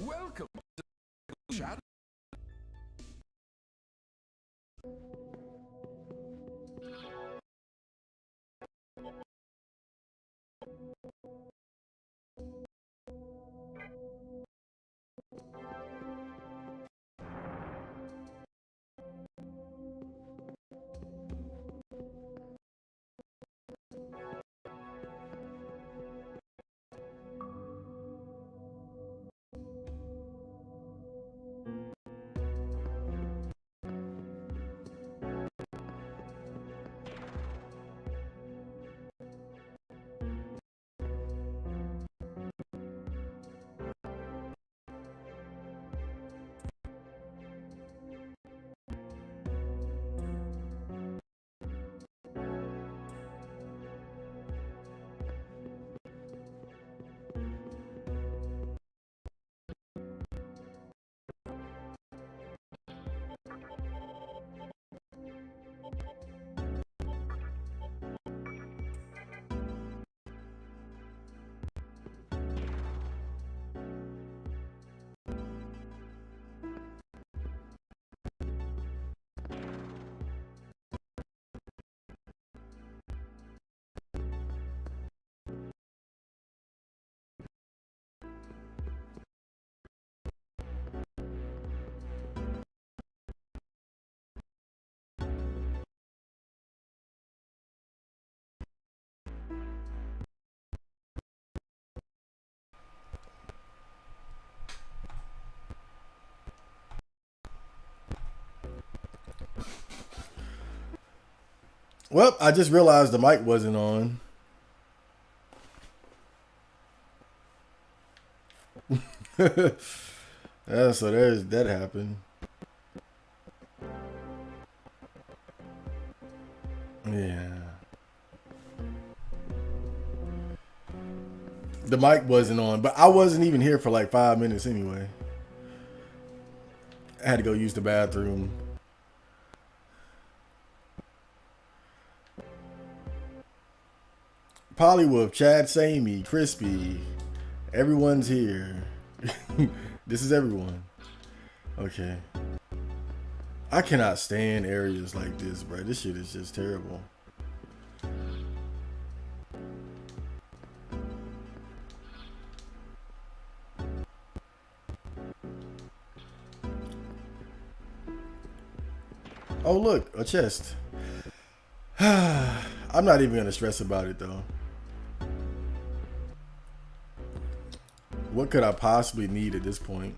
Welcome to Shadow. Well, I just realized the mic wasn't on. Yeah, so there's that happened. Yeah. The mic wasn't on, but I wasn't even here for like 5 minutes anyway. I had to go use the bathroom. Pollywolf, Chad Samey, Crispy. Everyone's here. This is everyone. Okay. I cannot stand areas like this, bro. This shit is just terrible. Oh, look, a chest. I'm not even going to stress about it, though. What could I possibly need at this point?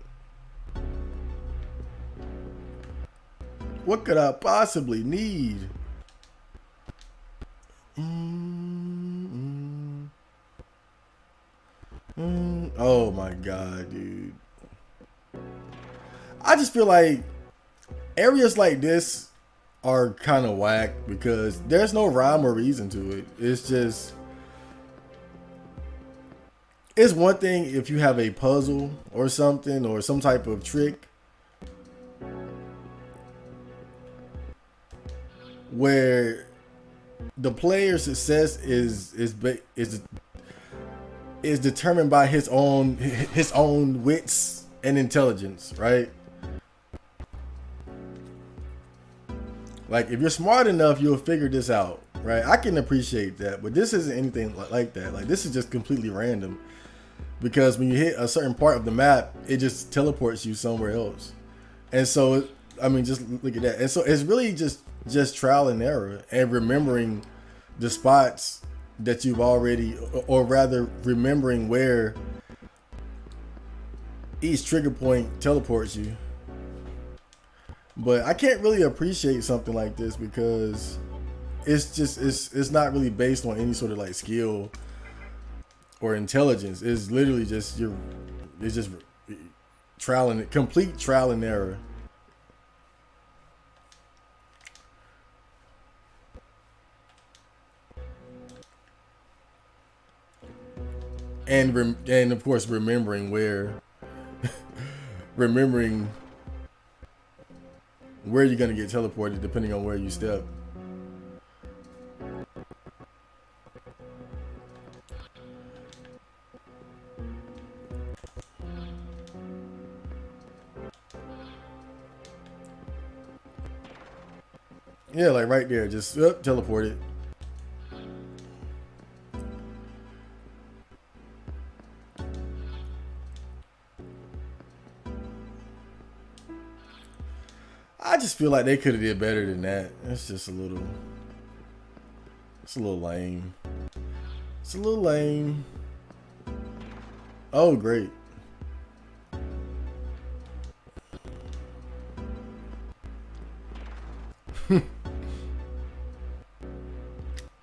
What could I possibly need? Oh my god, dude. I just feel like areas like this are kind of whack because there's no rhyme or reason to it. It's just, it's one thing if you have a puzzle or something or some type of trick where the player's success is determined by his own wits and intelligence, right? Like if you're smart enough, you'll figure this out, right? I can appreciate that, but this isn't anything like that. Like this is just completely random because when you hit a certain part of the map, it just teleports you somewhere else. And so, I mean, just look at that. And so it's really just trial and error and remembering the spots that you've already, or rather remembering where each trigger point teleports you. But I can't really appreciate something like this because it's not really based on any sort of like skill or intelligence. It's literally just it's just complete trial and error. And of course remembering remembering where you're gonna get teleported depending on where you step. Yeah, like right there, just teleported. I just feel like they could have did better than that. It's just it's a little lame. It's a little lame. Oh, great.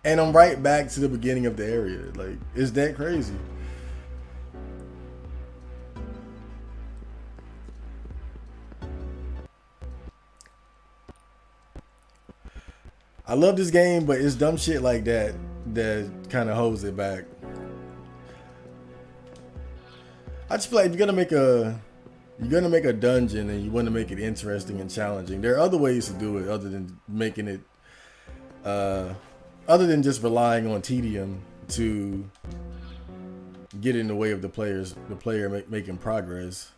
And I'm right back to the beginning of the area. Like, is that crazy? I love this game, but it's dumb shit like that that kind of holds it back. I just feel like if you're gonna make a dungeon and you want to make it interesting and challenging, there are other ways to do it other than making it, other than just relying on tedium to get in the way of the player making progress.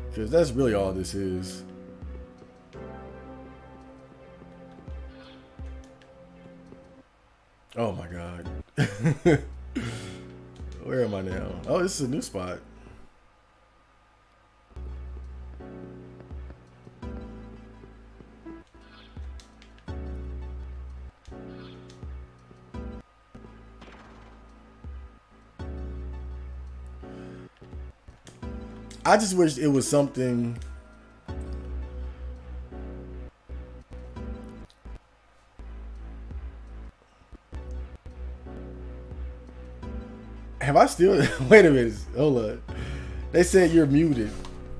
Because that's really all this is. Oh my god. Where am I now? Oh, this is a new spot. I just wish it was something. Have I still? Wait a minute. Hold on. They said you're muted.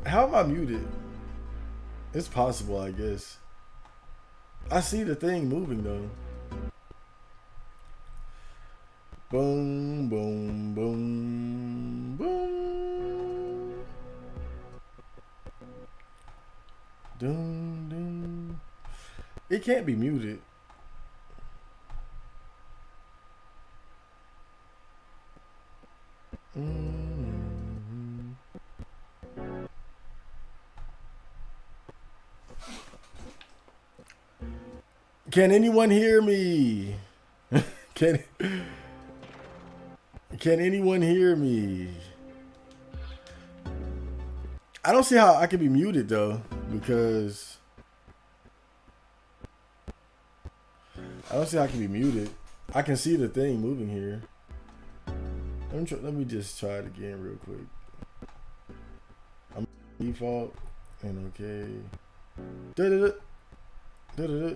How am I muted? It's possible, I guess. I see the thing moving though. Boom, boom, boom, boom. Dun, dun. It can't be muted. Can anyone hear me? Can anyone hear me? I don't see how I can be muted though, because I don't see how I can be muted. I can see the thing moving here. Let me just try it again real quick. I'm default and okay. Da-da-da. Da-da-da.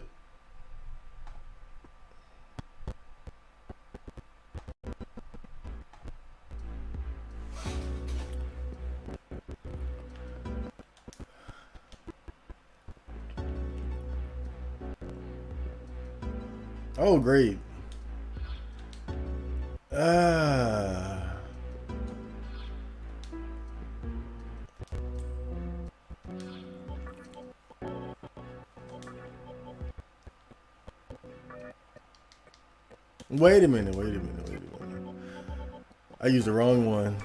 Oh, great. Wait a minute. I used the wrong one.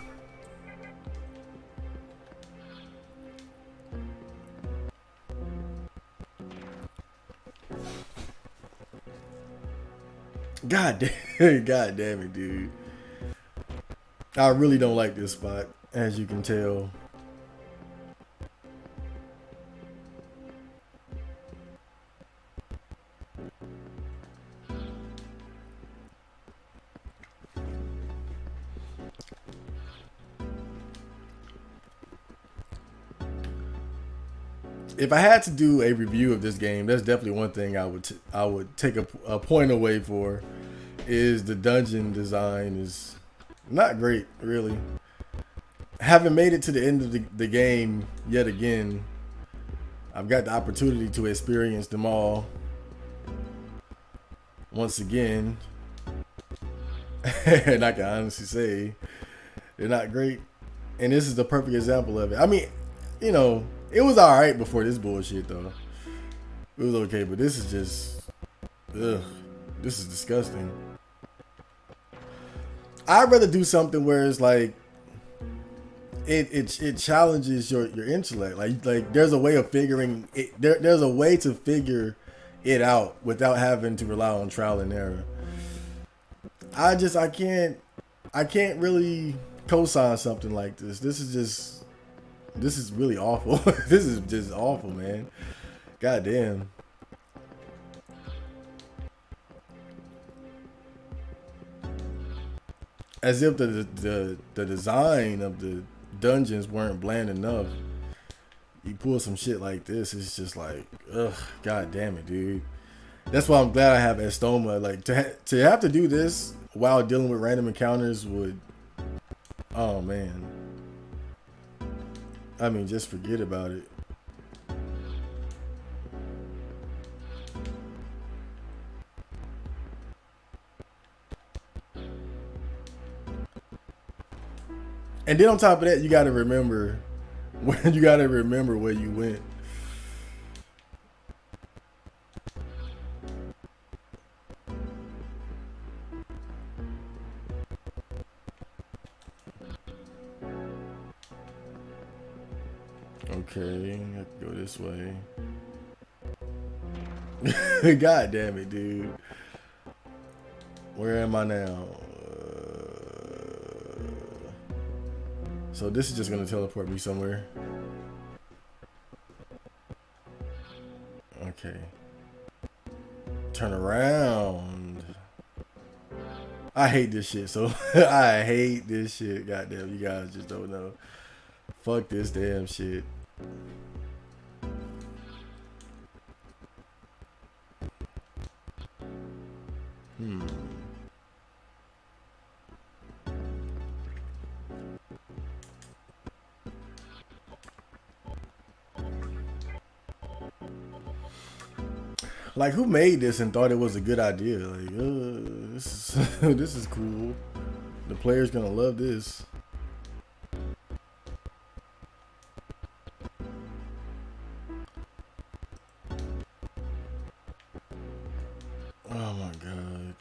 God damn it, dude. I really don't like this spot, as you can tell. If I had to do a review of this game, that's definitely one thing I would take a point away for, is the dungeon design is not great, really. Having made it to the end of the game yet again, I've got the opportunity to experience them all once again, and I can honestly say they're not great. And this is the perfect example of it. I mean, you know, it was all right before this bullshit, though. It was okay, but this is just, ugh, this is disgusting. I'd rather do something where it's like, it challenges your intellect. Like there's a way of figuring it. There's a way to figure it out without having to rely on trial and error. I can't really co-sign something like this. This is really awful. This is just awful, man. God damn. As if the design of the dungeons weren't bland enough. You pull some shit like this, it's just like, ugh, god damn it, dude. That's why I'm glad I have Estoma. Like to have to do this while dealing with random encounters would, oh man. I mean, just forget about it. And then on top of that, you got to remember when you got to remember where you went. Okay, I have to go this way. God damn it, dude. Where am I now? So this is just gonna teleport me somewhere. Okay. Turn around. I hate this shit. So I hate this shit. Goddamn, you guys just don't know. Fuck this damn shit. Like, who made this and thought it was a good idea? Like, this is this is cool. The player's gonna love this. Oh my god.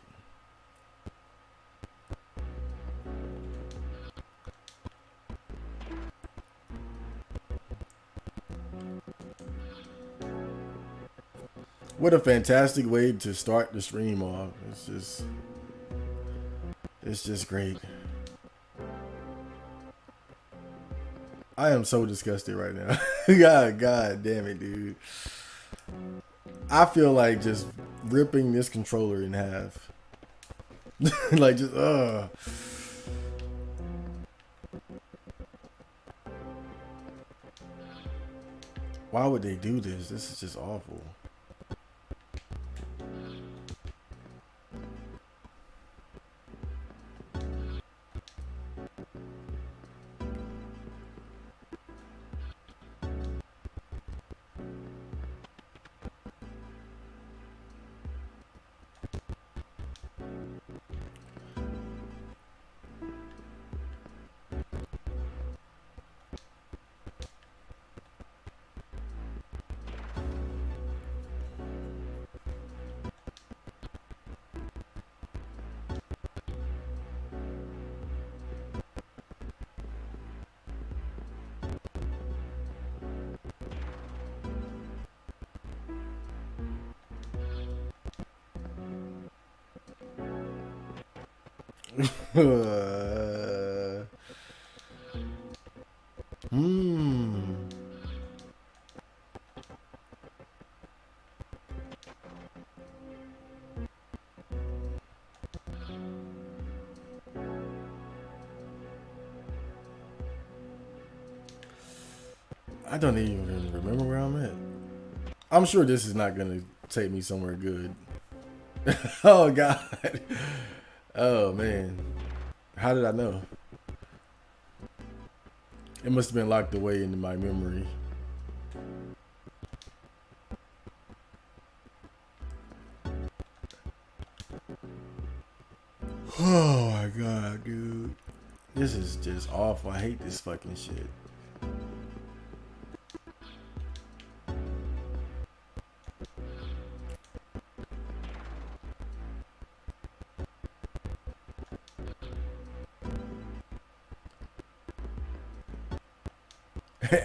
What a fantastic way to start the stream off. It's just great. I am so disgusted right now. God damn it, dude. I feel like just ripping this controller in half. Like, just, Why would they do this? This is just awful. I don't even really remember where I'm at. I'm sure this is not gonna take me somewhere good. Oh god. Oh man. How did I know? It must have been locked away into my memory. Oh my god, dude. This is just awful. I hate this fucking shit.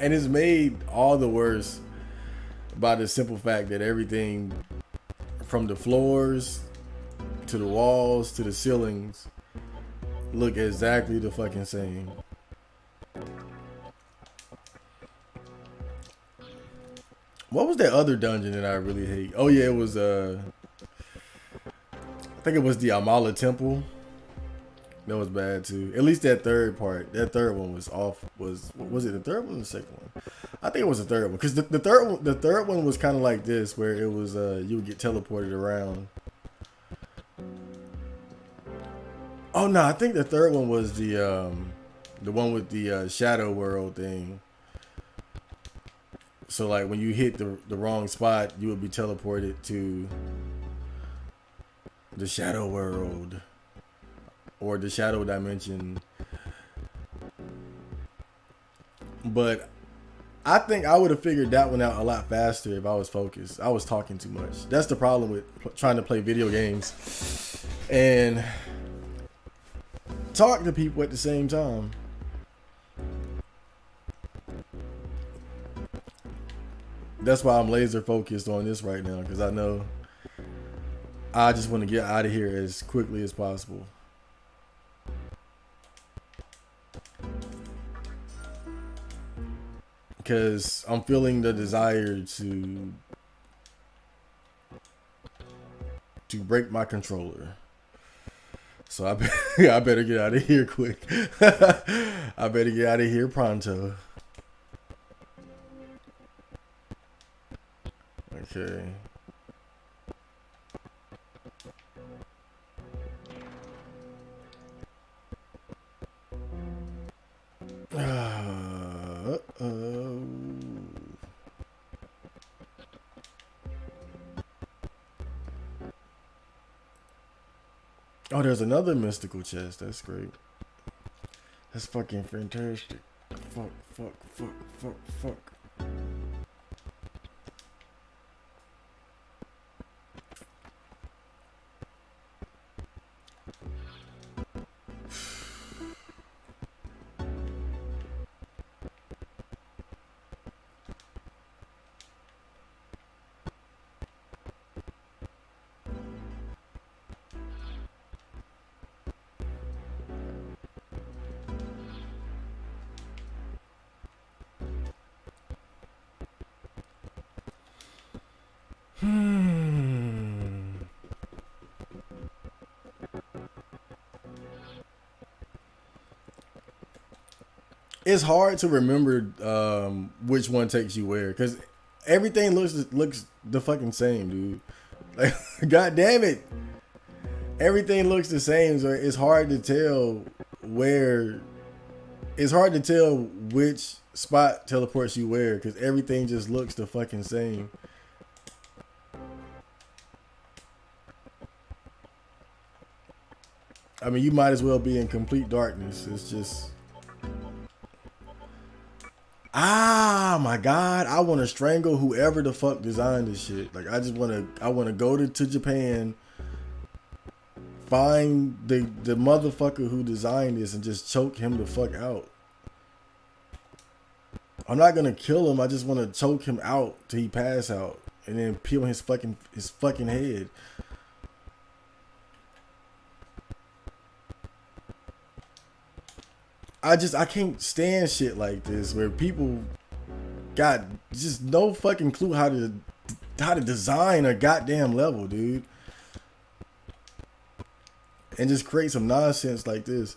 And it's made all the worse by the simple fact that everything from the floors to the walls to the ceilings look exactly the fucking same. What was that other dungeon that I really hate? Oh yeah, it was I think it was the Amala Temple. That was bad too. At least that third part. That third one was off. Was it the third one or the second one? I think it was the third one. Because the third one was kind of like this, where it was you would get teleported around. Oh no, I think the third one was the one with the shadow world thing. So like when you hit the wrong spot, you would be teleported to the shadow world. Or the shadow dimension. But I think I would have figured that one out a lot faster if I was focused. I was talking too much. That's the problem with trying to play video games and talk to people at the same time. That's why I'm laser focused on this right now, because I know I just want to get out of here as quickly as possible. Because I'm feeling the desire to break my controller. So I better get out of here quick. I better get out of here pronto. Okay. Oh, there's another mystical chest. That's great. That's fucking fantastic. Fuck, fuck, fuck, fuck, fuck. It's hard to remember which one takes you where, because everything looks the fucking same, dude. Like, god damn it, everything looks the same. So it's hard to tell where. It's hard to tell which spot teleports you where, because everything just looks the fucking same. I mean, you might as well be in complete darkness. It's just. Ah, my God. I want to strangle whoever the fuck designed this shit. Like, I want to go to Japan, find the motherfucker who designed this and just choke him the fuck out. I'm not going to kill him. I just want to choke him out till he pass out and then peel his fucking head. I can't stand shit like this where people got just no fucking clue how to design a goddamn level, dude. And just create some nonsense like this.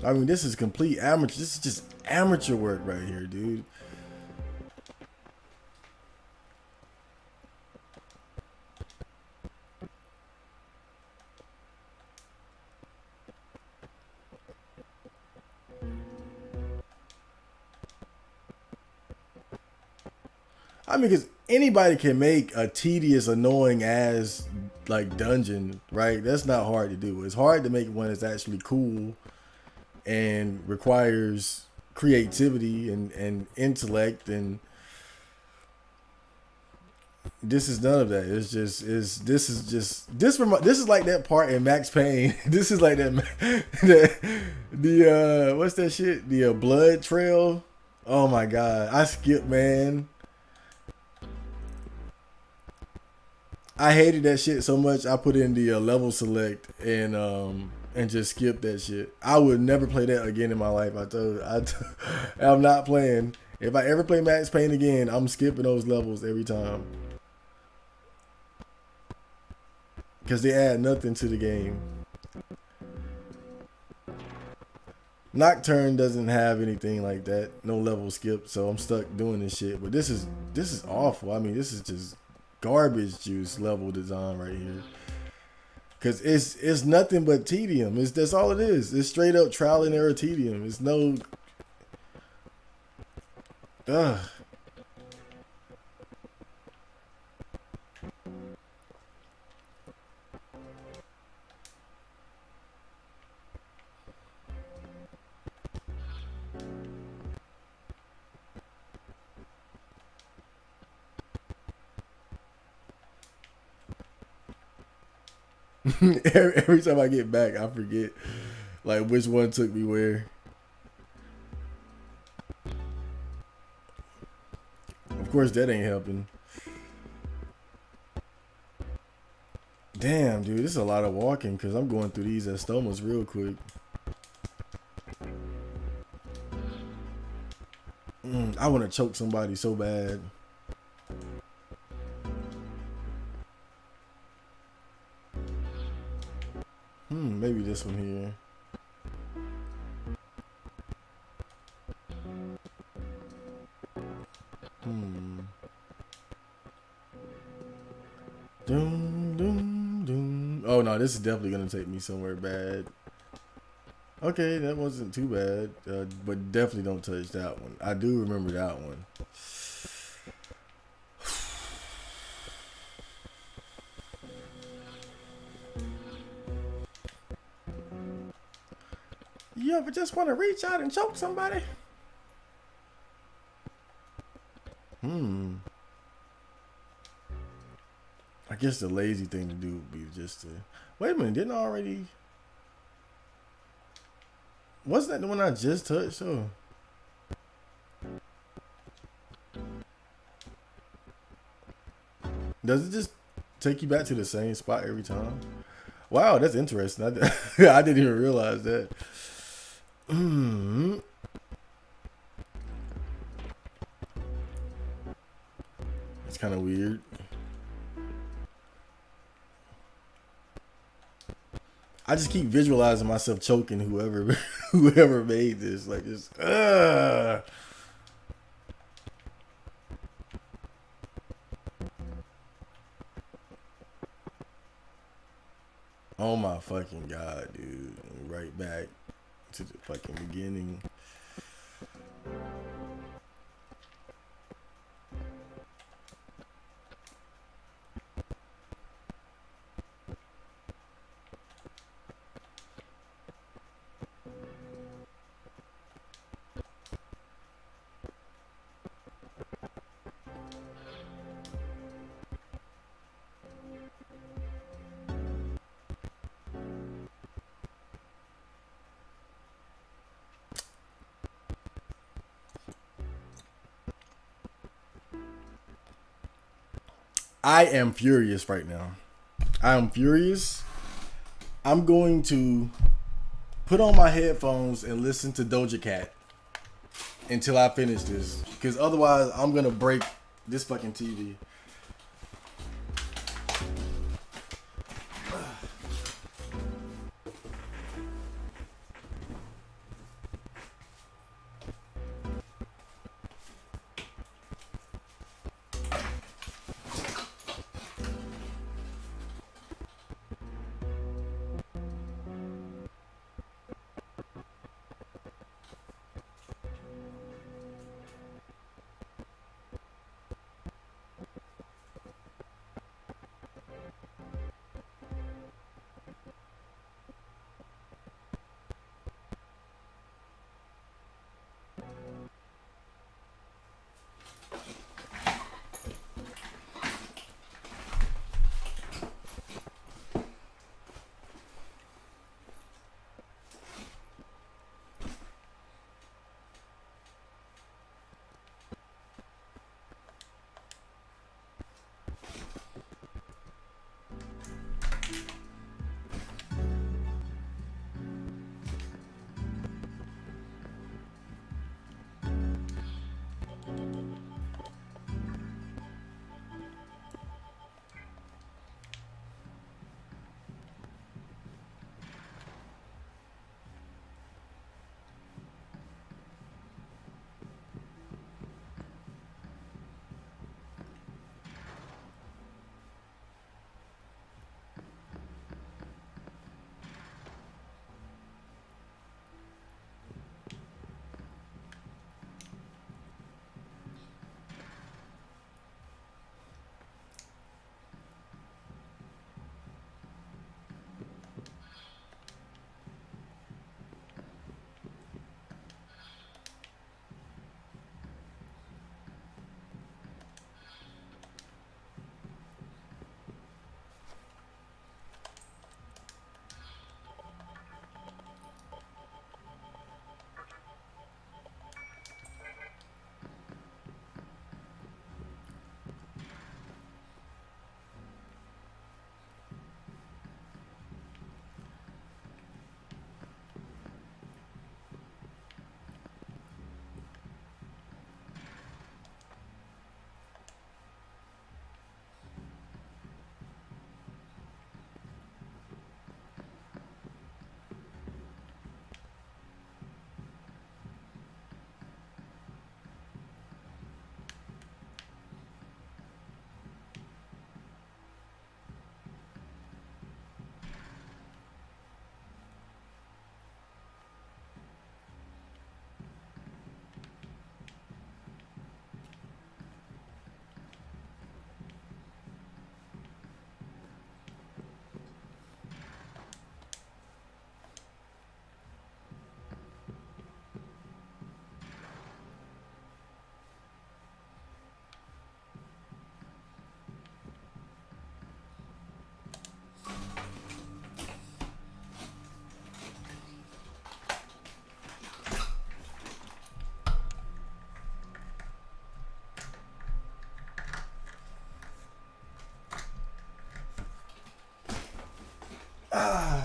I mean, this is complete amateur. This is just amateur work right here, dude. I mean, because anybody can make a tedious, annoying ass like dungeon, right? That's not hard to do. It's hard to make one that's actually cool and requires creativity and intellect, and this is none of that. This is like that part in Max Payne. This is like that the what's that shit? The blood trail. Oh my God, I skipped, man. I hated that shit so much. I put in the level select and just skip that shit. I would never play that again in my life. I'm not playing. If I ever play Max Payne again, I'm skipping those levels every time because they add nothing to the game. Nocturne doesn't have anything like that. No level skip, so I'm stuck doing this shit. But this is awful. I mean, this is just garbage juice level design right here. Cause it's nothing but tedium. That's all it is. It's straight up trial and error tedium. It's no. Ugh. Every time I get back, I forget like which one took me where. Of course, that ain't helping. Damn, dude, this is a lot of walking because I'm going through these estomas real quick. I want to choke somebody so bad. Maybe this one here. Doom, doom, doom. Oh no, this is definitely gonna take me somewhere bad. Okay, that wasn't too bad, but definitely don't touch that one. I do remember that one. You ever just want to reach out and choke somebody? I guess the lazy thing to do would be just to... Wait a minute, didn't I already... Wasn't that the one I just touched? Oh. Does it just take you back to the same spot every time? Wow, that's interesting. I didn't even realize that. It's kind of weird. I just keep visualizing myself choking whoever made this. Like just oh my fucking god, dude. Right back to the fucking beginning. I am furious right now. I am furious. I'm going to put on my headphones and listen to Doja Cat until I finish this. Because otherwise, I'm going to break this fucking TV.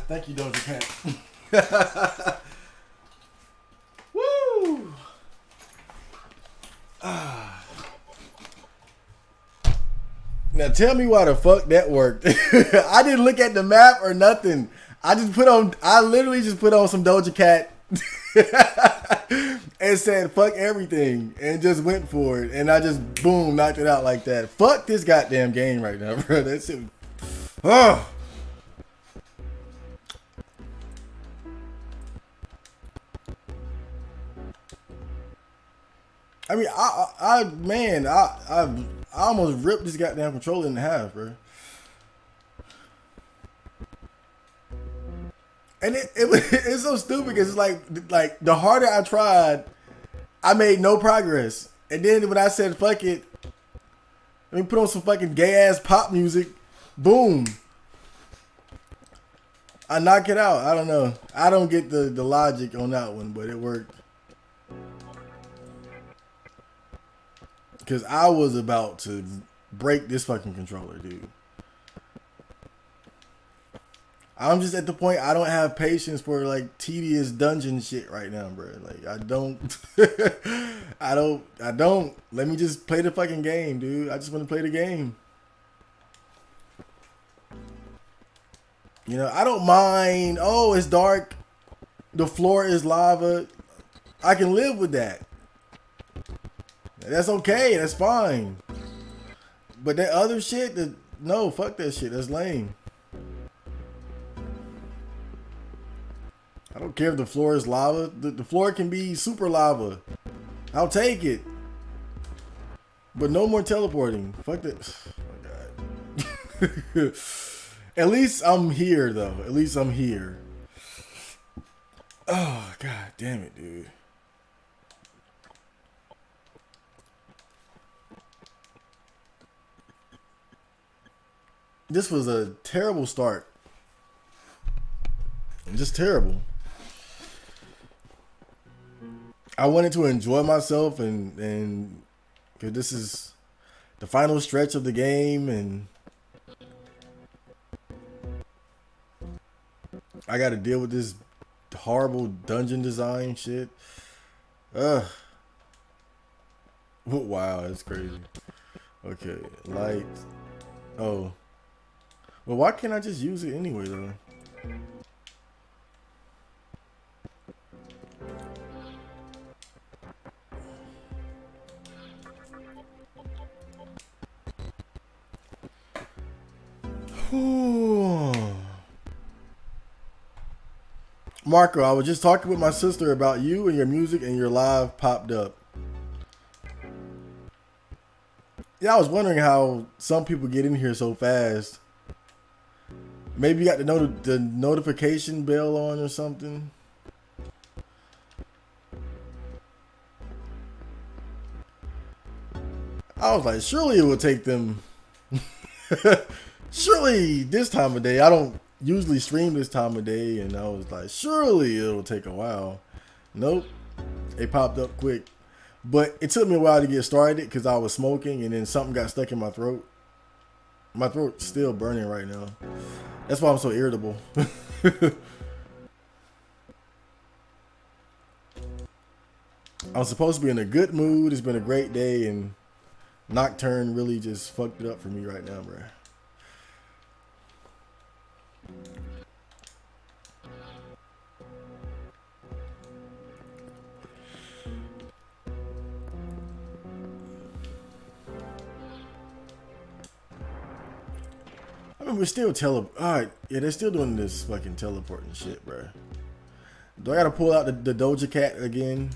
Thank you, Doja Cat. Woo! Now tell me why the fuck that worked. I didn't look at the map or nothing. I literally just put on some Doja Cat and said fuck everything and just went for it. And I just boom knocked it out like that. Fuck this goddamn game right now, bro. That shit. Oh. I mean, I almost ripped this goddamn controller in half, bro. And it's so stupid because it's like the harder I tried, I made no progress. And then when I said fuck it, let me put on some fucking gay ass pop music, boom, I knock it out. I don't know. I don't get the logic on that one, but it worked. Because I was about to break this fucking controller, dude. I'm just at the point I don't have patience for like tedious dungeon shit right now, bro. Like I don't, I don't. Let me just play the fucking game, dude. I just want to play the game. You know, I don't mind. Oh, it's dark. The floor is lava. I can live with that. That's okay. That's fine. But that other shit, no, fuck that shit. That's lame. I don't care if the floor is lava. The floor can be super lava. I'll take it. But no more teleporting. Fuck that. Oh my God. At least I'm here, though. At least I'm here. Oh, God damn it, dude. This was a terrible start. Just terrible. I wanted to enjoy myself and because this is the final stretch of the game and I got to deal with this horrible dungeon design shit. Ugh. Wow, that's crazy. Okay, lights. Oh. Well, why can't I just use it anyway, though? Marco, I was just talking with my sister about you and your music and your live popped up. Yeah, I was wondering how some people get in here so fast. Maybe you got the notification bell on or something. I was like, surely it will take them. Surely this time of day, I don't usually stream this time of day, and I was like, surely it'll take a while. Nope, it popped up quick. But it took me a while to get started because I was smoking and then something got stuck in my throat. My throat's still burning right now. That's why I'm so irritable. I'm supposed to be in a good mood. It's been a great day, and Nocturne really just fucked it up for me right now, bro. I mean, we're still alright, yeah, they're still doing this fucking teleporting shit, bro. Do I gotta pull out the Doja Cat again?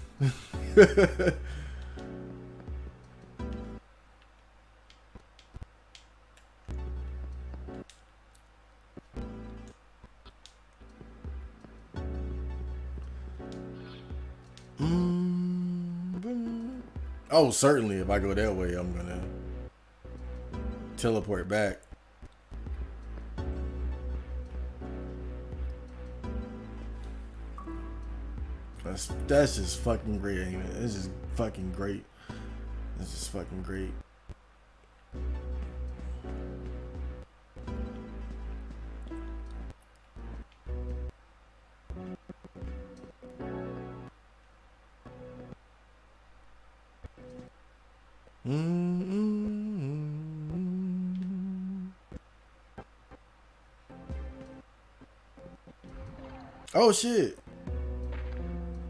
Oh, certainly if I go that way, I'm gonna teleport back. That's just fucking great, ain't it? It's just fucking great. It's just fucking great. Oh shit.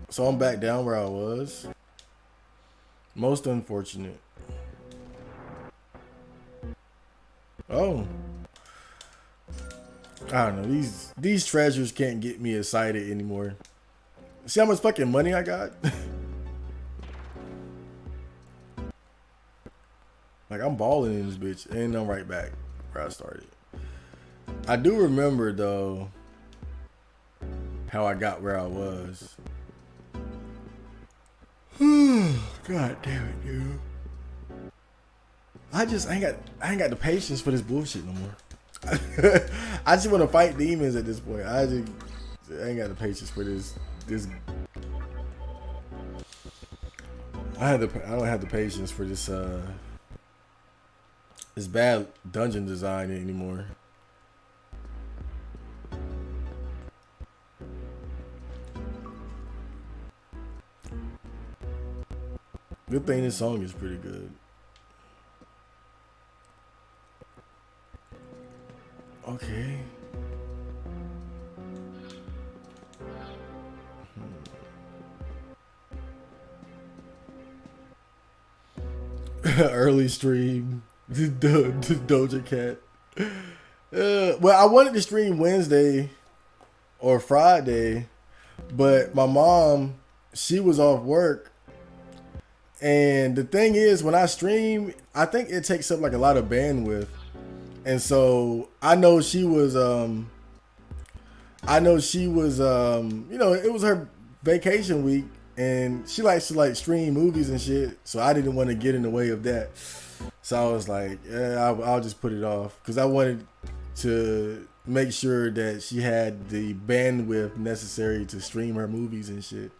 So I'm back down where I was. Most unfortunate. Oh. I don't know. These treasures can't get me excited anymore. See how much fucking money I got? Like, I'm balling in this bitch, and I'm right back where I started. I do remember, though, how I got where I was. God damn it, dude. I ain't got the patience for this bullshit no more. I just want to fight demons at this point. I ain't got the patience for this. I don't have the patience for this this bad dungeon design anymore. Good thing this song is pretty good. Okay. Early stream. Doja Cat. Well, I wanted to stream Wednesday or Friday, but my mom, she was off work. And the thing is, when I stream, I think it takes up like a lot of bandwidth. And so I know she was you know, it was her vacation week, and she likes to like stream movies and shit. So I didn't want to get in the way of that. So I was like, yeah, I'll just put it off, because I wanted to make sure that she had the bandwidth necessary to stream her movies and shit.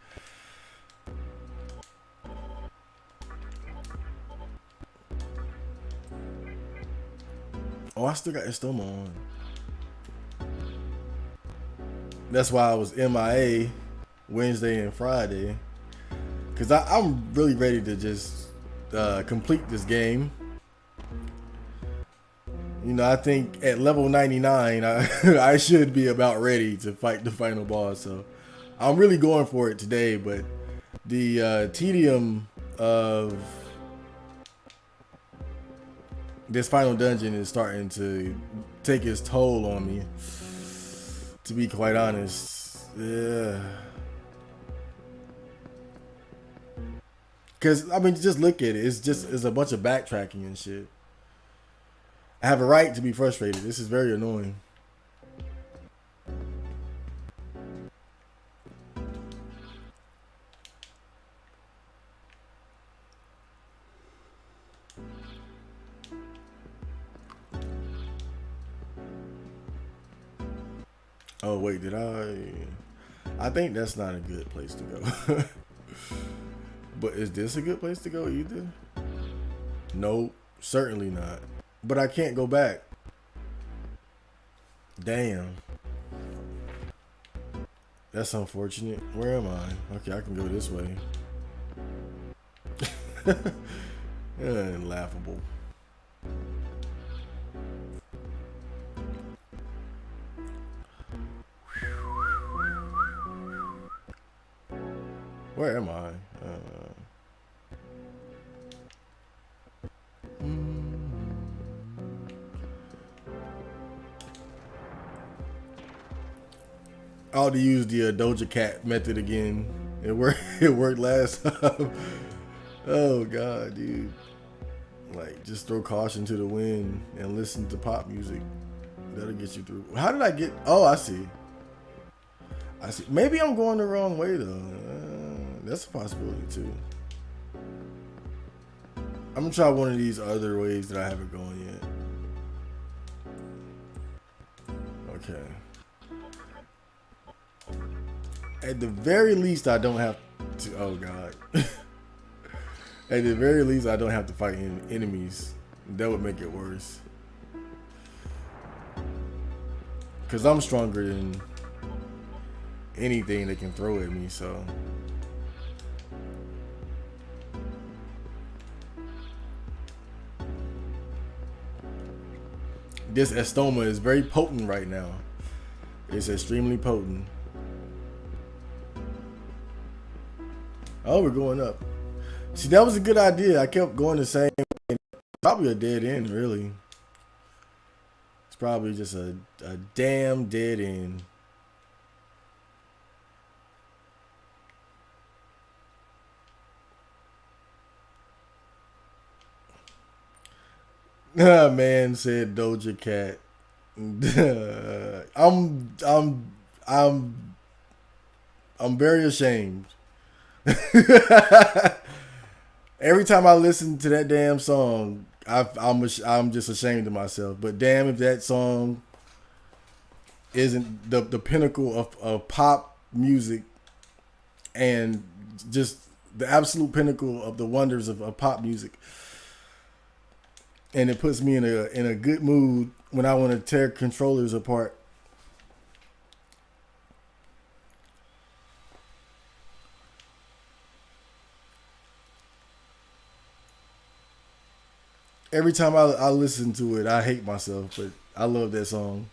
Oh, I still got Estoma on. That's why I was MIA Wednesday and Friday, because I'm really ready to just complete this game. You know, I think at level 99, I should be about ready to fight the final boss. So I'm really going for it today, but the tedium of this final dungeon is starting to take its toll on me, to be quite honest. Yeah. Because, I mean, just look at it. It's a bunch of backtracking and shit. I have a right to be frustrated. This is very annoying. Oh, wait, did I think that's not a good place to go. But is this a good place to go either? Nope, certainly not. But I can't go back. Damn. That's unfortunate. Where am I? Okay, I can go this way. Laughable. Where am I? I ought to use the Doja Cat method again. It worked. It worked last time. Oh god, dude! Like, just throw caution to the wind and listen to pop music. That'll get you through. How did I get? Oh, I see. I see. Maybe I'm going the wrong way though. That's a possibility too. I'm gonna try one of these other ways that I haven't gone yet. Okay. At the very least, I don't have to. Oh god. At the very least, I don't have to fight enemies. That would make it worse. Cause I'm stronger than anything they can throw at me. So. this estoma is very potent right now. It's extremely potent. Oh, we're going up. See, that was a good idea. I kept going the same way. Probably a dead end, really. It's probably just a damn dead end. Man said Doja Cat. I'm very ashamed. Every time I listen to that damn song, I'm just ashamed of myself. But damn, if that song isn't the pinnacle of pop music and just the absolute pinnacle of the wonders of pop music, and it puts me in a good mood when I want to tear controllers apart. Every time I listen to it, I hate myself, but I love that song.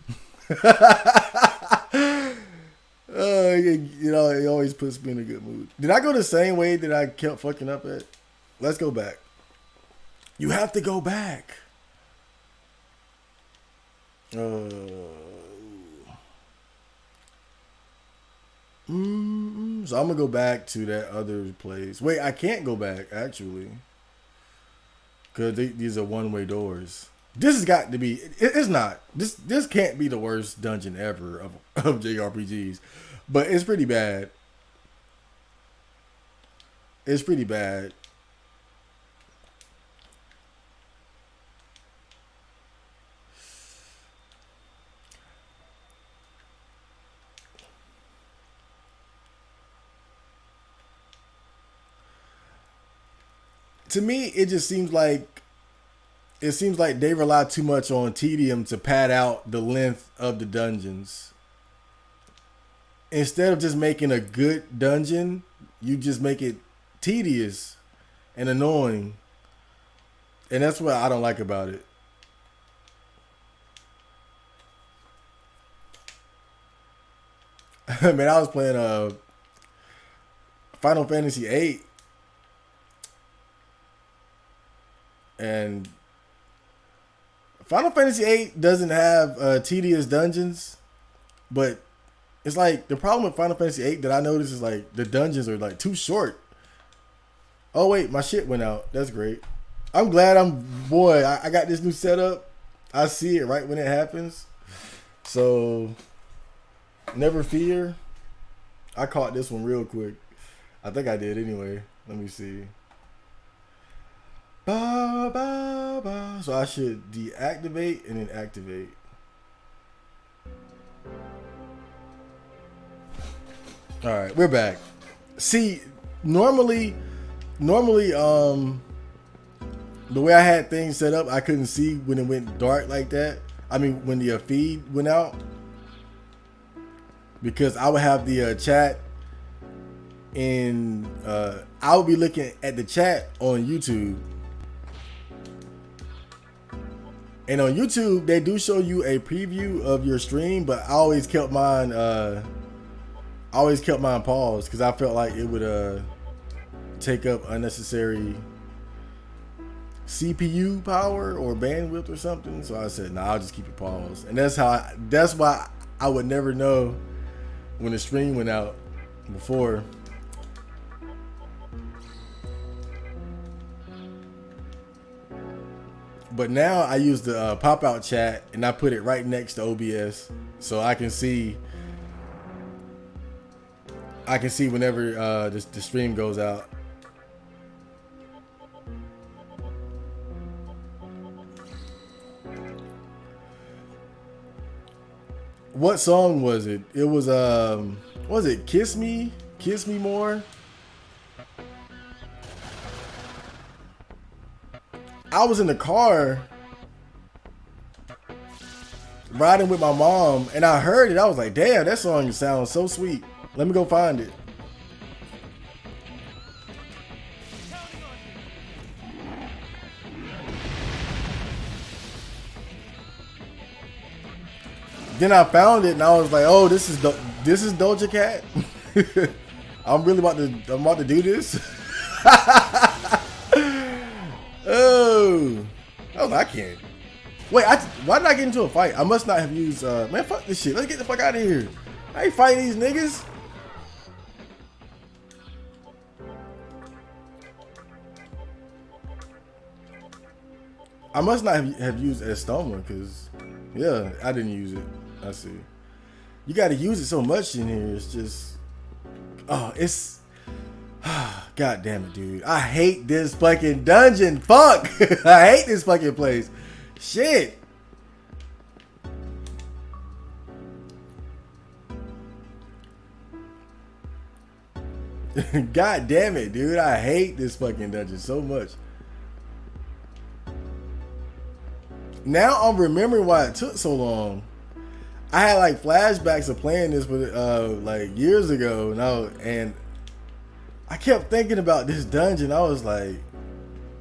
You know, it always puts me in a good mood. Did I go the same way that I kept fucking up at? Let's go back. You have to go back. So I'm gonna go back to that other place. Wait, I can't go back actually, because these are one-way doors. This has got to be. It's not. This can't be the worst dungeon ever of JRPGs, but it's pretty bad. It's pretty bad. To me, it just seems like they rely too much on tedium to pad out the length of the dungeons. Instead of just making a good dungeon, you just make it tedious and annoying. And that's what I don't like about it. Man, I was playing Final Fantasy VIII, and Final Fantasy VIII doesn't have tedious dungeons, but it's like the problem with Final Fantasy VIII that I noticed is like the dungeons are like too short. Oh wait, my shit went out. That's great. I'm glad I got this new setup. I see it right when it happens. So never fear. I caught this one real quick. I think I did anyway. Let me see. Ba, ba, ba. So I should deactivate and then activate. All right, we're back. See, normally, the way I had things set up, I couldn't see when it went dark like that. I mean, when the feed went out, because I would have the chat in. I would be looking at the chat on YouTube. And on YouTube, they do show you a preview of your stream, but I always kept mine paused because I felt like it would take up unnecessary CPU power or bandwidth or something. So I said, nah, I'll just keep it paused. And that's why I would never know when the stream went out before. But now I use the pop-out chat and I put it right next to OBS so I can see whenever the stream goes out. What song was it? It was it Kiss Me More? I was in the car riding with my mom and I heard it. I was like, damn, that song sounds so sweet. Let me go find it. Then I found it and I was like, oh, this is Doja Cat. I'm about to do this. Oh, I can't. Wait, why did I get into a fight? I must not have used. Man, fuck this shit. Let's get the fuck out of here. I ain't fighting these niggas. I must not have used Estoma because, yeah, I didn't use it. I see. You got to use it so much in here. It's just, oh, it's, God damn it, dude. I hate this fucking dungeon. Fuck. I hate this fucking place. Shit. God damn it, dude. I hate this fucking dungeon so much. Now I'm remembering why it took so long. I had like flashbacks of playing this with like years ago, and I kept thinking about this dungeon. I was like,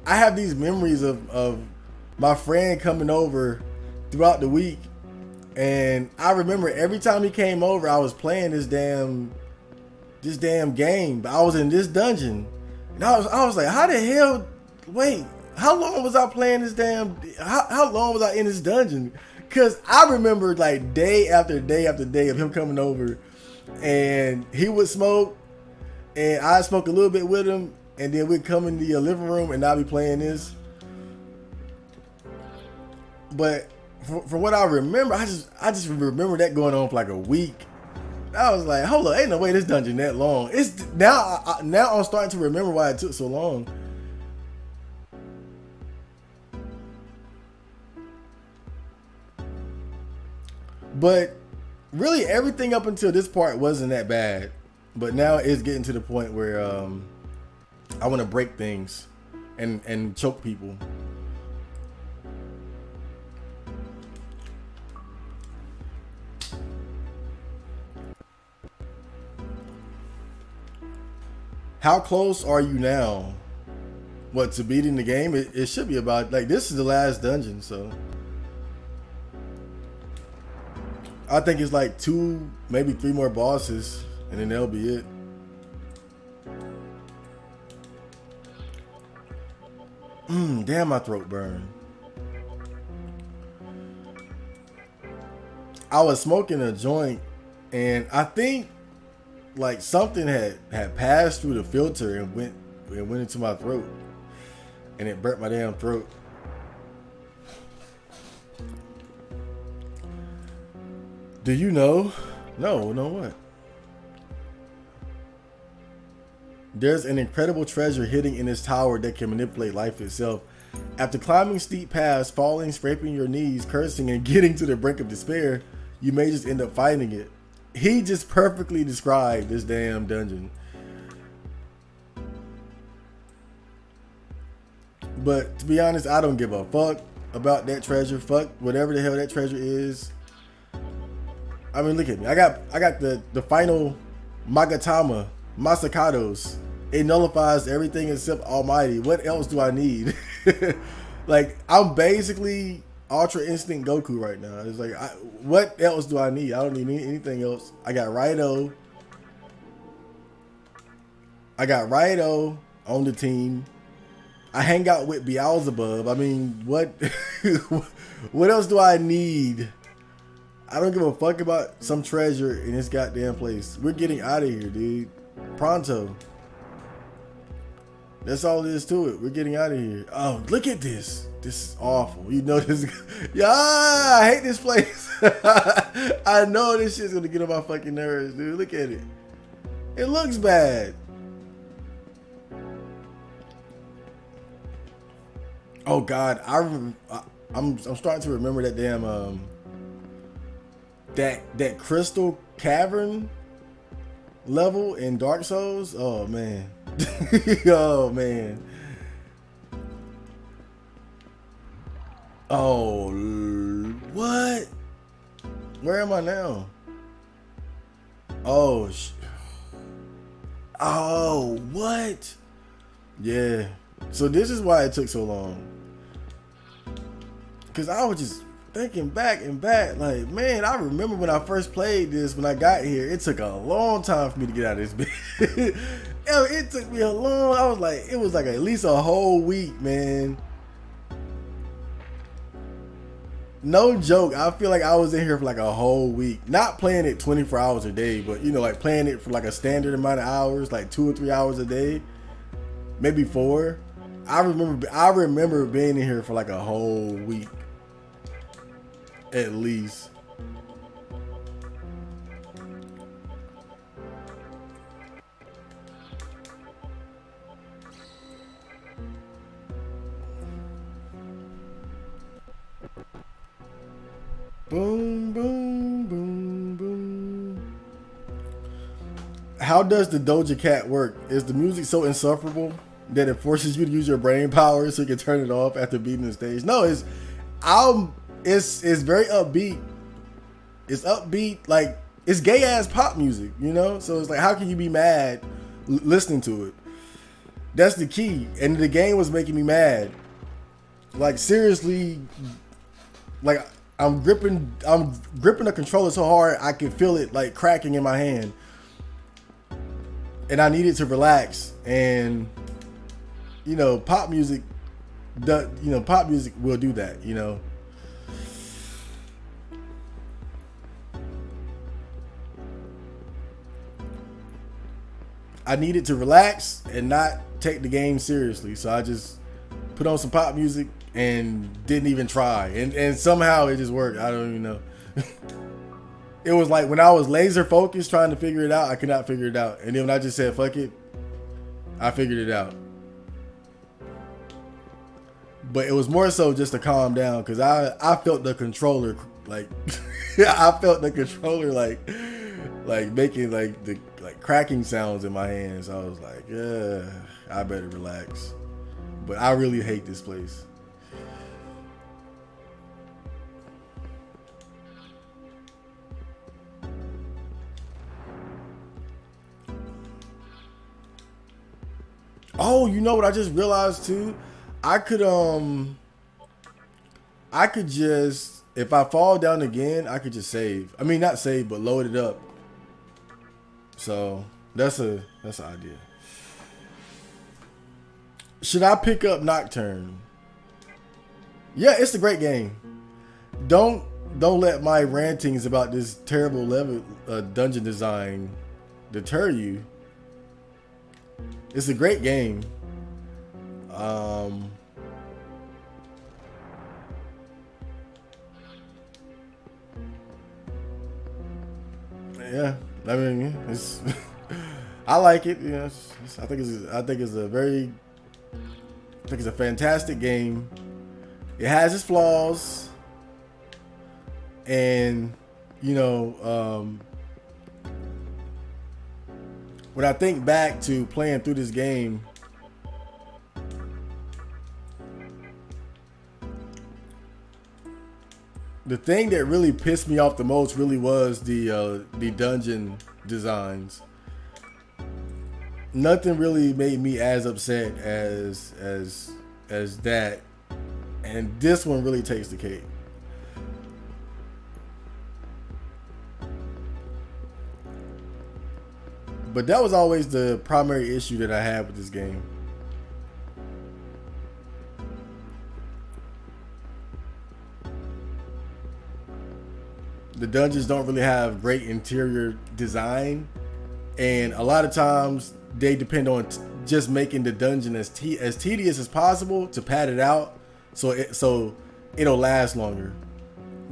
I have these memories of my friend coming over throughout the week, and I remember every time he came over, I was playing this damn game, but I was in this dungeon, and I was like, how the hell? Wait. How long was I playing this damn? How long was I in this dungeon? Cause I remember like day after day after day of him coming over, and he would smoke, and I'd smoke a little bit with him, and then we'd come in the living room and I'd be playing this. But from what I remember, I just remember that going on for like a week. I was like, hold on, ain't no way this dungeon that long. It's now I'm starting to remember why it took so long. But really, everything up until this part wasn't that bad. But now it's getting to the point where I want to break things and choke people. How close are you now? What, to beating the game? It should be about, like, this is the last dungeon, so I think it's like 2, maybe 3 more bosses, and then that'll be it. Damn, my throat burned. I was smoking a joint, and I think like something had passed through the filter and went into my throat, and it burnt my damn throat. Do you know? No, what? There's an incredible treasure hidden in this tower that can manipulate life itself. After climbing steep paths, falling, scraping your knees, cursing, and getting to the brink of despair, you may just end up finding it. He just perfectly described this damn dungeon. But to be honest, I don't give a fuck about that treasure. Fuck whatever the hell that treasure is. I mean, look at me. I got the final Magatama, Masakados. It nullifies everything except Almighty. What else do I need? Like, I'm basically Ultra Instinct Goku right now. It's like, what else do I need? I don't need anything else. I got Raido. On the team. I hang out with Beelzebub. I mean, what what else do I need? I don't give a fuck about some treasure in this goddamn place. We're getting out of here, dude. Pronto. That's all there is to it. We're getting out of here. Oh, look at this. This is awful. You know this. Yeah, I hate this place. I know this shit's gonna get on my fucking nerves, dude. Look at it. It looks bad. Oh God, I'm starting to remember that damn that crystal cavern level in Dark Souls. Oh man. Oh man. Oh, what? Where am I now? Oh, oh, what? Yeah. So this is why it took so long. Cause I was just thinking back and back, like, man, I remember when I first played this, when I got here, it took a long time for me to get out of this bed. It took me a long, it was like at least a whole week, man. No joke, I feel like I was in here for like a whole week. Not playing it 24 hours a day, but you know, like playing it for like a standard amount of hours, like 2 or 3 hours a day, maybe 4. I remember being in here for like a whole week. At least. Boom, boom, boom, boom. How does the Doja Cat work? Is the music so insufferable that it forces you to use your brain power so you can turn it off after beating the stage? No, it's very upbeat. It's upbeat, like it's gay ass pop music, you know? So it's like, how can you be mad listening to it? That's the key. And the game was making me mad. Like seriously, like I'm gripping the controller so hard I can feel it like cracking in my hand. And I needed to relax. And you know, pop music will do that, you know. I needed to relax and not take the game seriously. So I just put on some pop music and didn't even try. And somehow it just worked. I don't even know. It was like when I was laser focused trying to figure it out, I could not figure it out. And then when I just said, fuck it, I figured it out. But it was more so just to calm down because I felt the controller like I felt the controller like making like the cracking sounds in my hands. I was like, yeah, I better relax. But I really hate this place. Oh, you know what I just realized too? I could just, if I fall down again, I could just save. I mean, not save, but load it up. So that's an idea. Should I pick up Nocturne? Yeah, it's a great game. Don't let my rantings about this terrible level dungeon design deter you. It's a great game. Yeah, I mean, it's I like it. Yeah, I think it's a fantastic game. It has its flaws, and you know, when I think back to playing through this game, the thing that really pissed me off the most really was the dungeon designs. Nothing really made me as upset as that, and this one really takes the cake. But that was always the primary issue that I had with this game. The dungeons don't really have great interior design, and a lot of times they depend on just making the dungeon as tedious as possible to pad it out, so it'll last longer.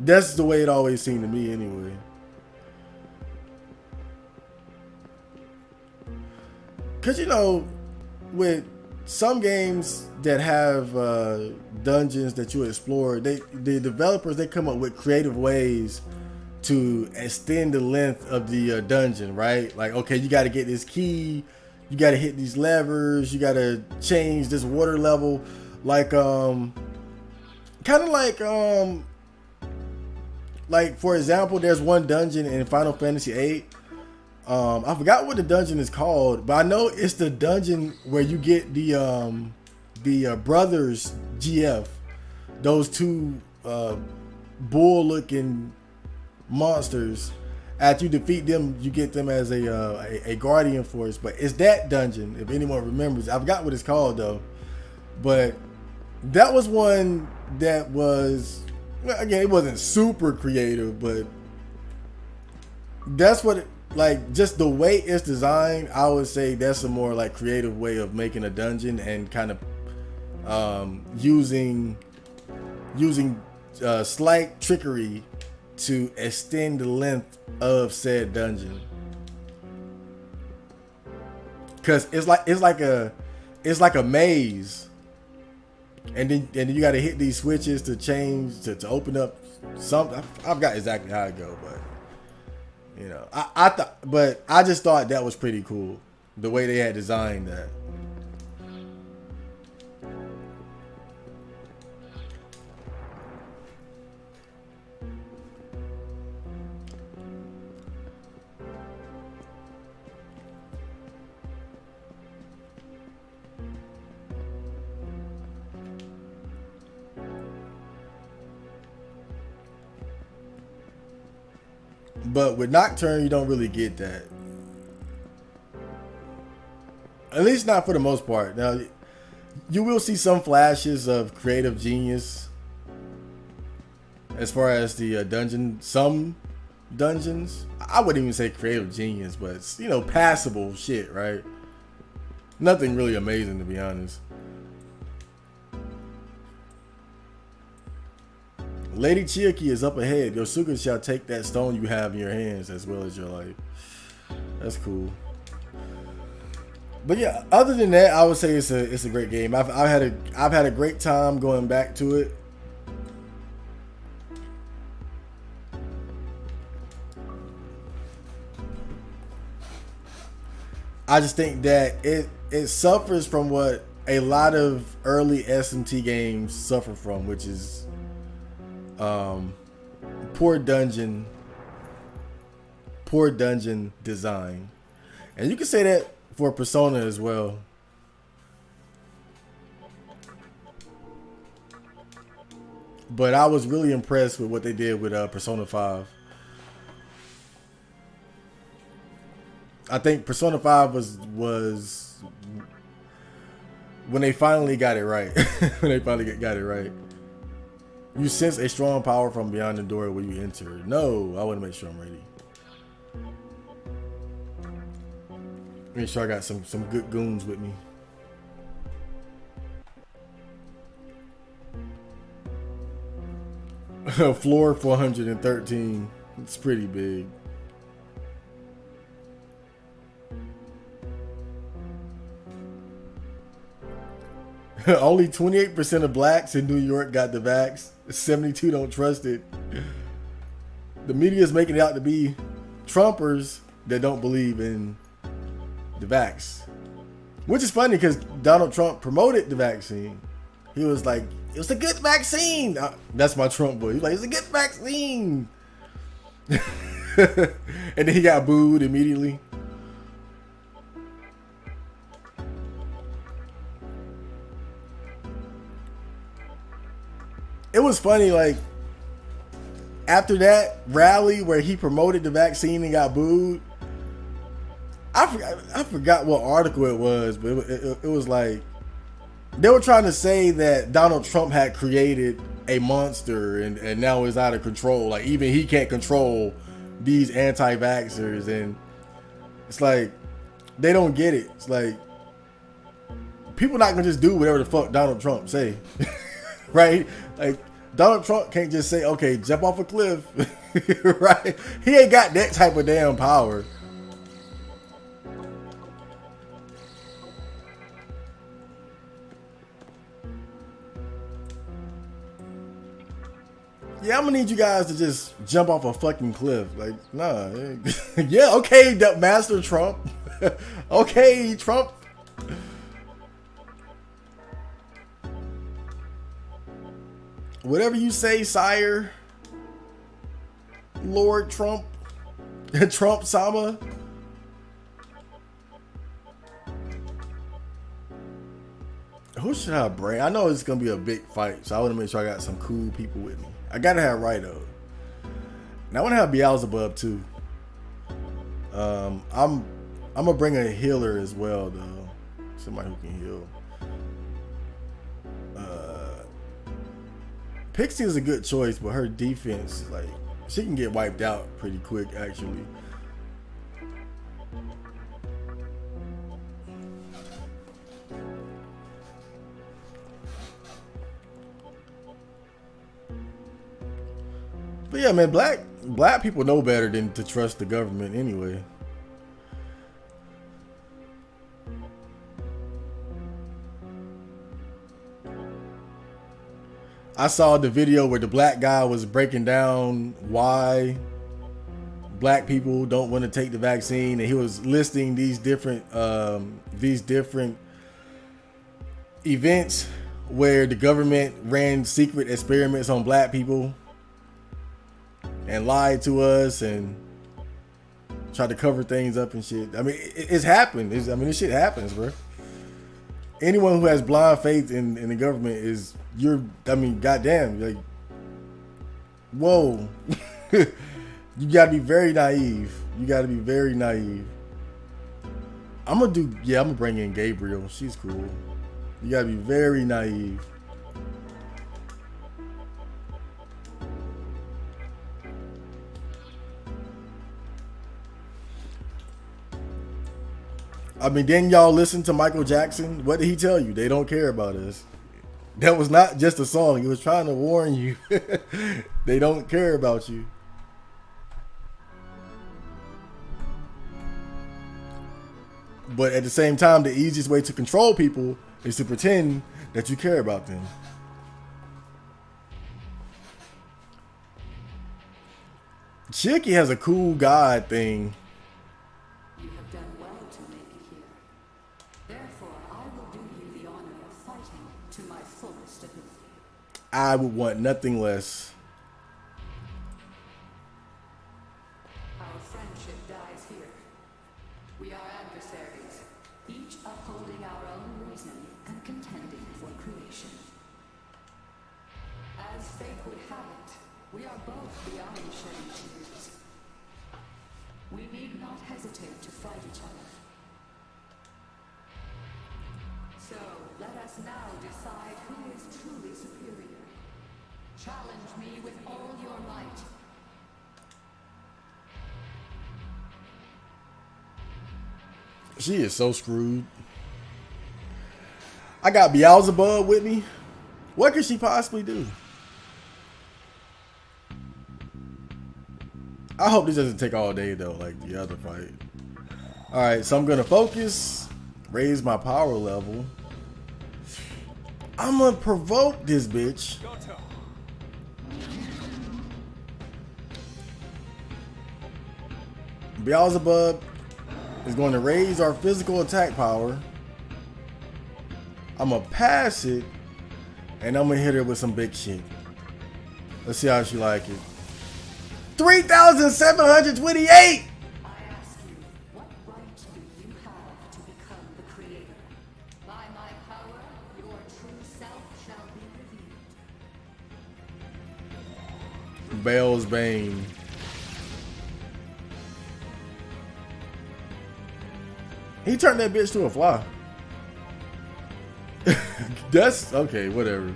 That's the way it always seemed to me, anyway. Cause you know, with some games that have dungeons that you explore, the developers, they come up with creative ways to extend the length of the dungeon, right? Like, okay, you got to get this key, you got to hit these levers, you got to change this water level, like kind of like for example, there's one dungeon in Final Fantasy VIII. I forgot what the dungeon is called, but I know it's the dungeon where you get the brothers GF, those two bull-looking monsters. After you defeat them, you get them as a guardian force. But it's that dungeon, if anyone remembers. I forgot what it's called though. But that was one that was, again, it wasn't super creative, but that's what like just the way it's designed, I would say that's a more like creative way of making a dungeon and kind of using slight trickery to extend the length of said dungeon. Cause it's like a maze, and then you got to hit these switches to change to open up something. I've got exactly how it go, but you know, I just thought that was pretty cool the way they had designed that. But with Nocturne, you don't really get that. At least not for the most part. Now, you will see some flashes of creative genius as far as the dungeon. Some dungeons, I wouldn't even say creative genius, but you know, passable shit, right? Nothing really amazing, to be honest. Lady Chiaki is up ahead. Yosuke shall take that stone you have in your hands as well as your life. That's cool. But yeah, other than that, I would say it's a great game. I've had a great time going back to it. I just think that it suffers from what a lot of early SMT games suffer from, which is poor dungeon design. And you can say that for Persona as well. But I was really impressed with what they did with Persona 5. I think Persona 5 was when they finally got it right. When they finally got it right. You sense a strong power from beyond the door where you enter. No, I want to make sure I'm ready. Make sure I got some good goons with me. Floor 413. It's pretty big. Only 28% of blacks in New York got the vax. 72 don't trust it. The media is making it out to be Trumpers that don't believe in the vax. Which is funny because Donald Trump promoted the vaccine. He was like, it was a good vaccine. That's my Trump boy. He's like, it's a good vaccine. And then he got booed immediately. It was funny, like, after that rally where he promoted the vaccine and got booed, I forgot what article it was, but it was like, they were trying to say that Donald Trump had created a monster and now is out of control. Like, even he can't control these anti-vaxxers. And it's like, they don't get it. It's like, people not gonna just do whatever the fuck Donald Trump say. Right? Like, Donald Trump can't just say, okay, jump off a cliff. Right? He ain't got that type of damn power. Yeah, I'm gonna need you guys to just jump off a fucking cliff. Like, nah. Yeah, okay, Master Trump. Okay, Trump. Whatever you say, sire. Lord Trump. Trump Sama. Who should I bring? I know it's gonna be a big fight, so I want to make sure I got some cool people with me. I gotta have Rhino. Now I want to have Beelzebub too. I'm gonna bring a healer as well though. Somebody who can heal. Pixie is a good choice, but her defense, like, she can get wiped out pretty quick actually. But yeah, man, black people know better than to trust the government anyway. I saw the video where the black guy was breaking down why black people don't want to take the vaccine, and he was listing these different events where the government ran secret experiments on black people and lied to us and tried to cover things up and shit. I mean, it's happened. This shit happens, bro. Anyone who has blind faith in the government is, goddamn, like, whoa. You gotta be very naive. I'm gonna bring in Gabriel. She's cool. You gotta be very naive. I mean, didn't y'all listen to Michael Jackson? What did he tell you? They don't care about us. That was not just a song. He was trying to warn you. They don't care about you. But at the same time, the easiest way to control people is to pretend that you care about them. Chicky has a cool God thing. You have done well to make it here. Therefore, I will do you the honor of fighting to my fullest ability. I would want nothing less. Our friendship dies here. We are adversaries, each upholding our own reason and contending for creation. As fate would have it, we are both beyond shedding tears. We need not hesitate to fight each other. So, let us now decide who is truly superior. Challenge me with all your might. She is so screwed. I got Beelzebub with me. What could she possibly do? I hope this doesn't take all day though, like the other fight. Alright, so I'm gonna focus, raise my power level. I'm gonna provoke this bitch. Beelzebub is going to raise our physical attack power. I'm gonna pass it, and I'm gonna hit her with some big shit. Let's see how she like it. 3,728! I ask you, what right do you have to become the creator? By my power, your true self shall be revealed. Bell's Bane. He turned that bitch to a fly. That's okay, whatever.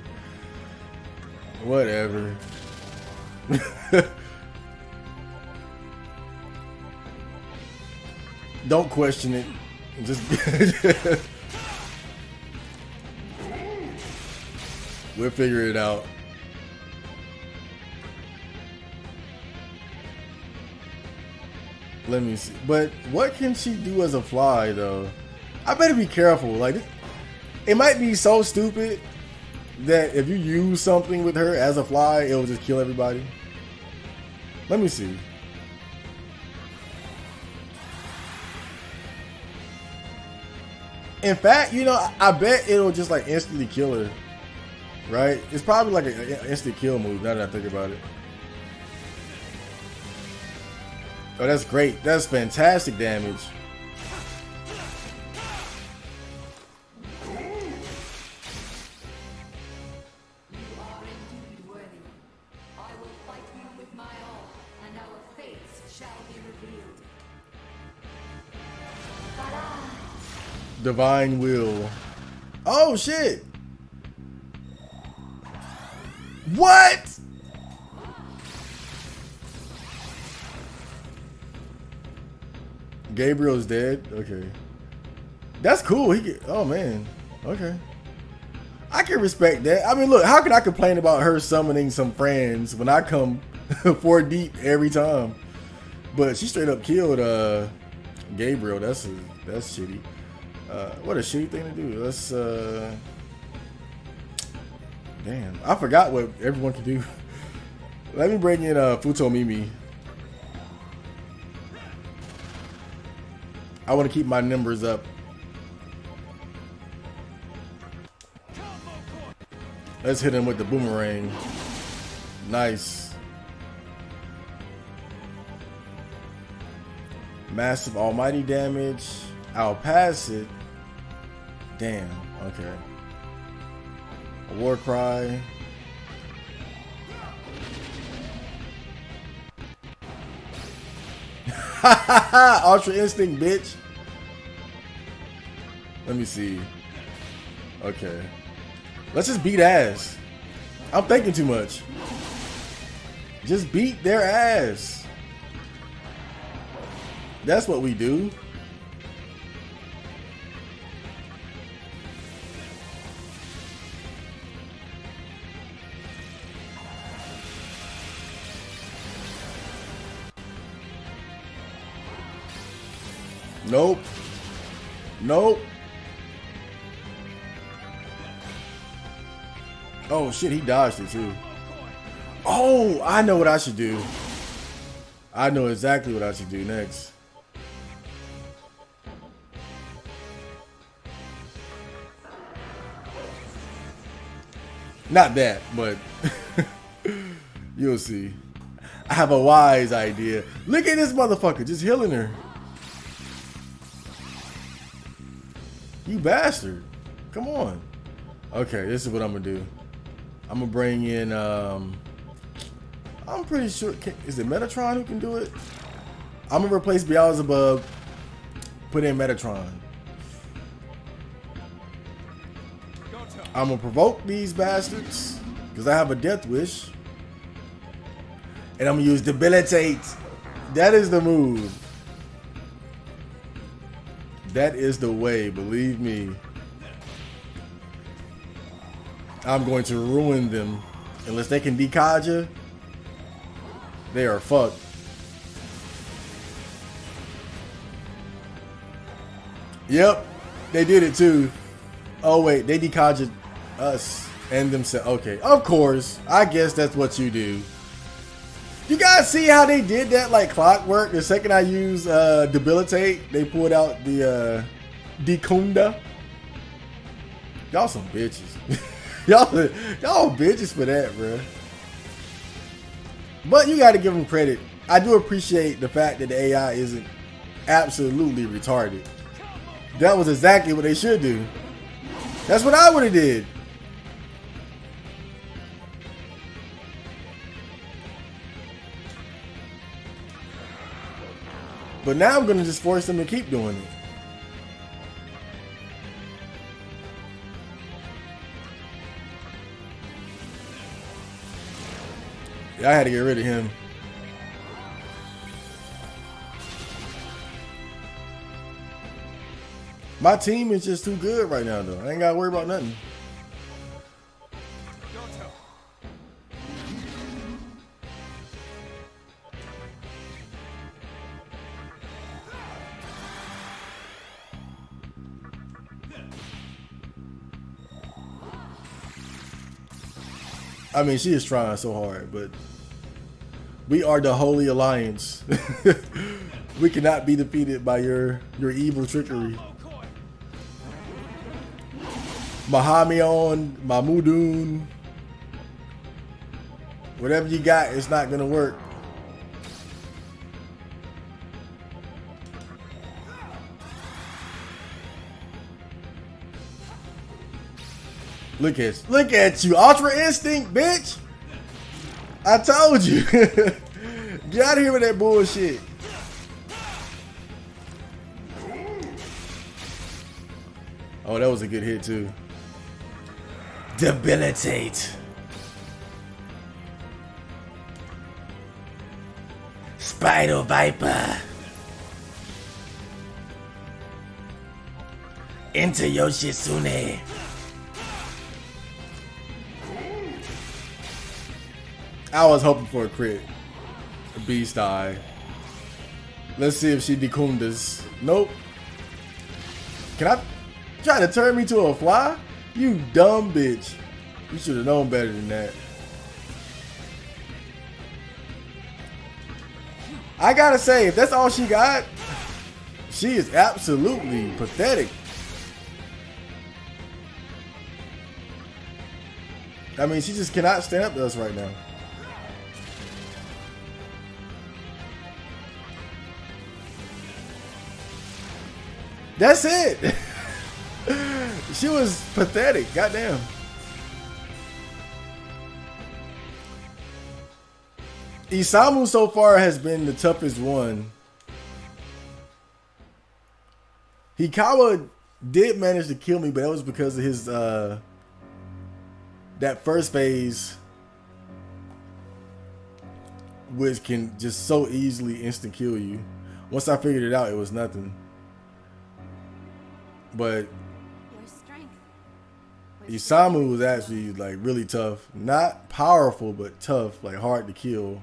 Whatever. Don't question it. Just we'll figure it out. Let me see. But what can she do as a fly though? I better be careful. Like, it might be so stupid that if you use something with her as a fly, it'll just kill everybody. Let me see. In fact, you know, I bet it'll just like instantly kill her. Right? It's probably like an instant kill move now that I think about it. Oh, that's great. That's fantastic damage. You are indeed worthy. I Divine will. Oh shit. What? Gabriel's dead? Okay. That's cool. He get, oh man. Okay. I can respect that. I mean, look, how can I complain about her summoning some friends when I come 4 deep every time? But she straight up killed Gabriel. That's shitty. What a shitty thing to do. Let's damn. I forgot what everyone can do. Let me bring in Futo Mimi. I want to keep my numbers up. Let's hit him with the boomerang. Nice. Massive almighty damage. I'll pass it. Damn. Okay. A war cry. Ultra instinct, bitch. Let me see. Okay. Let's just beat ass. I'm thinking too much. Just beat their ass. That's what we do. Nope. Nope. Oh shit, he dodged it too. Oh, I know what I should do. I know exactly what I should do next. Not that, but you'll see. I have a wise idea. Look at this motherfucker just healing her. You bastard. Come on. Okay, this is what I'm gonna do. I'm gonna bring in I'm pretty sure, is it Metatron who can do it? I'm gonna replace Beelzebub, put in Metatron. I'm gonna provoke these bastards because I have a death wish, and I'm gonna use debilitate. That is the move. That is the way, believe me. I'm going to ruin them. Unless they can Dekaja, they are fucked. Yep, they did it too. Oh wait, they Dekaja us and themselves. Okay, of course. I guess that's what you do. You guys see how they did that like clockwork? The second I use debilitate, they pulled out the Dekunda. Y'all some bitches. y'all bitches for that, bro. But you got to give them credit. I do appreciate the fact that the AI isn't absolutely retarded. That was exactly what they should do. That's what I would have did. But now I'm going to just force them to keep doing it. Yeah, I had to get rid of him. My team is just too good right now, though. I ain't got to worry about nothing. I mean, she is trying so hard, but we are the Holy Alliance. We cannot be defeated by your evil trickery. Mahamion, Mahmudun, whatever you got, it's not gonna work. Look at you, Ultra Instinct, bitch! I told you. Get out of here with that bullshit. Oh, that was a good hit too. Debilitate. Spider Viper. Into Yoshitsune. I was hoping for a crit. A beast eye. Let's see if she dekundas. Nope. Can I try to turn me to a fly? You dumb bitch. You should have known better than that. I gotta say, if that's all she got, she is absolutely pathetic. I mean, she just cannot stand up to us right now. That's it. She was pathetic. Goddamn. Isamu so far has been the toughest one. Hikawa did manage to kill me, but that was because of his that first phase, which can just so easily instant kill you. Once I figured it out, it was nothing. But Isamu was actually like really tough. Not powerful, but tough, like hard to kill.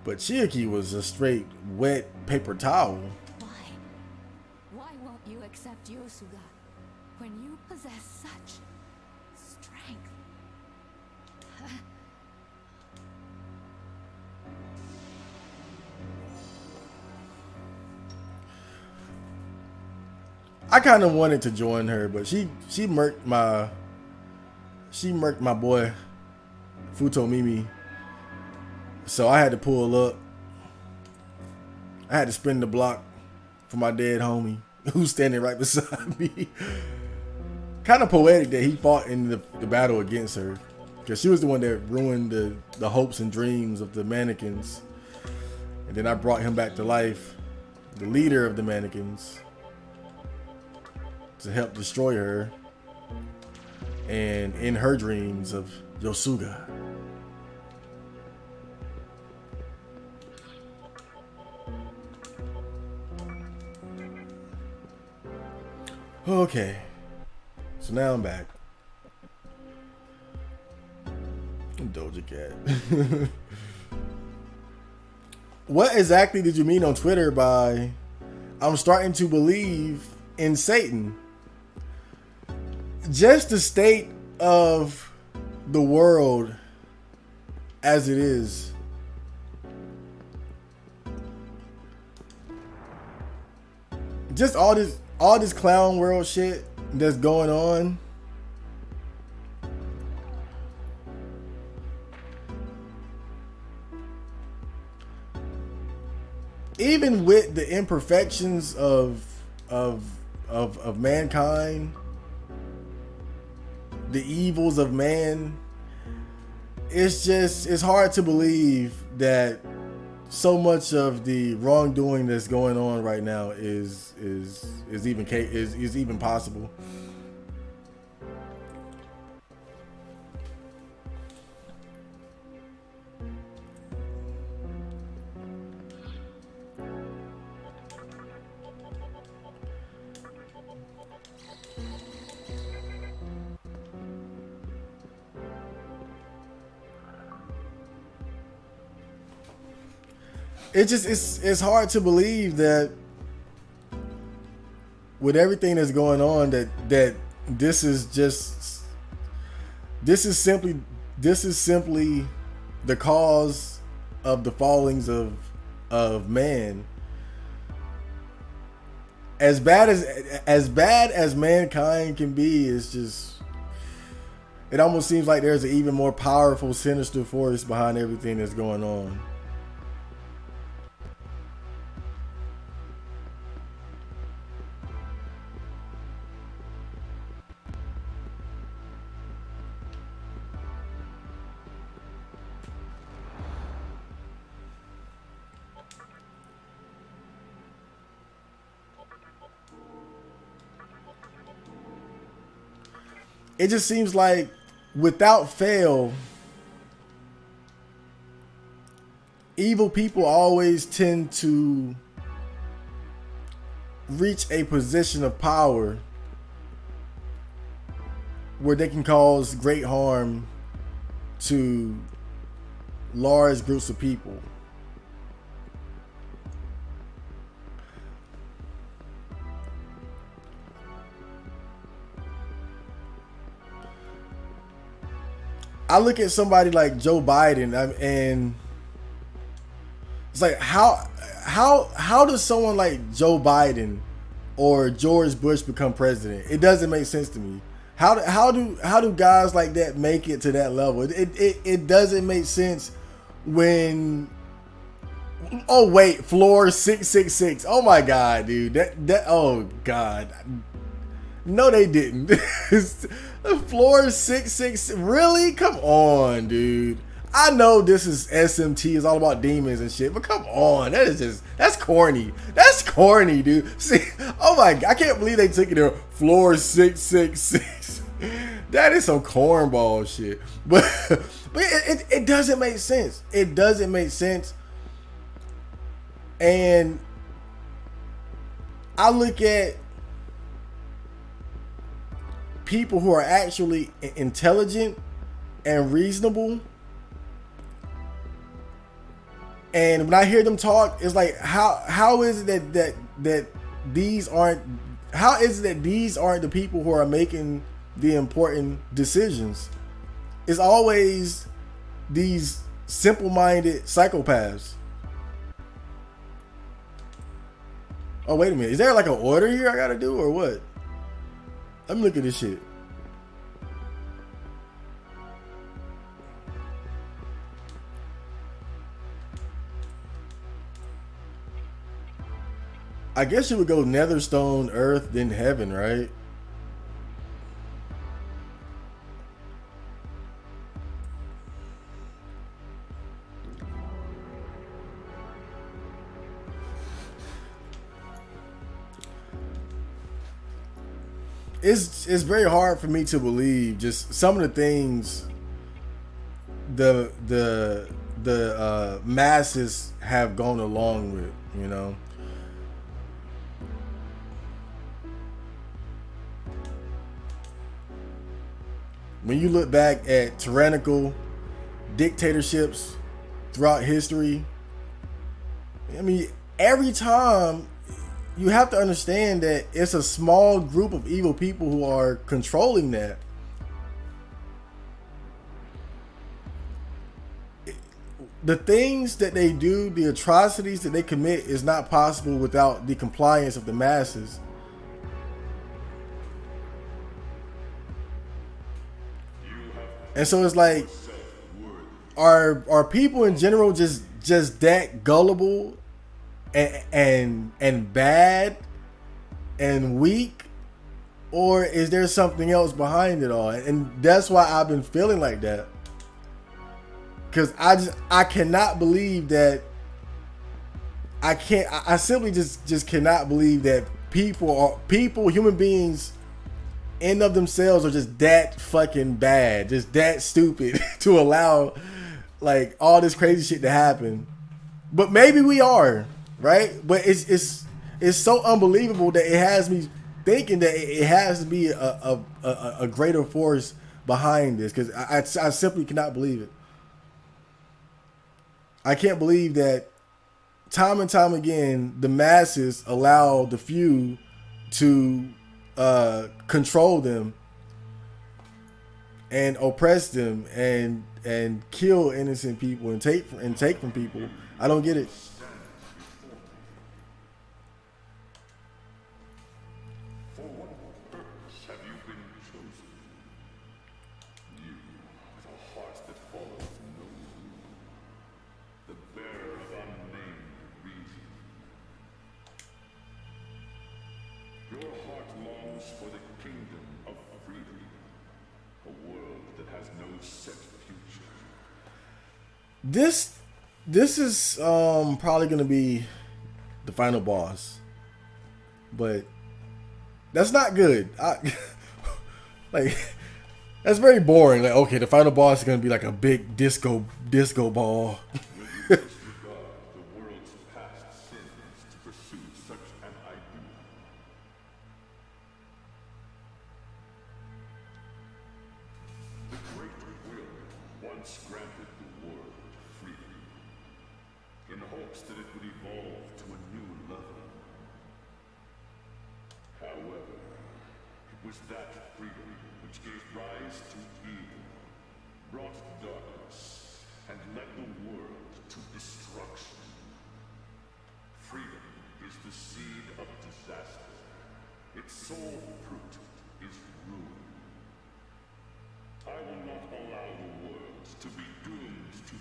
But Chiaki was a straight wet paper towel. Why won't you accept Yosuga when you possess such strength? I kind of wanted to join her, but she murked my boy Futomimi. So I had to pull up. I had to spin the block for my dead homie who's standing right beside me. Kind of poetic that he fought in the battle against her, because she was the one that ruined the hopes and dreams of the mannequins. And then I brought him back to life, the leader of the mannequins, to help destroy her and in her dreams of Yosuga. Okay, so now I'm back. Doja Cat. What exactly did you mean on Twitter by "I'm starting to believe in Satan"? Just the state of the world as it is. Just all this clown world shit that's going on. Even with the imperfections of mankind, the evils of man, it's hard to believe that so much of the wrongdoing that's going on right now is even possible. It's hard to believe that with everything that's going on that this is simply the cause of the fallings of man. As bad as mankind can be, it's just, it almost seems like there's an even more powerful, sinister force behind everything that's going on. it just seems like without fail, evil people always tend to reach a position of power where they can cause great harm to large groups of people. I look at somebody like Joe Biden, and it's like how does someone like Joe Biden or George Bush become president? It doesn't make sense to me. How do guys like that make it to that level? It doesn't make sense when. Oh wait, floor 666. Oh my god, dude. That oh god. No, they didn't. Floor 666. Really? Come on, dude. I know this is SMT, it's all about demons and shit, but come on, that's corny. That's corny, dude. See, oh my god, I can't believe they took it there. Floor 666. That is some cornball shit. But it doesn't make sense. It doesn't make sense. And I look at people who are actually intelligent and reasonable, and when I hear them talk, it's like how is it that these aren't the people who are making the important decisions? It's always these simple-minded psychopaths. Oh wait a minute, is there like an order here I gotta do or what? Let me look at this shit. I guess you would go nether stone, earth, then heaven, right? It's very hard for me to believe just some of the things the masses have gone along with, you know. When you look back at tyrannical dictatorships throughout history, I mean, every time you have to understand that it's a small group of evil people who are controlling that. The things that they do, the atrocities that they commit, is not possible without the compliance of the masses. And so it's like, are people in general just that gullible and bad and weak, or is there something else behind it all? And that's why I've been feeling like that, because I cannot believe that I simply just cannot believe that human beings in of themselves are just that fucking bad, just that stupid to allow like all this crazy shit to happen. But maybe we are, right? But it's so unbelievable that it has me thinking that it has to be a greater force behind this, because I simply cannot believe it. I can't believe that time and time again the masses allow the few to control them and oppress them and kill innocent people and take from people. I don't get it. For what purpose have you been chosen? You, with a heart that follows no rule, the bearer of unnamed reason. Your heart longs for the kingdom of freedom, a world that has no set future. This is probably gonna be the final boss, but that's not good. That's very boring. Like, okay, the final boss is gonna be like a big disco ball. Will you disregard the world's past sins to pursue such an ideal? The great will once granted the world freedom, in hopes that it would evolve to a new level. However, it was that freedom which gave rise to evil, brought darkness, and led the world to destruction. Freedom is the seed of disaster. Its sole fruit is ruin. I will not allow the world to be doomed to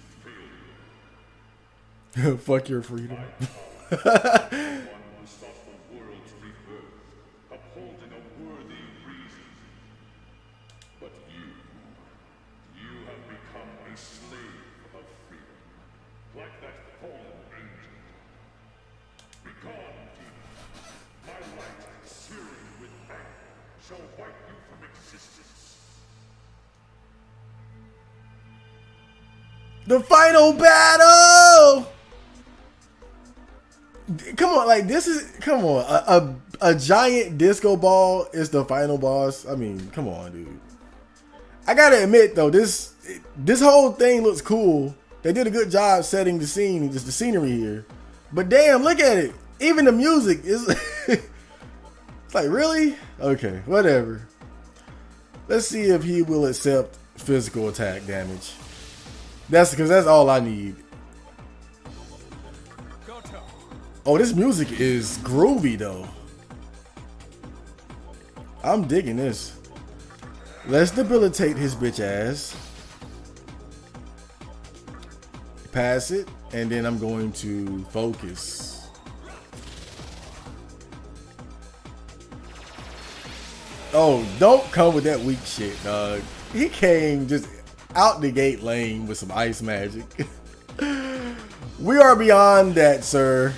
failure. Fuck your freedom. One who sought the world's rebirth, upholding a worthy reason. But you have become a slave of freedom, like that fallen angel. Begone, demon. My light, searing with anger, shall wipe you from existence. The final battle. Come on, like this is come on. A giant disco ball is the final boss. I mean, come on, dude. I gotta admit though, this whole thing looks cool. They did a good job setting the scene, just the scenery here. But damn, look at it. Even the music is it's like, really? Okay, whatever. Let's see if he will accept physical attack damage. That's because that's all I need. Oh, this music is groovy though. I'm digging this. Let's debilitate his bitch ass. Pass it, and then I'm going to focus. Oh, don't come with that weak shit, dog. He came just out the gate lane with some ice magic. We are beyond that, sir.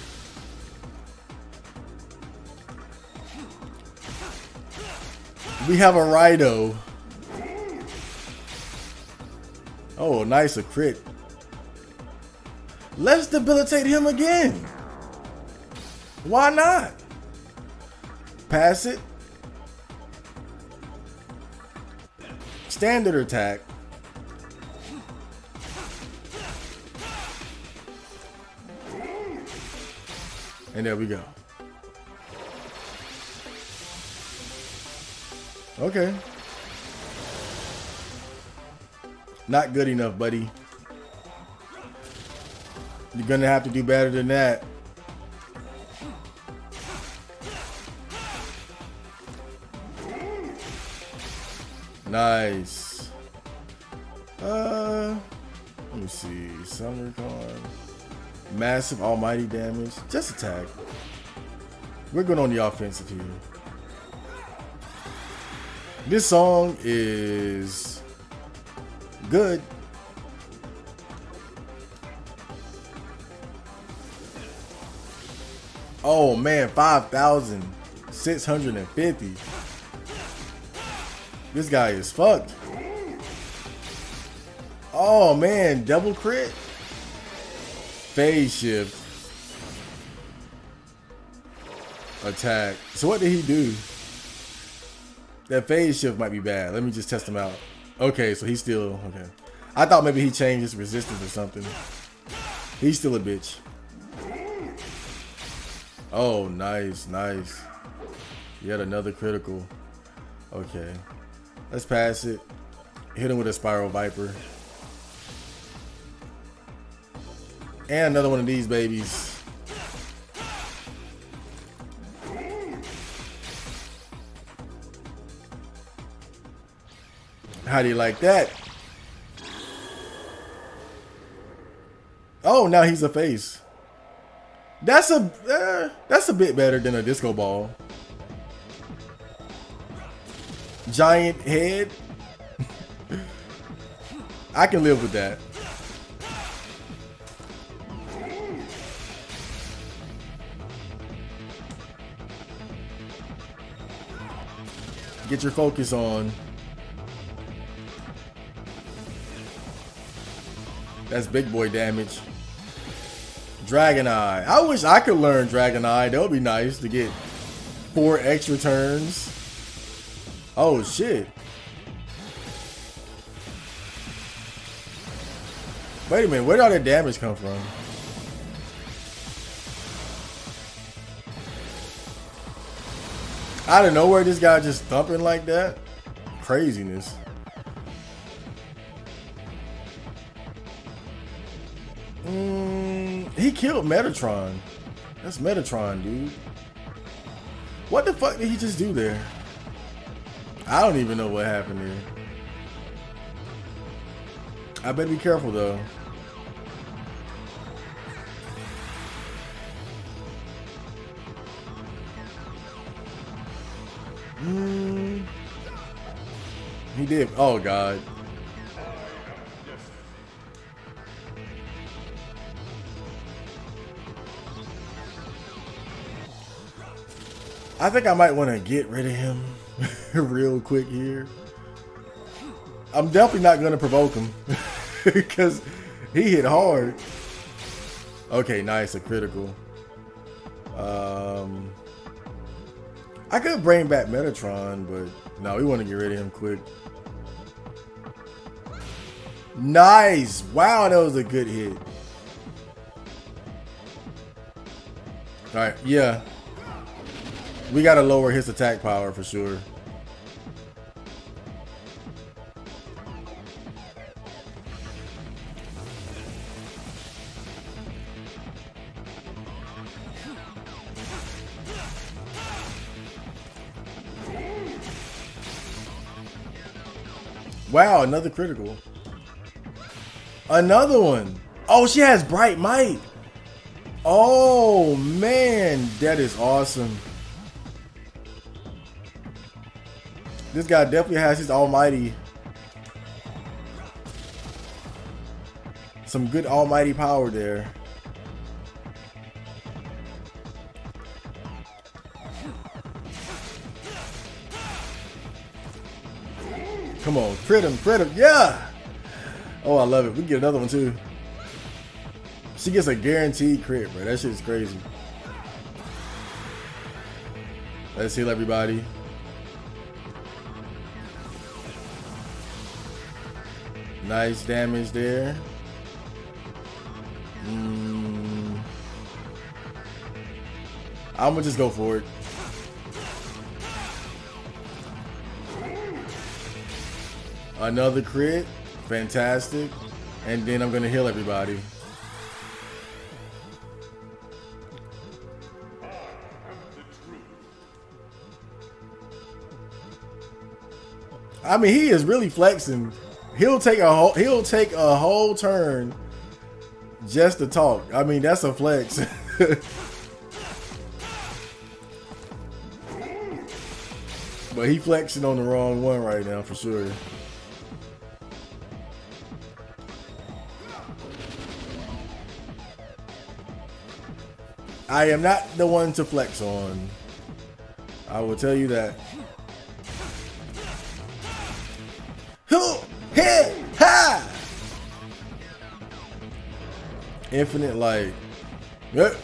We have a Rido. Oh, nice, a crit. Let's debilitate him again. Why not? Pass it. Standard attack. And there we go. Okay. Not good enough, buddy. You're gonna have to do better than that. Nice. Let me see. Summer Con. Massive almighty damage. Just attack. We're going on the offensive here. This song is good. Oh man, 5,650. This guy is fucked. Oh man, double crit. Phase shift. Attack. So what did he do? That phase shift might be bad. Let me just test him out. Okay, so he's still okay. I thought maybe he changed his resistance or something. He's still a bitch. Oh, nice, nice. Yet another critical. Okay. Let's pass it. Hit him with a Spiral Viper. And another one of these babies. How do you like that? Oh, now he's a face. That's a bit better than a disco ball. Giant head. I can live with that. Get your focus on. That's big boy damage. Dragon Eye. I wish I could learn Dragon Eye. That would be nice to get 4 extra turns. Oh shit. Wait a minute, where did all that damage come from? Out of nowhere, this guy just thumping like that? Craziness. He killed Metatron. That's Metatron, dude. What the fuck did he just do there? I don't even know what happened there. I better be careful though. He did. Oh god. I think I might want to get rid of him real quick here. I'm definitely not going to provoke him because he hit hard. Okay, nice, a critical. I could bring back Metatron, but no, we want to get rid of him quick. Nice. Wow, that was a good hit. All right, yeah. We got to lower his attack power for sure. Wow, another critical. Another one. Oh, she has Bright Might. Oh, man. That is awesome. This guy definitely has his almighty. Some good almighty power there. Come on, crit him, yeah! Oh, I love it. We can get another one too. She gets a guaranteed crit, bro. That shit is crazy. Let's heal everybody. Nice damage there. I'm gonna just go for it. Another crit. Fantastic. And then I'm gonna heal everybody. I mean, he is really flexing. He'll take a whole turn just to talk. I mean, that's a flex. But he flexing on the wrong one right now for sure. I am not the one to flex on. I will tell you that. Ha! Infinite light. Yep.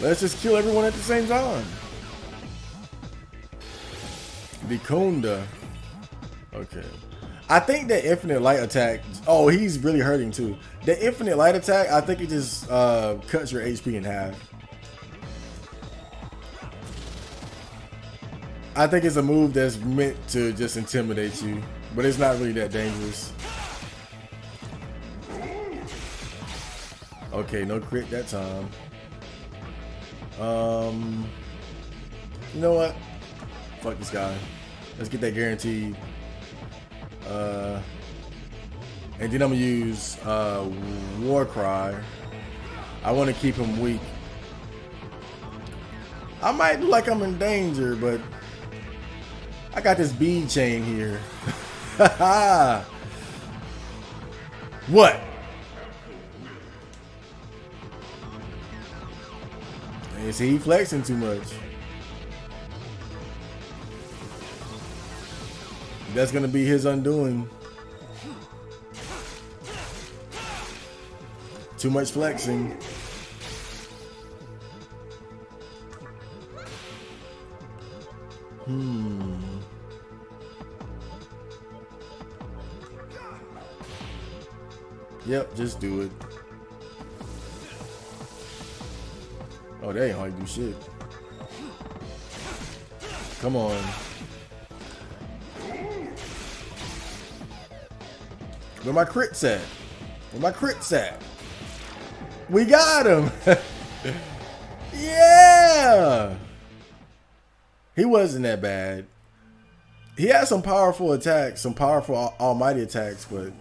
Let's just kill everyone at the same time. Vicunda. Okay. I think that infinite light attack. Oh, he's really hurting too. The infinite light attack, I think it just cuts your HP in half. I think it's a move that's meant to just intimidate you, but it's not really that dangerous. Okay, no crit that time. You know what? Fuck this guy. Let's get that guaranteed. And then I'm gonna use War Cry. I want to keep him weak. I might look like I'm in danger, but I got this bead chain here. What? And see, he flexing too much. That's gonna be his undoing. Too much flexing. Yep, just do it. Oh, they ain't hard to do shit. Come on. Where my crits at? Where my crits at? We got him! Yeah! He wasn't that bad. He had some powerful attacks, some powerful almighty attacks, but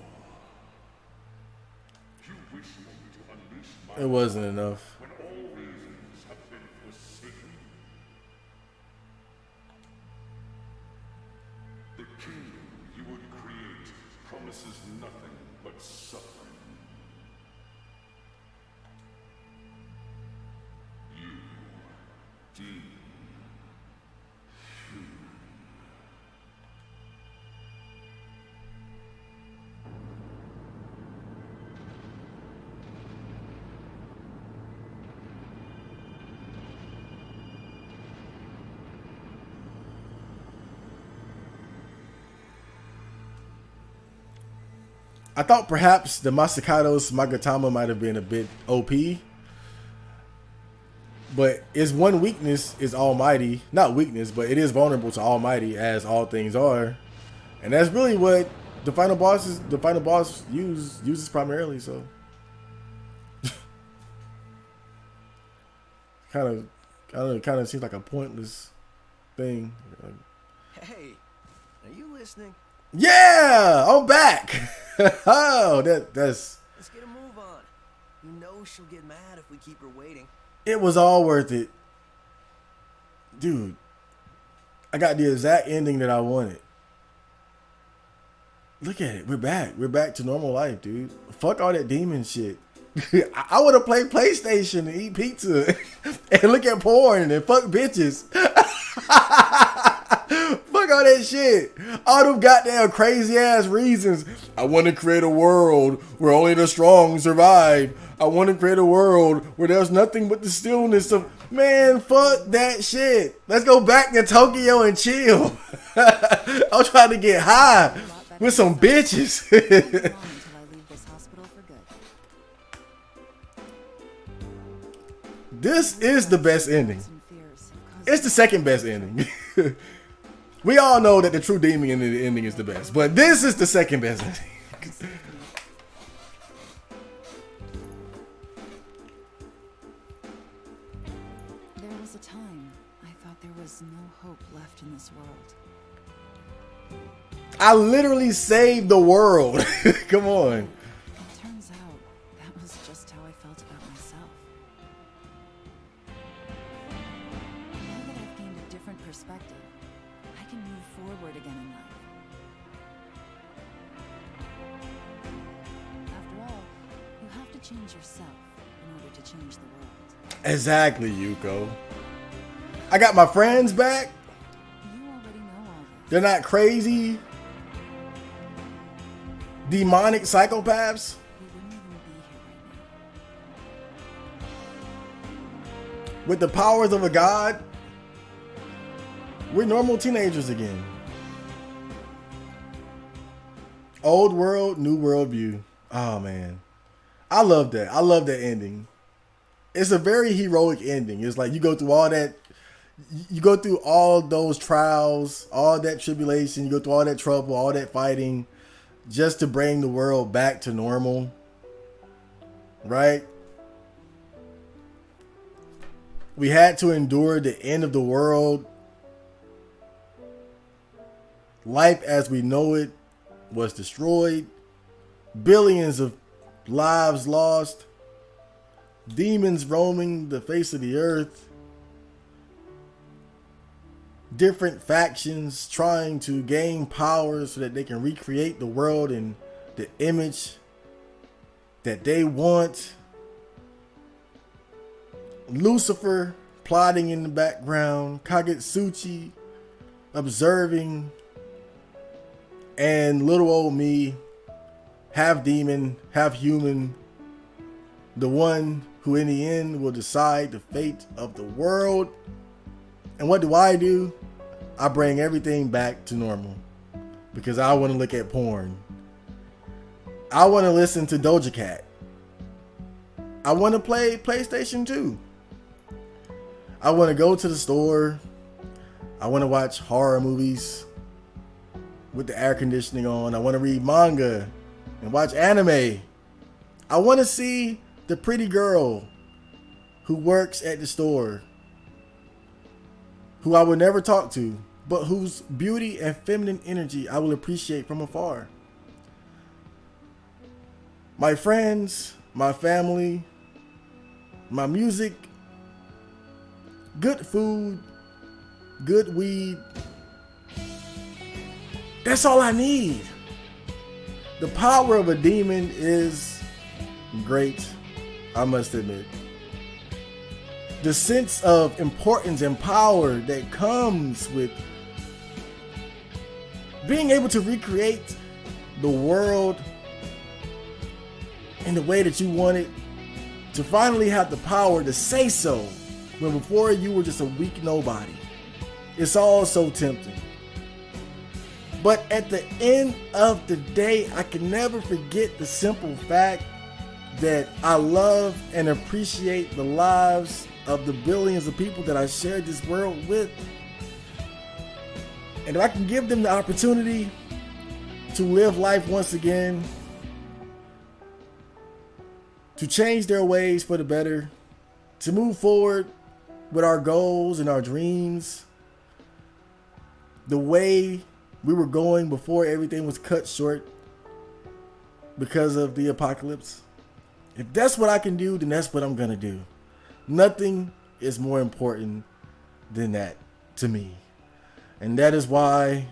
it wasn't enough. The kingdom you would create promises nothing but suffering. You, demon. I thought perhaps the Masakados Magatama might have been a bit OP. But its one weakness is Almighty. Not weakness, but it is vulnerable to Almighty, as all things are. And that's really what the final boss uses primarily, so. kind of seems like a pointless thing. Hey, are you listening? Yeah, I'm back. Oh, that's. Let's get a move on. You know she'll get mad if we keep her waiting. It was all worth it, dude. I got the exact ending that I wanted. Look at it. We're back. We're back to normal life, dude. Fuck all that demon shit. I would have played PlayStation and eat pizza and look at porn and fuck bitches. Fuck all that shit. All them goddamn crazy ass reasons. I want to create a world where only the strong survive. I want to create a world where there's nothing but the stillness of... Man, fuck that shit. Let's go back to Tokyo and chill. I'm trying to get high with some bitches. This is the best ending. It's the second best ending. We all know that the true demon ending is the best, but this is the second best ending. There was a time I thought there was no hope left in this world. I literally saved the world. Come on. It turns out that was just how I felt about myself. Now that I've gained a different perspective, I can move forward again in life. After all, you have to change yourself in order to change the world. Exactly, Yuko. I got my friends back. You already know all this. They're not crazy, demonic psychopaths. We wouldn't even be here right now. With the powers of a god. We're normal teenagers again. Old world, new world view. Oh man. I love that. I love that ending. It's a very heroic ending. It's like you go through all that. You go through all those trials, all that tribulation. You go through all that trouble, all that fighting, just to bring the world back to normal. Right? We had to endure the end of the world. Life as we know it was destroyed. Billions of lives lost. Demons roaming the face of the earth. Different factions trying to gain power so that they can recreate the world in the image that they want. Lucifer plotting in the background. Kagetsuchi observing. And little old me, half demon, half human, the one who in the end will decide the fate of the world. And what do? I bring everything back to normal because I want to look at porn. I want to listen to Doja Cat. I want to play PlayStation 2. I want to go to the store. I want to watch horror movies with the air conditioning on. I want to read manga and watch anime. I want to see the pretty girl who works at the store, who I would never talk to, but whose beauty and feminine energy I will appreciate from afar. My friends, my family, my music, good food, good weed. That's all I need. The power of a demon is great, I must admit. The sense of importance and power that comes with being able to recreate the world in the way that you want it, to finally have the power to say so when before you were just a weak nobody. It's all so tempting. But at the end of the day, I can never forget the simple fact that I love and appreciate the lives of the billions of people that I shared this world with. And if I can give them the opportunity to live life once again, to change their ways for the better, to move forward with our goals and our dreams, the way we were going before everything was cut short because of the apocalypse. If that's what I can do, then that's what I'm gonna do. Nothing is more important than that to me. And that is why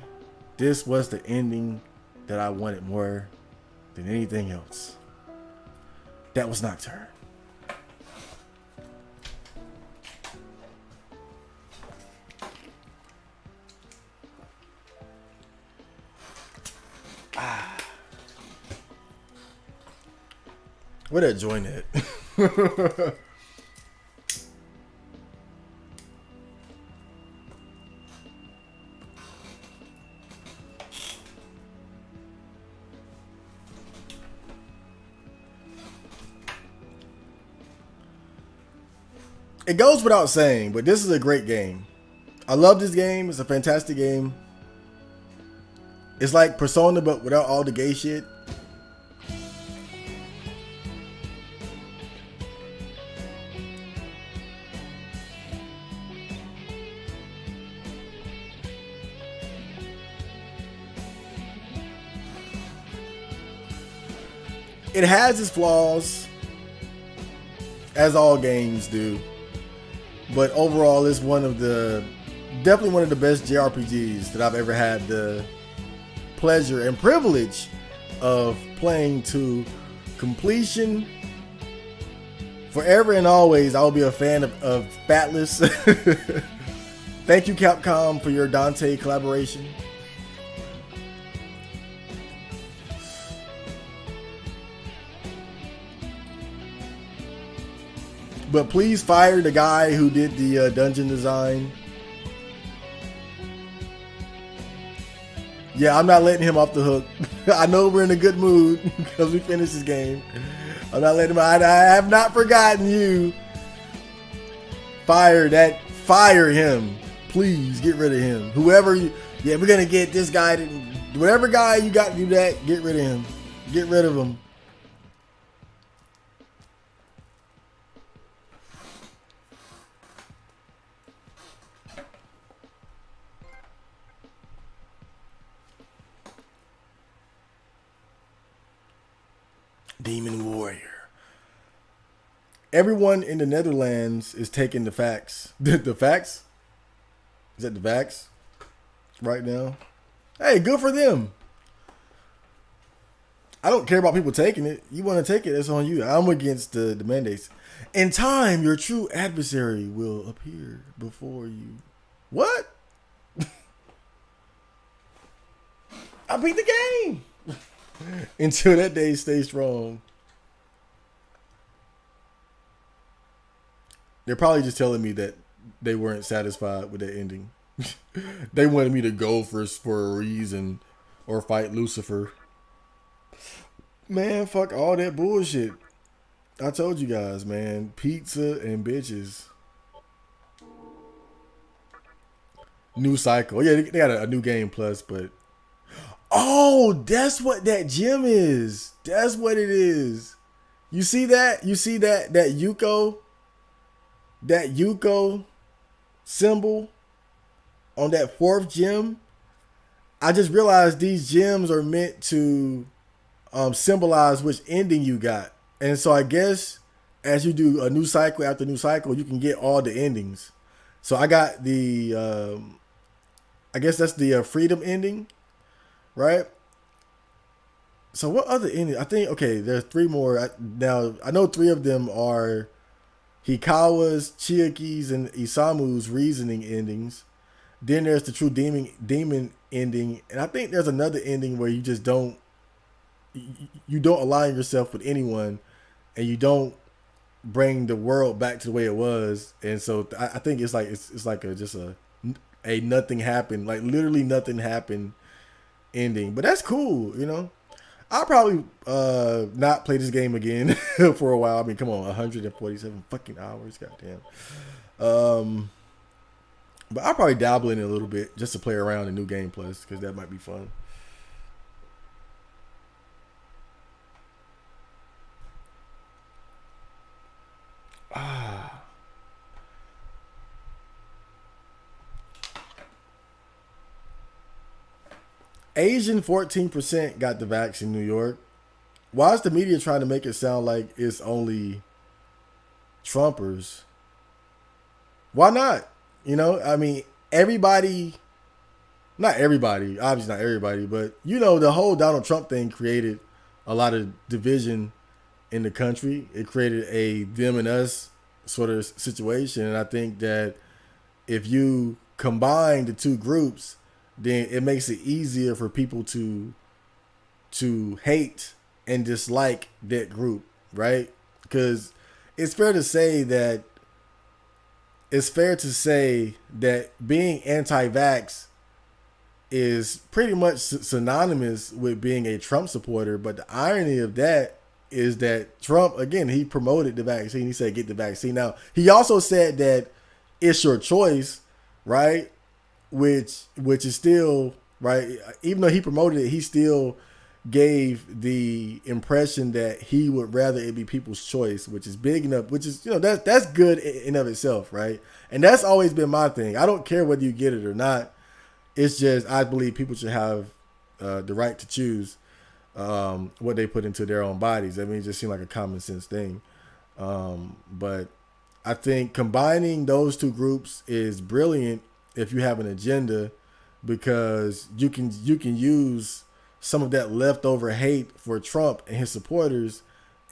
this was the ending that I wanted more than anything else. That was Nocturne. Where that joint at? It goes without saying, but this is a great game. I love this game. It's a fantastic game. It's like Persona, but without all the gay shit. It has its flaws, as all games do. But overall, it's definitely one of the best JRPGs that I've ever had the pleasure and privilege of playing to completion. Forever and always, I'll be a fan of Batless. Thank you, Capcom, for your Dante collaboration. But please fire the guy who did the dungeon design. Yeah, I'm not letting him off the hook. I know we're in a good mood because we finished this game. I'm not letting him. I have not forgotten you. Fire him. Please get rid of him. Whoever you. Yeah, we're gonna get this guy. Whatever guy you got to do that, get rid of him. Get rid of him. Demon Warrior. Everyone in the Netherlands is taking the facts. The facts? Is that the facts? Right now? Hey, good for them. I don't care about people taking it. You want to take it, it's on you. I'm against the mandates. In time, your true adversary will appear before you. What? I beat the game. Until that day, stay strong. They're probably just telling me that they weren't satisfied with that ending. They wanted me to go for a reason or fight Lucifer. Man, fuck all that bullshit. I told you guys, man. Pizza and bitches. New cycle. Yeah, they got a new game plus, but oh, that's what that gym is. That's what it is. You see that? You see that Yuko symbol on that fourth gem? I just realized these gems are meant to symbolize which ending you got. And so I guess as you do a new cycle after new cycle, you can get all the endings. So I got the I guess that's the freedom ending, right? So what other ending? I think, okay, there's 3 more. Now, I know 3 of them are Hikawa's, Chiaki's, and Isamu's reasoning endings. Then there's the true demon ending. And I think there's another ending where you just don't align yourself with anyone and you don't bring the world back to the way it was. And so I think it's like a nothing happened, like literally nothing happened ending. But that's cool, you know. I'll probably not play this game again for a while. I mean, come on, 147 fucking hours, goddamn. But I'll probably dabble in it a little bit just to play around in New Game Plus because that might be fun. Asian 14% got the vaccine in New York. Why is the media trying to make it sound like it's only Trumpers? Why not? You know, I mean, everybody, not everybody, obviously not everybody, but you know, the whole Donald Trump thing created a lot of division in the country. It created a them and us sort of situation. And I think that if you combine the two groups, then it makes it easier for people to hate and dislike that group, right? Because it's fair to say that being anti-vax is pretty much synonymous with being a Trump supporter. But the irony of that is that Trump, again, he promoted the vaccine. He said, get the vaccine. Now, he also said that it's your choice, right? Which is still, right, even though he promoted it, he still gave the impression that he would rather it be people's choice, which is big enough, which is, you know, that's good in of itself, right? And that's always been my thing. I don't care whether you get it or not. It's just, I believe people should have the right to choose what they put into their own bodies. I mean, it just seemed like a common sense thing. But I think combining those two groups is brilliant if you have an agenda, because you can use some of that leftover hate for Trump and his supporters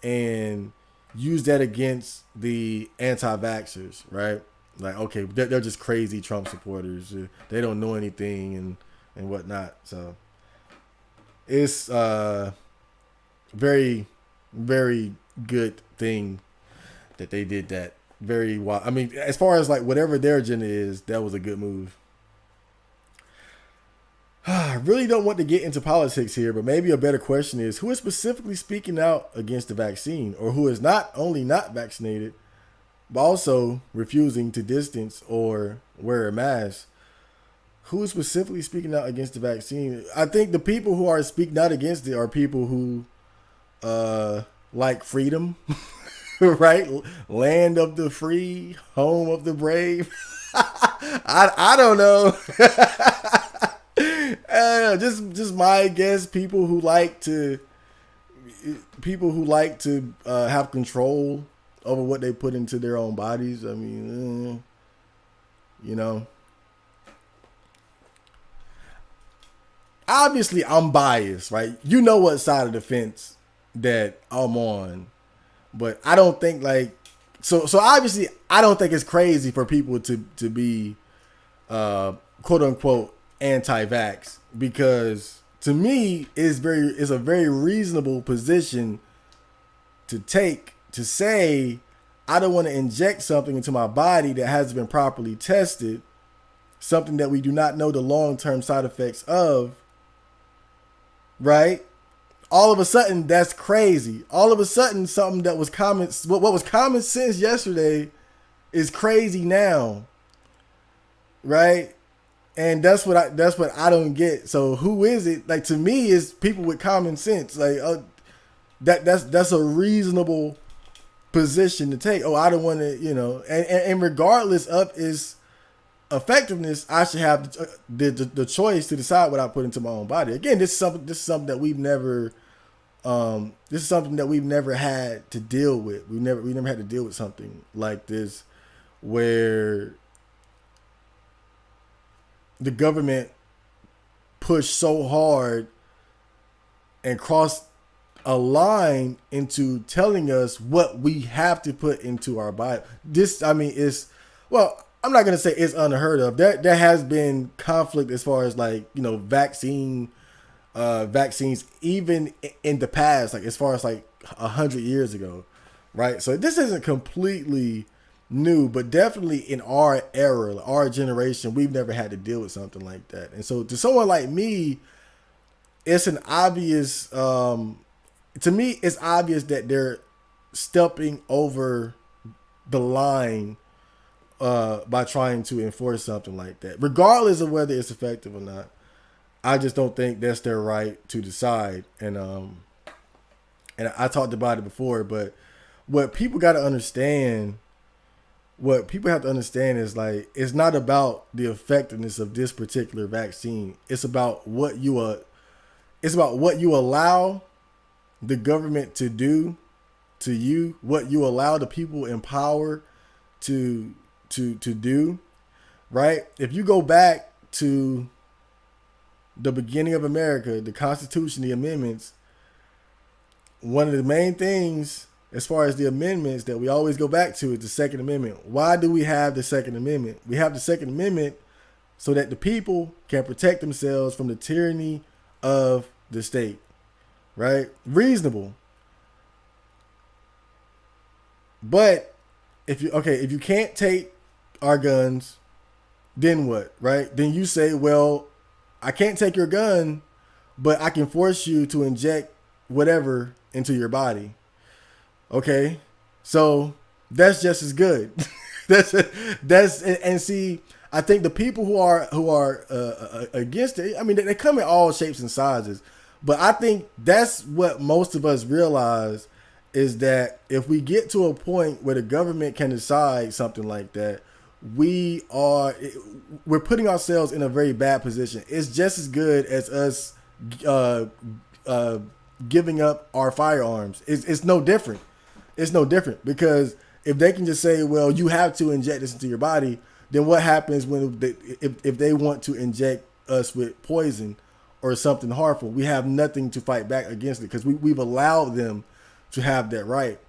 and use that against the anti-vaxxers, right? Like, okay, they're just crazy Trump supporters. They don't know anything and whatnot. So it's very, very good thing that they did that. Very wild. I mean, as far as like whatever their agenda is, that was a good move. I really don't want to get into politics here, but maybe a better question is, who is specifically speaking out against the vaccine, or who is not only not vaccinated, but also refusing to distance or wear a mask? Who is specifically speaking out against the vaccine? I think the people who are speaking out against it are people who like freedom. Right? Land of the free, home of the brave. I don't know. Just my guess. People who like to have control over what they put into their own bodies. I mean, you know. Obviously, I'm biased, right? You know what side of the fence that I'm on. But I don't think so obviously I don't think it's crazy for people to be quote unquote anti-vax, because to me it's a very reasonable position to take, to say I don't want to inject something into my body that hasn't been properly tested, something that we do not know the long-term side effects of, right? All of a sudden, that's crazy. All of a sudden, something that was what was common sense yesterday is crazy now, right? And that's what I don't get. So who is it? Like, to me, is people with common sense. Like, that's a reasonable position to take. Oh, I don't want to, and regardless of its effectiveness, I should have the choice to decide what I put into my own body. Again, this is something that we've never had to deal with. We never had to deal with something like this, where the government pushed so hard and crossed a line into telling us what we have to put into our body. This, I mean, I'm not going to say it's unheard of. There has been conflict as far as vaccines, even in the past, like as far as 100 years ago, right? So this isn't completely new, but definitely in our era, our generation, we've never had to deal with something like that. And so to someone like me, it's an obvious, to me, it's obvious that they're stepping over the line by trying to enforce something like that, regardless of whether it's effective or not. I just don't think that's their right to decide. And I talked about it before, but what people got to understand, what people have to understand is it's not about the effectiveness of this particular vaccine. It's about what you allow the government to do to you, what you allow the people in power to do, right? If you go back to the beginning of America, the Constitution, the amendments, one of the main things as far as the amendments that we always go back to is the Second Amendment. Why do we have the Second Amendment? We have the Second Amendment so that the people can protect themselves from the tyranny of the state, right? Reasonable. But if you can't take our guns, then what, right? Then you say, well, I can't take your gun, but I can force you to inject whatever into your body. Okay, so that's just as good. and see, I think the people who are against it, I mean, they come in all shapes and sizes, but I think that's what most of us realize, is that if we get to a point where the government can decide something like that, we're putting ourselves in a very bad position. It's just as good as us giving up our firearms. It's no different. It's no different, because if they can just say, well, you have to inject this into your body, then what happens if they want to inject us with poison or something harmful? We have nothing to fight back against it, because we've allowed them to have that right.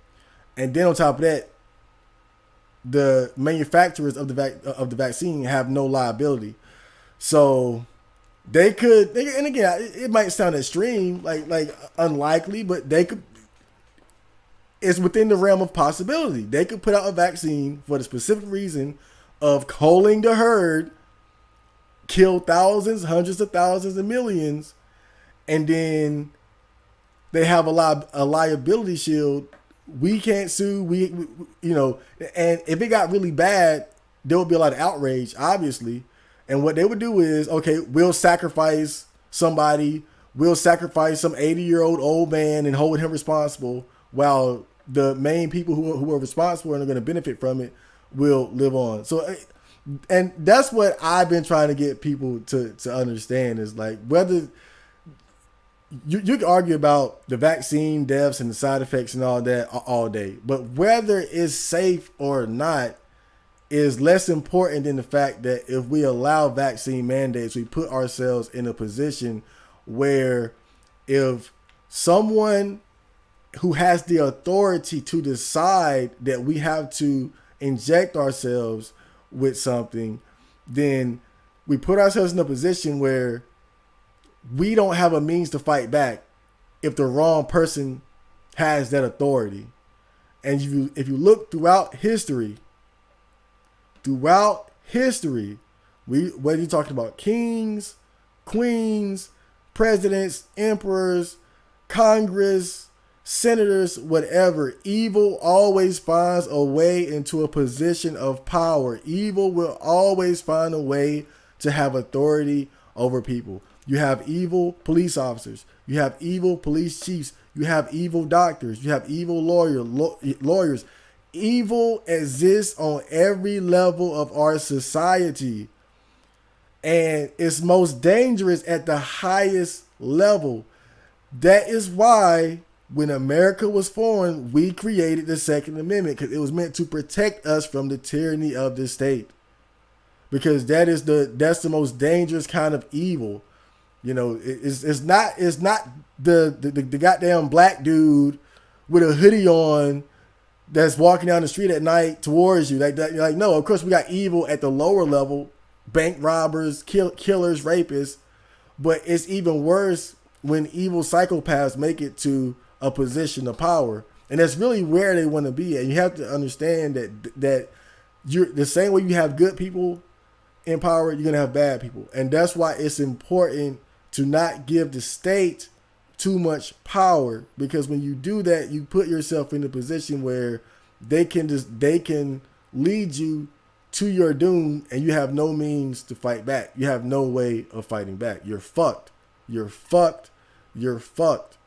And then on top of that, the manufacturers of the vaccine have no liability. So they could, and again, it might sound extreme, like unlikely, but they could. It's within the realm of possibility. They could put out a vaccine for the specific reason of culling the herd, kill thousands, hundreds of thousands, and millions, and then they have a liability shield. We can't sue. And if it got really bad, there would be a lot of outrage, obviously. And what they would do is, okay, we'll sacrifice somebody. We'll sacrifice some 80-year-old old man and hold him responsible, while the main people who are responsible and are going to benefit from it will live on. So, and that's what I've been trying to get people to understand, is whether you can argue about the vaccine deaths and the side effects and all that all day, but whether it's safe or not is less important than the fact that if we allow vaccine mandates, we put ourselves in a position where if someone who has the authority to decide that we have to inject ourselves with something, then we put ourselves in a position where we don't have a means to fight back if the wrong person has that authority. And if you look throughout history, whether you're talking about kings, queens, presidents, emperors, Congress, senators, whatever, evil always finds a way into a position of power. Evil will always find a way to have authority over people. You have evil police officers. You have evil police chiefs. You have evil doctors. You have evil lawyers. Evil exists on every level of our society. And it's most dangerous at the highest level. That is why when America was formed, we created the Second Amendment, because it was meant to protect us from the tyranny of the state. Because that's the most dangerous kind of evil. You know, it's not the goddamn black dude with a hoodie on that's walking down the street at night towards you. Like that, you're like, no, of course we got evil at the lower level, bank robbers, killers, rapists, but it's even worse when evil psychopaths make it to a position of power. And that's really where they want to be. And you have to understand that you're the same way you have good people in power, you're going to have bad people. And that's why it's important to not give the state too much power, because when you do that, you put yourself in a position where they can lead you to your doom, and you have no means to fight back. You have no way of fighting back. You're fucked. You're fucked. You're fucked.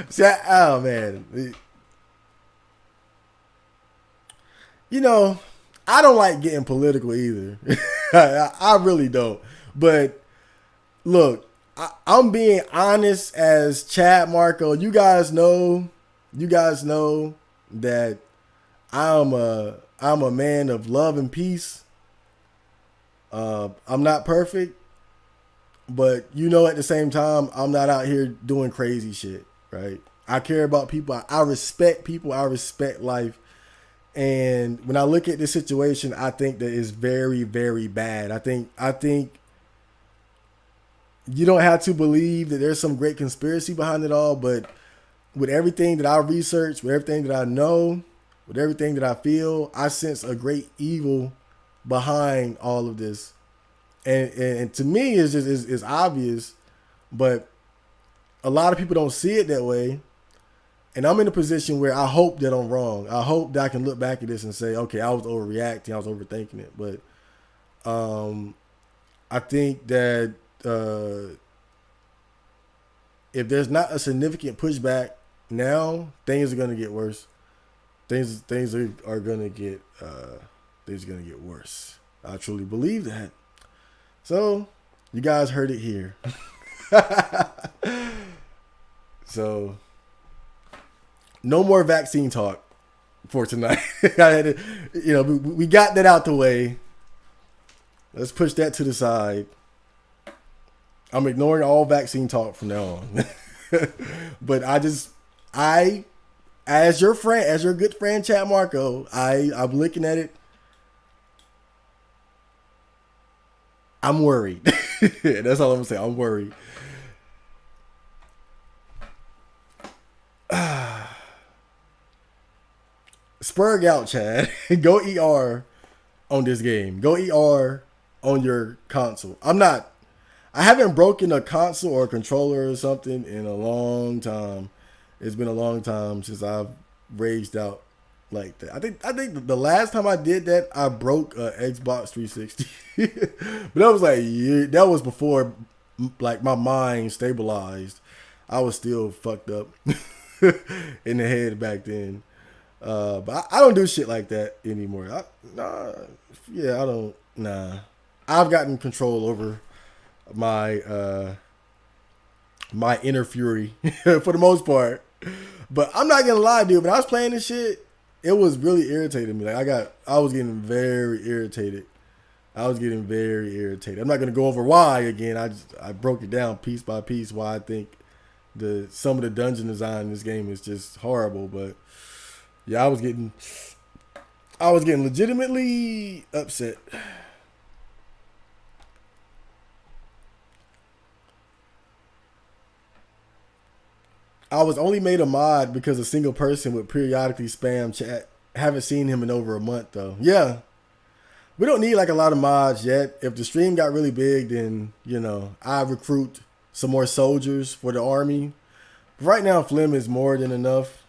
See, oh man. You know, I don't like getting political either. I really don't. But look, I'm being honest as Chad Marco. You guys know that I'm a man of love and peace. I'm not perfect, but you know, at the same time, I'm not out here doing crazy shit, right? I care about people. I respect people. I respect life. And when I look at this situation, I think that it's very, very bad. I think you don't have to believe that there's some great conspiracy behind it all, but with everything that I research, with everything that I know, with everything that I feel, I sense a great evil behind all of this. And to me, it's obvious, but a lot of people don't see it that way. And I'm in a position where I hope that I'm wrong. I hope that I can look back at this and say, okay, I was overreacting, I was overthinking it. But I think that if there's not a significant pushback now, things are going to get worse. Things are going to get worse. I truly believe that. So you guys heard it here. So no more vaccine talk for tonight. We got that out the way. Let's push that to the side. I'm ignoring all vaccine talk from now on. But as your friend, as your good friend, Chad Marco, I'm looking at it. I'm worried. That's all I'm gonna say. I'm worried. Spurg out, Chad. Go ER on this game. Go ER on your console. I haven't broken a console or a controller or something in a long time. It's been a long time since I've raged out like that. I think the last time I did that, I broke a Xbox 360. But that was that was before like my mind stabilized. I was still fucked up in the head back then. But I don't do shit like that anymore. I don't. I've gotten control over my my inner fury for the most part. But I'm not gonna lie, dude. When I was playing this shit, it was really irritating me. Like I was getting very irritated. I'm not gonna go over why again. I broke it down piece by piece why I think some of the dungeon design in this game is just horrible. But yeah, I was getting legitimately upset. I was only made a mod because a single person would periodically spam chat. Haven't seen him in over a month though. Yeah. We don't need like a lot of mods yet. If the stream got really big, then, you know, I recruit some more soldiers for the army. Right now, Flim is more than enough.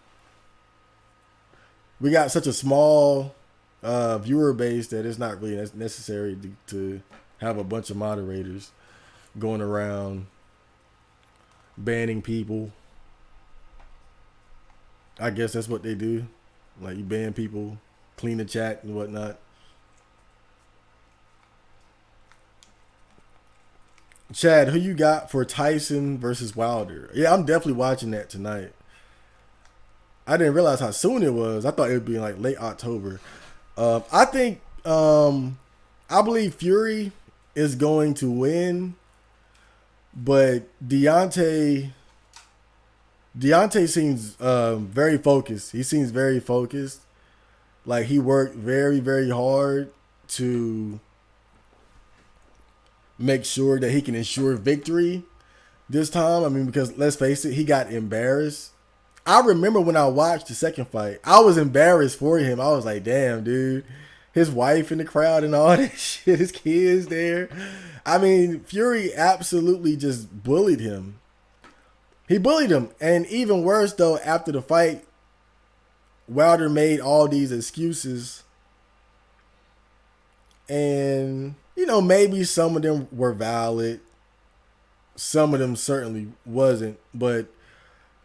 We got such a small viewer base that it's not really necessary to have a bunch of moderators going around banning people. I guess that's what they do. Like, you ban people, clean the chat and whatnot. Chad, who you got for Tyson versus Wilder? Yeah, I'm definitely watching that tonight. I didn't realize how soon it was. I thought it would be like late October. I think, I believe Fury is going to win, but Deontay seems very focused. He seems very focused. Like, he worked very, very hard to make sure that he can ensure victory this time. I mean, because let's face it, he got embarrassed. I remember when I watched the second fight, I was embarrassed for him. I was like, damn, dude. His wife in the crowd and all that shit. His kids there. I mean, Fury absolutely just bullied him. He bullied him. And even worse, though, after the fight, Wilder made all these excuses. And, you know, maybe some of them were valid. Some of them certainly wasn't. But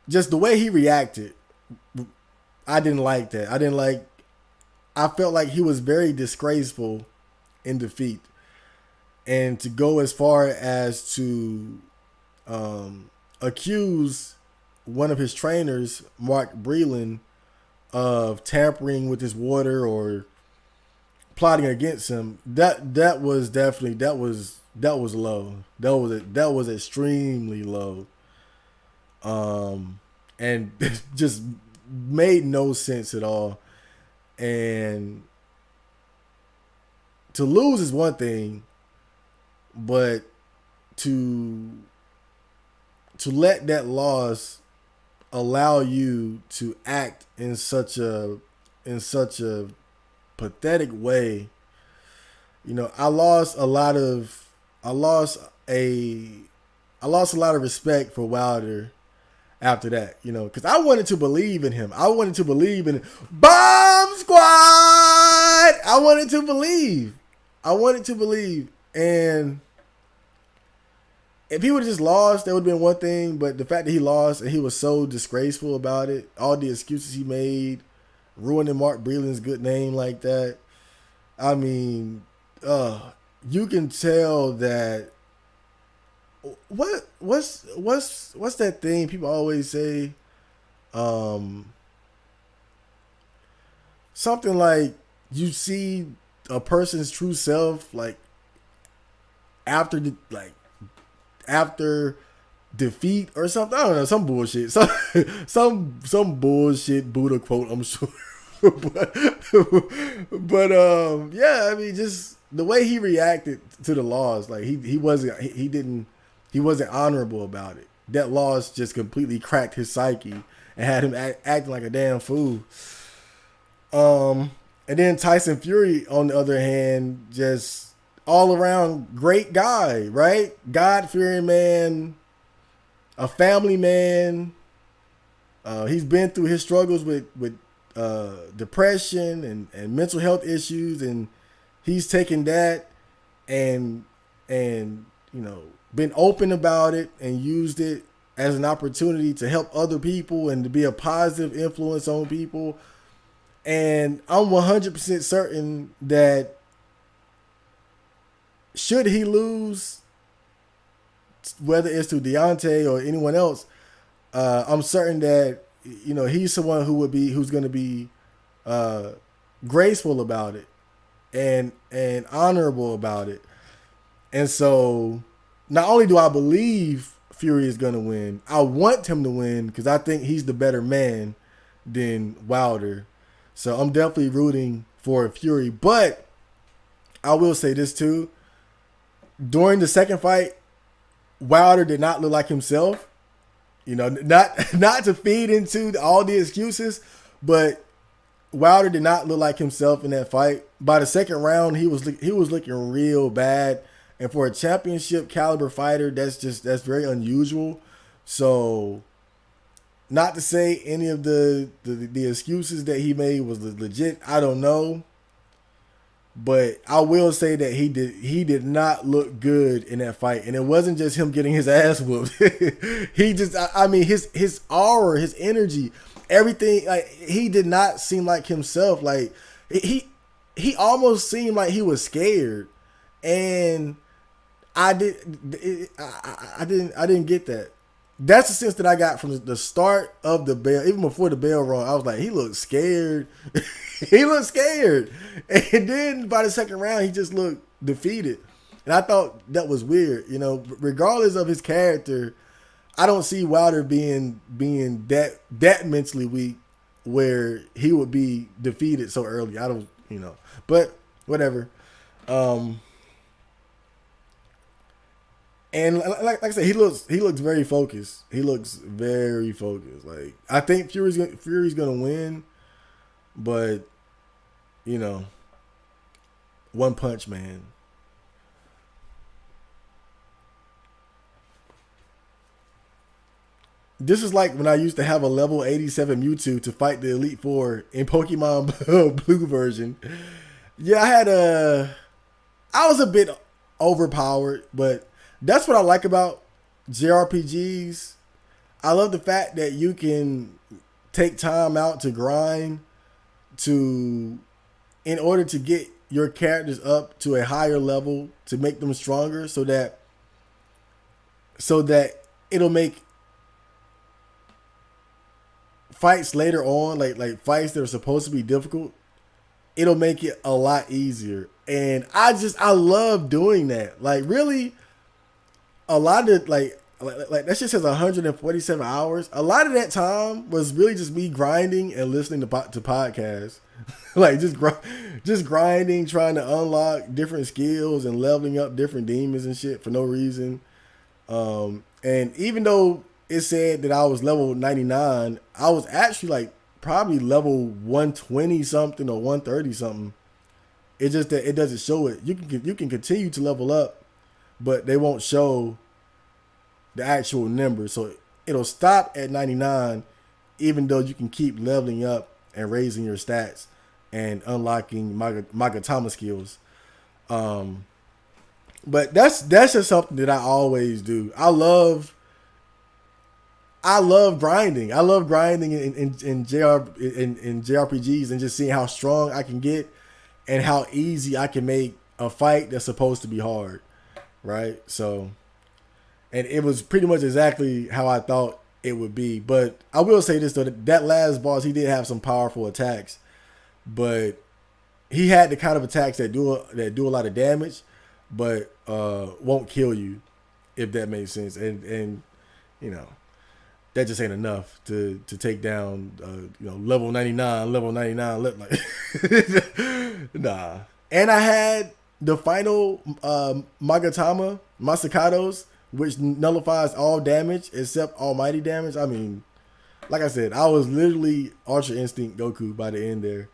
just the way he reacted, I didn't like that. I felt like he was very disgraceful in defeat. And to go as far as to accuse one of his trainers, Mark Breland, of tampering with his water or plotting against him, that was low. That was extremely low. And just made no sense at all. And to lose is one thing, but to let that loss allow you to act in such a pathetic way. You know, I lost a lot of respect for Wilder after that, you know, because I wanted to believe in him. I wanted to believe in Bomb Squad. I wanted to believe. And if he would have just lost, that would have been one thing. But the fact that he lost and he was so disgraceful about it, all the excuses he made, ruining Mark Breland's good name like that. I mean, you can tell that. What's that thing people always say? Something like you see a person's true self like after defeat or something. I don't know, some bullshit. Some bullshit Buddha quote, I'm sure. but yeah, I mean, just the way he reacted to the loss, like he wasn't honorable about it. That loss just completely cracked his psyche and had him acting like a damn fool. And then Tyson Fury, on the other hand, just all around great guy, right? God-fearing man, a family man. He's been through his struggles with depression and mental health issues, and he's taken that and you know, been open about it and used it as an opportunity to help other people and to be a positive influence on people. And I'm 100% certain that should he lose, whether it's to Deontay or anyone else, I'm certain that, you know, he's someone who's going to be graceful about it and honorable about it. And so not only do I believe Fury is going to win, I want him to win because I think he's the better man than Wilder. So I'm definitely rooting for Fury. But I will say this too. During the second fight, Wilder did not look like himself. You know, not to feed into all the excuses, but Wilder did not look like himself in that fight. By the second round, he was looking real bad, and for a championship caliber fighter, that's very unusual. So, not to say any of the excuses that he made was legit, I don't know. But I will say that he did not look good in that fight, and it wasn't just him getting his ass whooped. He just, I mean, his aura, his energy, everything, like, he did not seem like himself. Like, he almost seemed like he was scared, and I didn't get that. That's the sense that I got from the start of the bell, even before the bell rung. I was like, he looked scared. He looked scared. And then by the second round, he just looked defeated. And I thought that was weird. You know, regardless of his character, I don't see Wilder being that mentally weak where he would be defeated so early. I don't, you know, but whatever. And like I said, he looks very focused. He looks very focused. Like, I think Fury's gonna win, but you know, one punch man. This is like when I used to have a level 87 Mewtwo to fight the Elite Four in Pokemon Blue version. Yeah, I was a bit overpowered, but that's what I like about JRPGs. I love the fact that you can take time out to grind in order to get your characters up to a higher level, to make them stronger, so that it'll make fights later on, like fights that are supposed to be difficult, it'll make it a lot easier. And I love doing that. Like, really, a lot of like that shit says 147 hours. A lot of that time was really just me grinding and listening to podcasts. Like, just grinding, trying to unlock different skills and leveling up different demons and shit for no reason. And even though it said that I was level 99, I was actually like probably level 120 something or 130 something. It's just that it doesn't show it. You can continue to level up, but they won't show the actual number. So it'll stop at 99, even though you can keep leveling up and raising your stats and unlocking Magatama skills. But that's just something that I always do. I love grinding. I love grinding in JRPGs and just seeing how strong I can get and how easy I can make a fight that's supposed to be hard, right? So, and it was pretty much exactly how I thought it would be. But I will say this though, that last boss, he did have some powerful attacks, but he had the kind of attacks that do a lot of damage, but won't kill you, if that makes sense. And you know, that just ain't enough to take down level 99, like nah. And I had the final Magatama, Masakados, which nullifies all damage except almighty damage. I mean, like I said, I was literally Ultra Instinct Goku by the end there.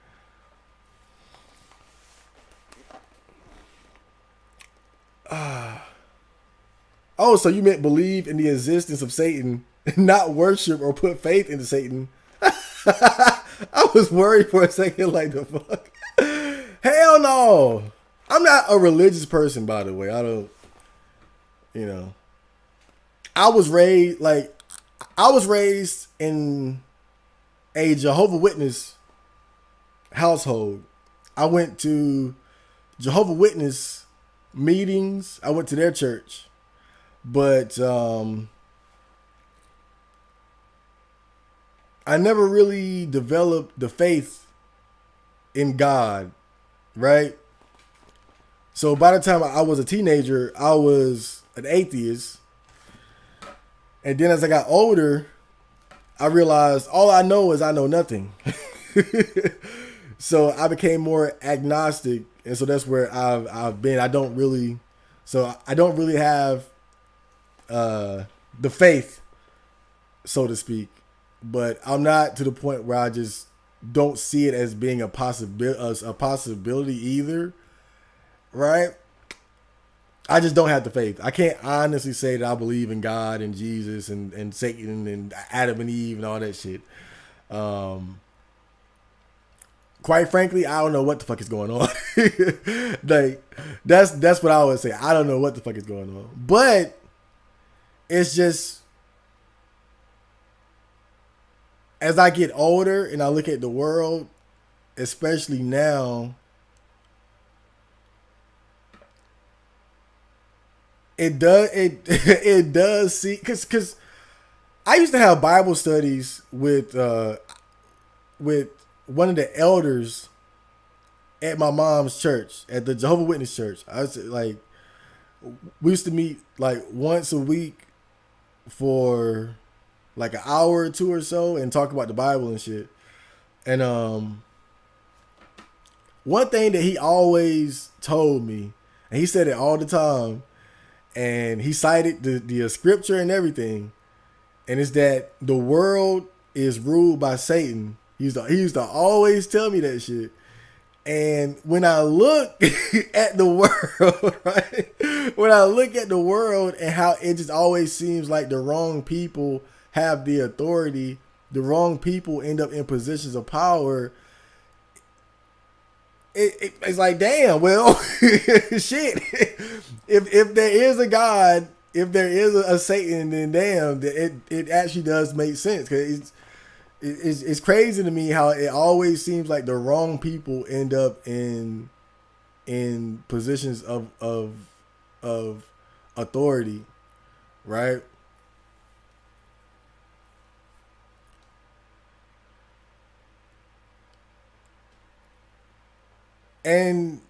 Oh, so you meant believe in the existence of Satan, not worship or put faith into Satan. I was worried for a second, like, the fuck? Hell no. I'm not a religious person, by the way. I don't, I was raised in a Jehovah's Witness household. I went to Jehovah's Witness meetings. I went to their church. But I never really developed the faith in God, right? So by the time I was a teenager, I was an atheist. And then as I got older, I realized all I know is I know nothing. So I became more agnostic. And so that's where I've been. I don't really have the faith so to speak. But I'm not to the point where I just don't see it as being a possibility either, right? I just don't have the faith. I can't honestly say that I believe in God and Jesus and Satan and Adam and Eve and all that shit. Quite frankly, I don't know what the fuck is going on. Like, that's what I always say. I don't know what the fuck is going on. But it's just, as I get older and I look at the world, especially now, it does see, because I used to have Bible studies with one of the elders at my mom's church, at the Jehovah's Witness church. I was like, we used to meet like once a week for like an hour or two or so and talk about the Bible and shit. And one thing that he always told me, and he said it all the time, and he cited the scripture and everything, and it's that the world is ruled by Satan. He used to always tell me that shit. And when I look at the world, right? When I look at the world and how it just always seems like the wrong people have the authority, the wrong people end up in positions of power, it's like, damn, well, shit. If there is a God, if there is a Satan, then damn, it actually does make sense. Because it's crazy to me how it always seems like the wrong people end up in positions of authority, right? And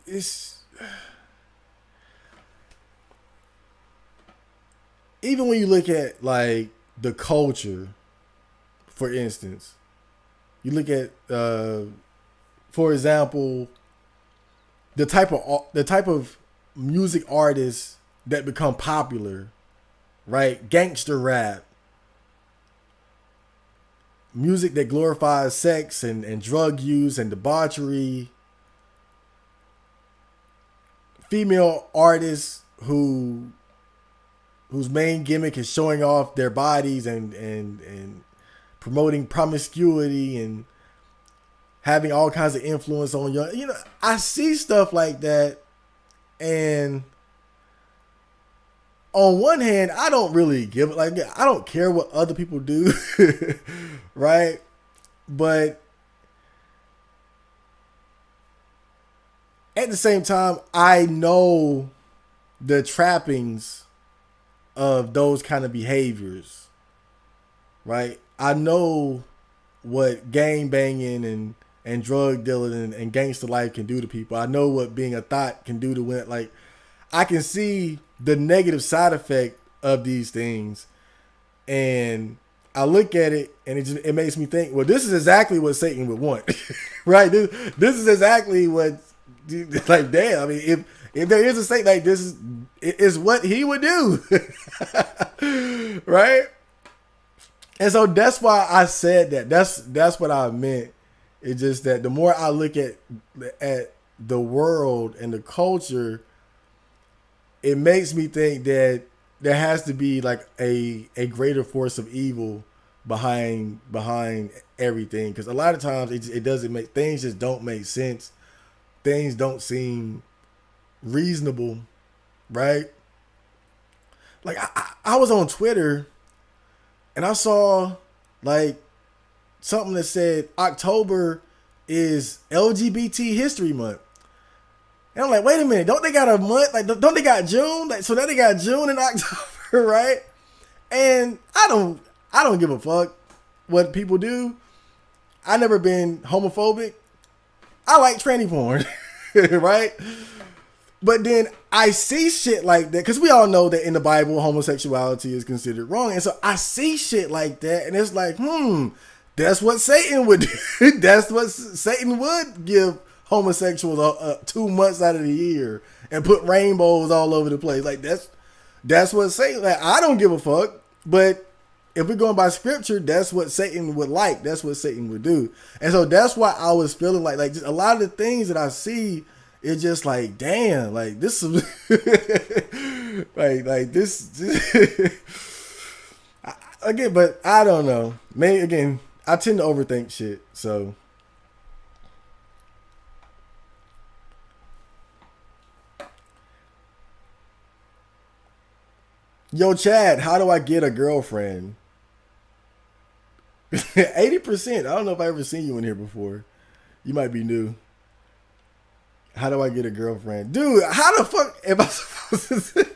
it's, even when you look at like the culture, for instance, you look at, for example, the type of music artists that become popular, right? Gangster rap, music that glorifies sex and drug use and debauchery, female artists whose main gimmick is showing off their bodies and promoting promiscuity and having all kinds of influence on you know, I see stuff like that, and on one hand, I don't really give it, like, I don't care what other people do, right? But at the same time, I know the trappings of those kind of behaviors, right? I know what gang banging and drug dealing and gangster life can do to people. I know what being a thought can do to women. Like, I can see the negative side effect of these things, and I look at it and it makes me think, well, this is exactly what Satan would want, right? This is exactly what, like, damn. I mean, if there is a Satan, like, this is what he would do, right? And so that's why I said that. That's what I meant. It's just that the more I look at the world and the culture, it makes me think that there has to be like a greater force of evil behind everything. Because a lot of times it doesn't make, things just don't make sense. Things don't seem reasonable, right? Like I was on Twitter and I saw like something that said October is LGBT History Month. And I'm like, wait a minute, don't they got a month? Like, don't they got June? Like, so now they got June and October, right? And I don't give a fuck what people do. I never been homophobic. I like tranny porn, right? But then I see shit like that, because we all know that in the Bible, homosexuality is considered wrong. And so I see shit like that, and it's like, that's what Satan would do. That's what Satan would give homosexuals 2 months out of the year and put rainbows all over the place. Like, that's what Satan, like, I don't give a fuck, but if we're going by scripture, that's what Satan would like. That's what Satan would do. And so that's why I was feeling like just a lot of the things that I see, it's just like, damn, like this is like this again, but I don't know. Maybe again, I tend to overthink shit. So yo, Chad, how do I get a girlfriend? 80%. I don't know if I ever seen you in here before. You might be new. How do I get a girlfriend? Dude, how the fuck am I supposed to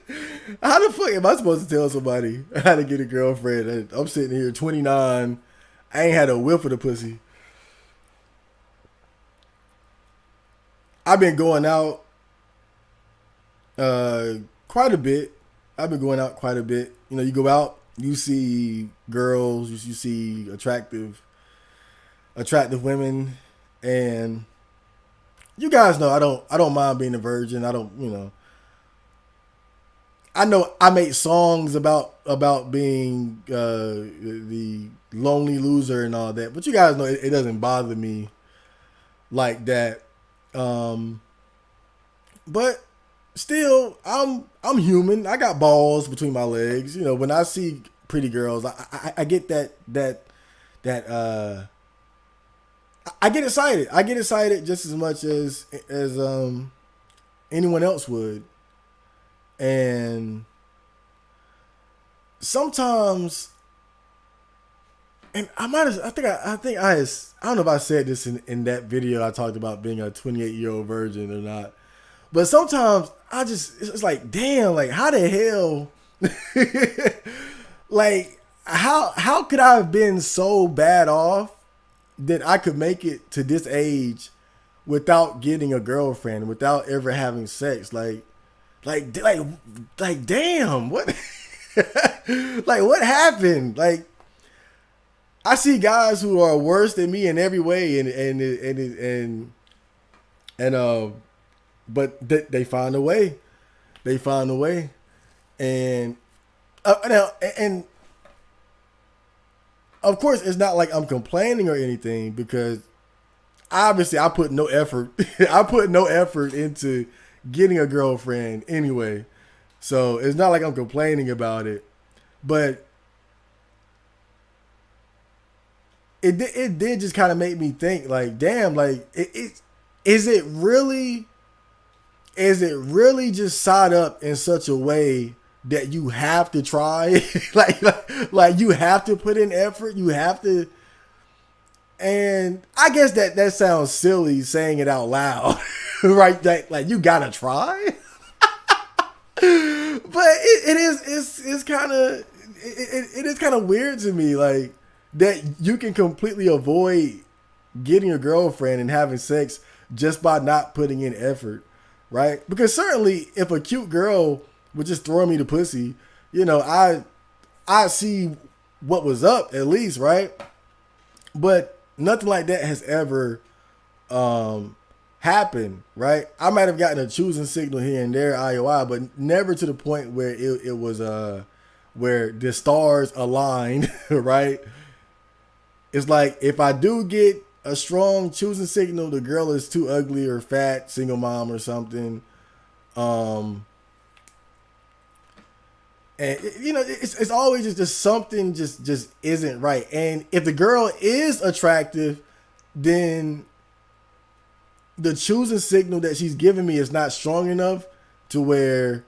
how the fuck am I supposed to tell somebody how to get a girlfriend? I'm sitting here 29. I ain't had a whiff of the pussy. I've been going out quite a bit. I've been going out quite a bit. You know, you go out, you see girls, you see attractive women, and you guys know I don't mind being a virgin. I don't, you know. I know I make songs about being the lonely loser and all that, but you guys know it doesn't bother me like that. But still, I'm human. I got balls between my legs. You know, when I see pretty girls, I get that I get excited. I get excited just as much as anyone else would. And sometimes, and I don't know if I said this in that video I talked about being a 28-year-old virgin or not. But sometimes it's like, damn, like how the hell, like how could I have been so bad off that I could make it to this age without getting a girlfriend, without ever having sex? Like damn, what, like what happened? Like I see guys who are worse than me in every way, but they find a way. They find a way, and and of course it's not like I'm complaining or anything, because obviously I put no effort. I put no effort into getting a girlfriend anyway, so it's not like I'm complaining about it. But it did just kind of make me think, like, damn, like is it really just side up in such a way that you have to try? like you have to put in effort, you have to. And I guess that sounds silly saying it out loud, right? Like you gotta try. But it's kind of it is kind of weird to me, like that you can completely avoid getting a girlfriend and having sex just by not putting in effort, right? Because certainly if a cute girl would just throw me the pussy, you know, I see what was up at least, right? But nothing like that has ever happened, right? I might have gotten a choosing signal here and there, IOI, but never to the point where it was where the stars aligned, right? It's like if I do get a strong choosing signal, the girl is too ugly or fat, single mom or something. And you know, it's always just something just isn't right. And if the girl is attractive, then the choosing signal that she's giving me is not strong enough to where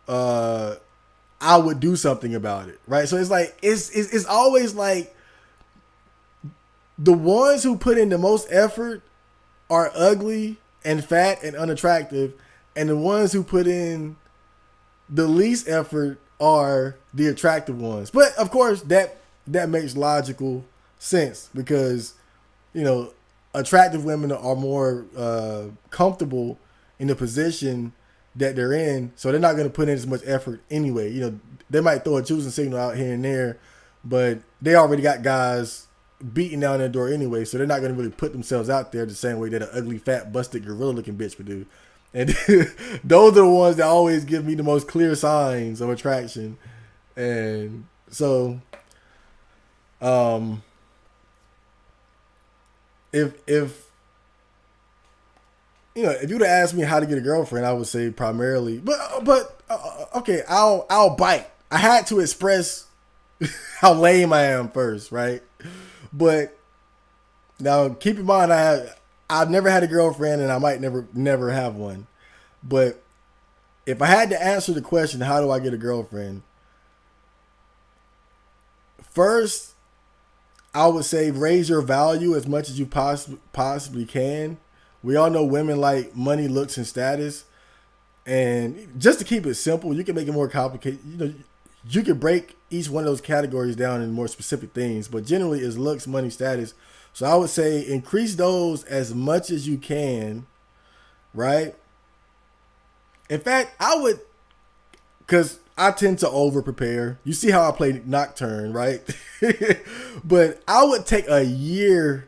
I would do something about it, right? So it's like it's always like the ones who put in the most effort are ugly and fat and unattractive, and the ones who put in the least effort are the attractive ones. But of course that makes logical sense, because you know, attractive women are more comfortable in the position that they're in, so they're not going to put in as much effort anyway. You know, they might throw a choosing signal out here and there, but they already got guys beating down their door anyway, so they're not going to really put themselves out there the same way that an ugly, fat, busted, gorilla looking bitch would do. And those are the ones that always give me the most clear signs of attraction. And so Um, if you know, if you would have asked me how to get a girlfriend, I would say primarily, but okay, I'll bite. I had to express how lame I am first, right? But now keep in mind, I've never had a girlfriend, and I might never have one. But if I had to answer the question, how do I get a girlfriend? First, I would say raise your value as much as you possibly can. We all know women like money, looks, and status. And just to keep it simple, you can make it more complicated. You know, you can break each one of those categories down in more specific things, but generally it's looks, money, status. So I would say increase those as much as you can, right? In fact, I would, because I tend to over prepare. You see how I play Nocturne, right? But I would take a year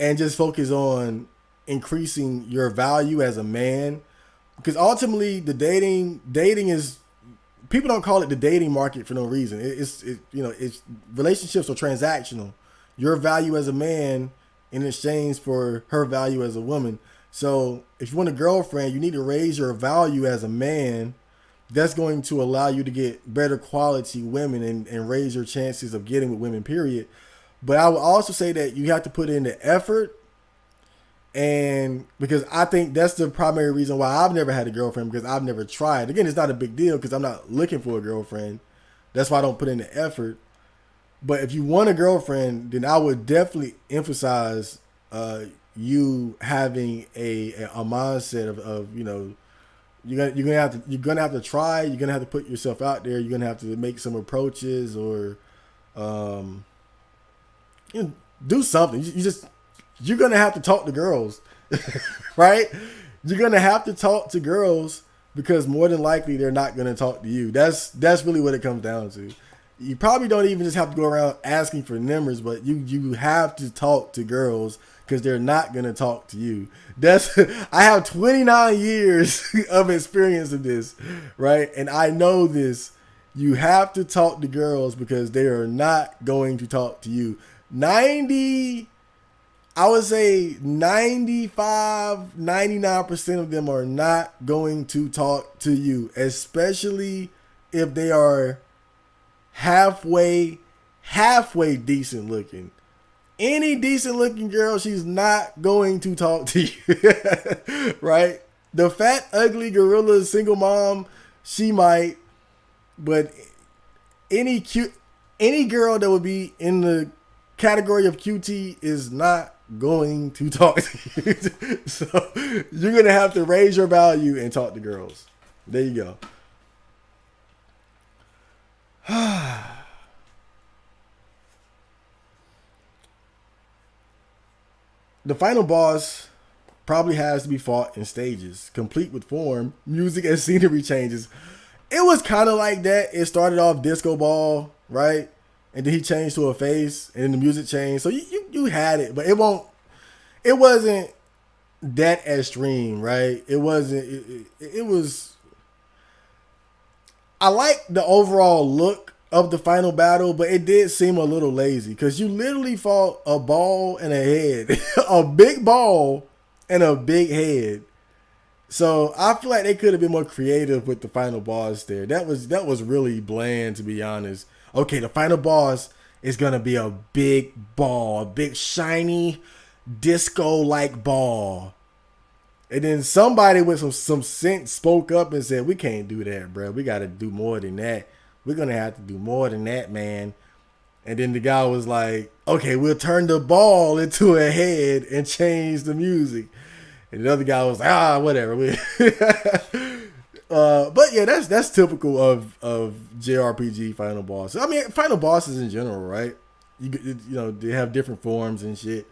and just focus on increasing your value as a man, because ultimately the dating is, people don't call it the dating market for no reason. It's relationships are transactional. Your value as a man in exchange for her value as a woman. So if you want a girlfriend, you need to raise your value as a man. That's going to allow you to get better quality women and raise your chances of getting with women, period. But I would also say that you have to put in the effort. And because I think that's the primary reason why I've never had a girlfriend, because I've never tried. Again, it's not a big deal because I'm not looking for a girlfriend. That's why I don't put in the effort. But if you want a girlfriend, then I would definitely emphasize you having a mindset of you know, you're gonna have to try. You're gonna have to put yourself out there. You're gonna have to make some approaches or you know, do something. You're gonna have to talk to girls, right? You're gonna have to talk to girls because more than likely they're not gonna talk to you. That's really what it comes down to. You probably don't even just have to go around asking for numbers, but you have to talk to girls because they're not gonna talk to you. I have 29 years of experience in this, right? And I know this. You have to talk to girls because they are not going to talk to you. I would say 95, 99% of them are not going to talk to you, especially if they are halfway decent looking. Any decent looking girl, she's not going to talk to you, right? The fat, ugly gorilla single mom, she might, but any girl that would be in the category of QT is not going to talk to you. So you're gonna have to raise your value and talk to girls. There you go. The final boss probably has to be fought in stages, complete with form, music, and scenery changes. It was kind of like that. It started off disco ball, right? And then he changed to a face, and then the music changed. So you had it, but it wasn't that extreme, right? It wasn't. It was. I like the overall look of the final battle, but it did seem a little lazy because you literally fought a ball and a head, a big ball and a big head. So I feel like they could have been more creative with the final boss there. That was really bland, to be honest. Okay, the final boss is gonna be a big ball, a big shiny disco-like ball. And then somebody with some sense spoke up and said, "We can't do that, bro. We got to do more than that. We're gonna have to do more than that, man." And then the guy was like, "Okay, we'll turn the ball into a head and change the music." And the other guy was like, whatever. But yeah, that's typical of JRPG final boss. I mean, final bosses in general, right? You know, they have different forms and shit.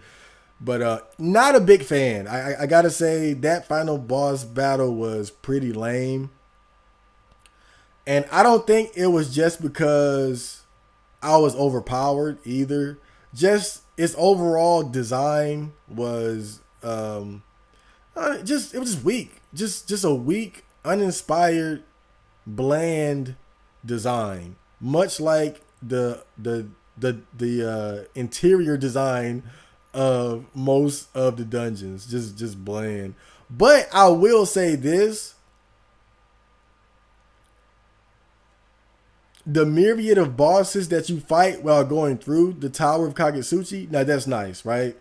But not a big fan. I gotta say that final boss battle was pretty lame. And I don't think it was just because I was overpowered either. Just its overall design was it was just weak. Just a weak, uninspired, bland design. Much like the the interior design of most of the dungeons. Just bland. But I will say this. The myriad of bosses that you fight while going through the Tower of Kagetsuchi, now that's nice, right?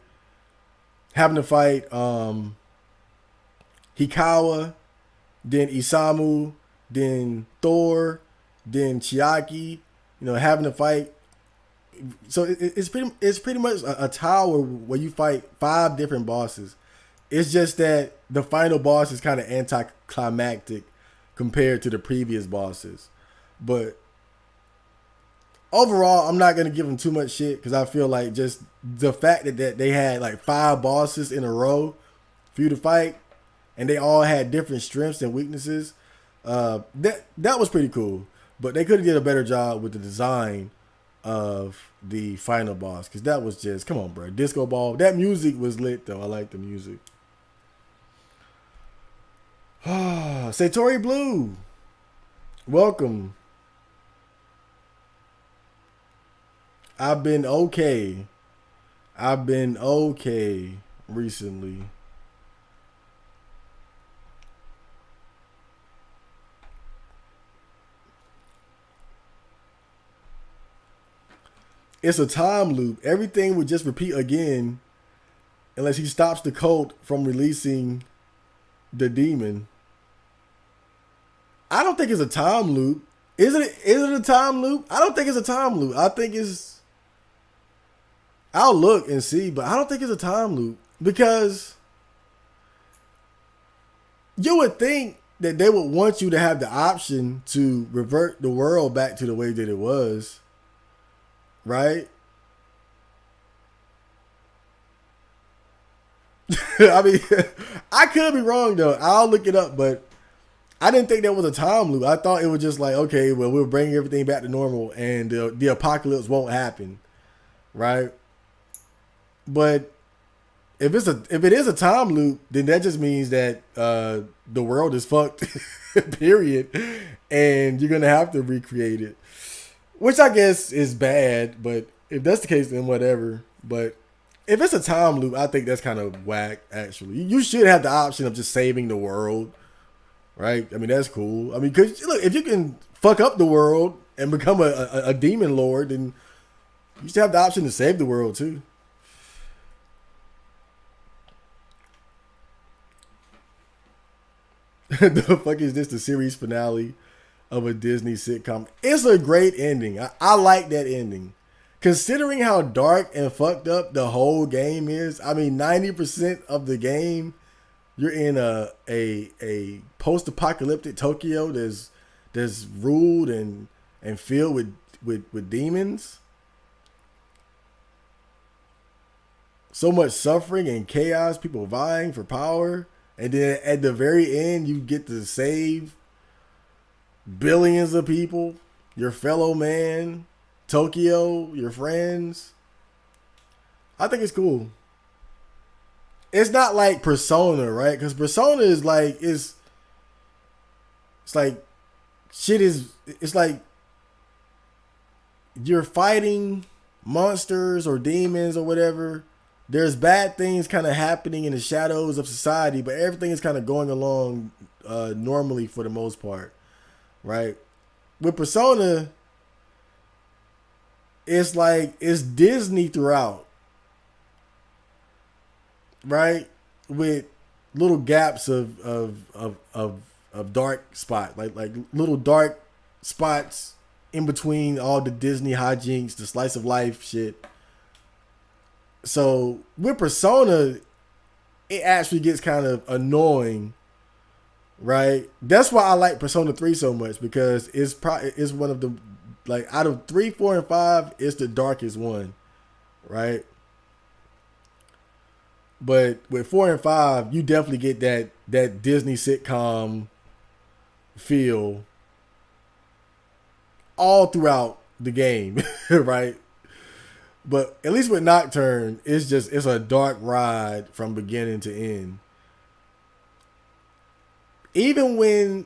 Having to fight Hikawa, then Isamu, then Thor, then Chiaki, having to fight. So it's pretty much a tower where you fight 5 different bosses. It's just that the final boss is kind of anticlimactic compared to the previous bosses. But overall, I'm not going to give them too much shit because I feel like just the fact that they had like 5 bosses in a row for you to fight and they all had different strengths and weaknesses, that was pretty cool. But they could have did a better job with the design of the final boss because that was just, come on, bro. Disco Ball. That music was lit, though. I like the music. Satori Blue. Welcome. I've been okay recently. It's a time loop. Everything would just repeat again unless he stops the cult from releasing the demon. I don't think it's a time loop. Is it a time loop? I don't think it's a time loop. I think it's... I'll look and see, but I don't think it's a time loop because you would think that they would want you to have the option to revert the world back to the way that it was, right? I mean, I could be wrong though. I'll look it up, but I didn't think that was a time loop. I thought it was just like, okay, well, we'll bring everything back to normal and the apocalypse won't happen, right? But if it is a time loop, then that just means that the world is fucked, period, and you're gonna have to recreate it, which I guess is bad. But if that's the case, then whatever. But if it's a time loop, I think that's kind of whack. Actually, you should have the option of just saving the world, right? I mean, that's cool. I mean, because look, if you can fuck up the world and become a demon lord, then you should have the option to save the world too. The fuck is this? The series finale of a Disney sitcom. It's a great ending. I like that ending. Considering how dark and fucked up the whole game is, I mean, 90% of the game, you're in a post-apocalyptic Tokyo that's ruled and filled with demons. So much suffering and chaos, people vying for power. And then at the very end, you get to save billions of people, your fellow man, Tokyo, your friends. I think it's cool. It's not like Persona, right? Because Persona is like, it's like shit is, it's like you're fighting monsters or demons or whatever. There's bad things kind of happening in the shadows of society, but everything is kind of going along normally for the most part, right? With Persona, it's like it's Disney throughout, right? With little gaps of dark spot, like little dark spots in between all the Disney hijinks, the slice of life shit. So with Persona, it actually gets kind of annoying, right? That's why I like Persona 3 so much, because it's one of the, like, out of 3, 4, and 5, it's the darkest one, right? But with 4 and 5, you definitely get that Disney sitcom feel all throughout the game, right? But at least with Nocturne, it's a dark ride from beginning to end. Even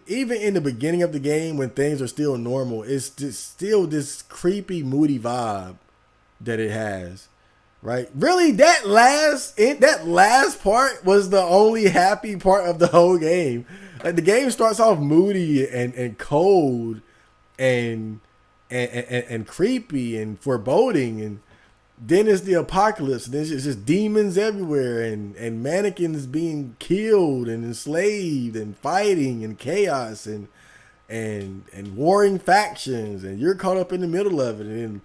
in the beginning of the game, when things are still normal, it's just still this creepy, moody vibe, that it has. Right? Really, that last part was the only happy part of the whole game. Like the game starts off moody and cold and creepy and foreboding, and then it's the apocalypse. And there's just demons everywhere, and mannequins being killed and enslaved, and fighting and chaos and warring factions, and you're caught up in the middle of it, and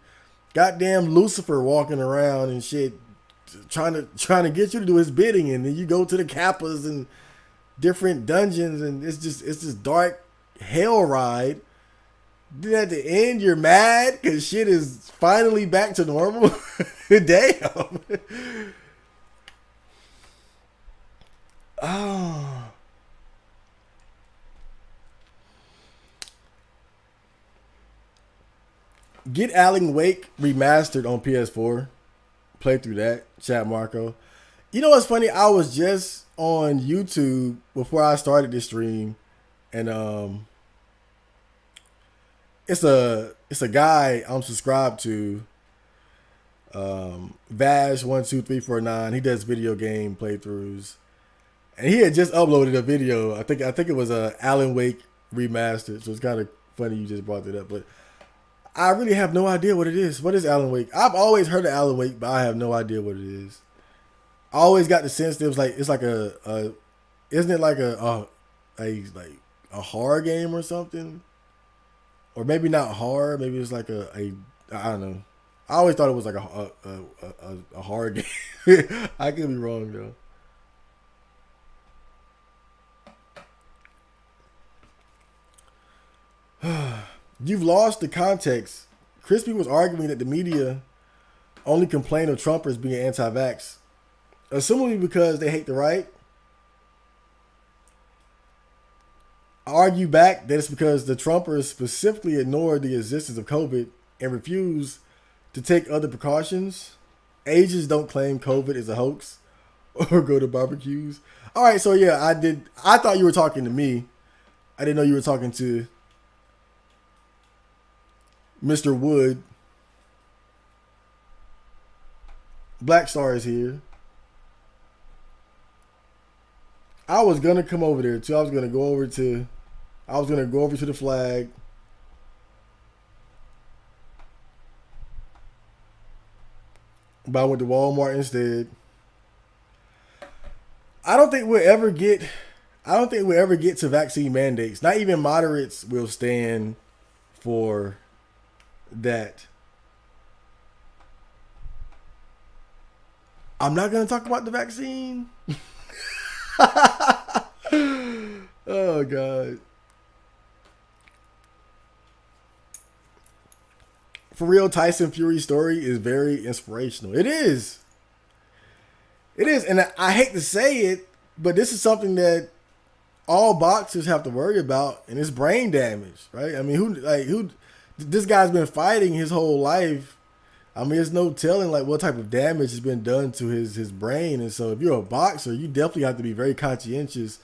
goddamn Lucifer walking around and shit, trying to get you to do his bidding, and then you go to the Kappas and different dungeons, and it's this dark hell ride. Then at the end, you're mad because shit is finally back to normal. Damn. Oh. Get Alan Wake remastered on PS4. Play through that, chat Marco. You know what's funny? I was just on YouTube before I started this stream, and it's a guy I'm subscribed to, Vash12349. He does video game playthroughs, and he had just uploaded a video. I think it was a Alan Wake remastered. So it's kind of funny you just brought it up, but I really have no idea what it is. What is Alan Wake? I've always heard of Alan Wake, but I have no idea what it is. I always got the sense that it's like a isn't it like a horror game or something? Or maybe not horror, maybe it's like a I don't know. I always thought it was like a horror game. I could be wrong though. You've lost the context. Crispy was arguing that the media only complain of Trumpers being anti-vax, assumably because they hate the right. I argue back that it's because the Trumpers specifically ignored the existence of COVID and refuse to take other precautions. Asians don't claim COVID is a hoax or go to barbecues. All right, so yeah, I thought you were talking to me. I didn't know you were talking to Mr. Wood. Black Star is here. I was gonna come over there too. I was gonna go over to the flag. But I went to Walmart instead. I don't think we'll ever get to vaccine mandates. Not even moderates will stand for that. I'm not going to talk about the vaccine. Oh, God. For real, Tyson Fury's story is very inspirational. It is. It is. And I hate to say it, but this is something that all boxers have to worry about, and it's brain damage, right? I mean, who this guy's been fighting his whole life. I mean, there's no telling like what type of damage has been done to his brain. And so if you're a boxer, you definitely have to be very conscientious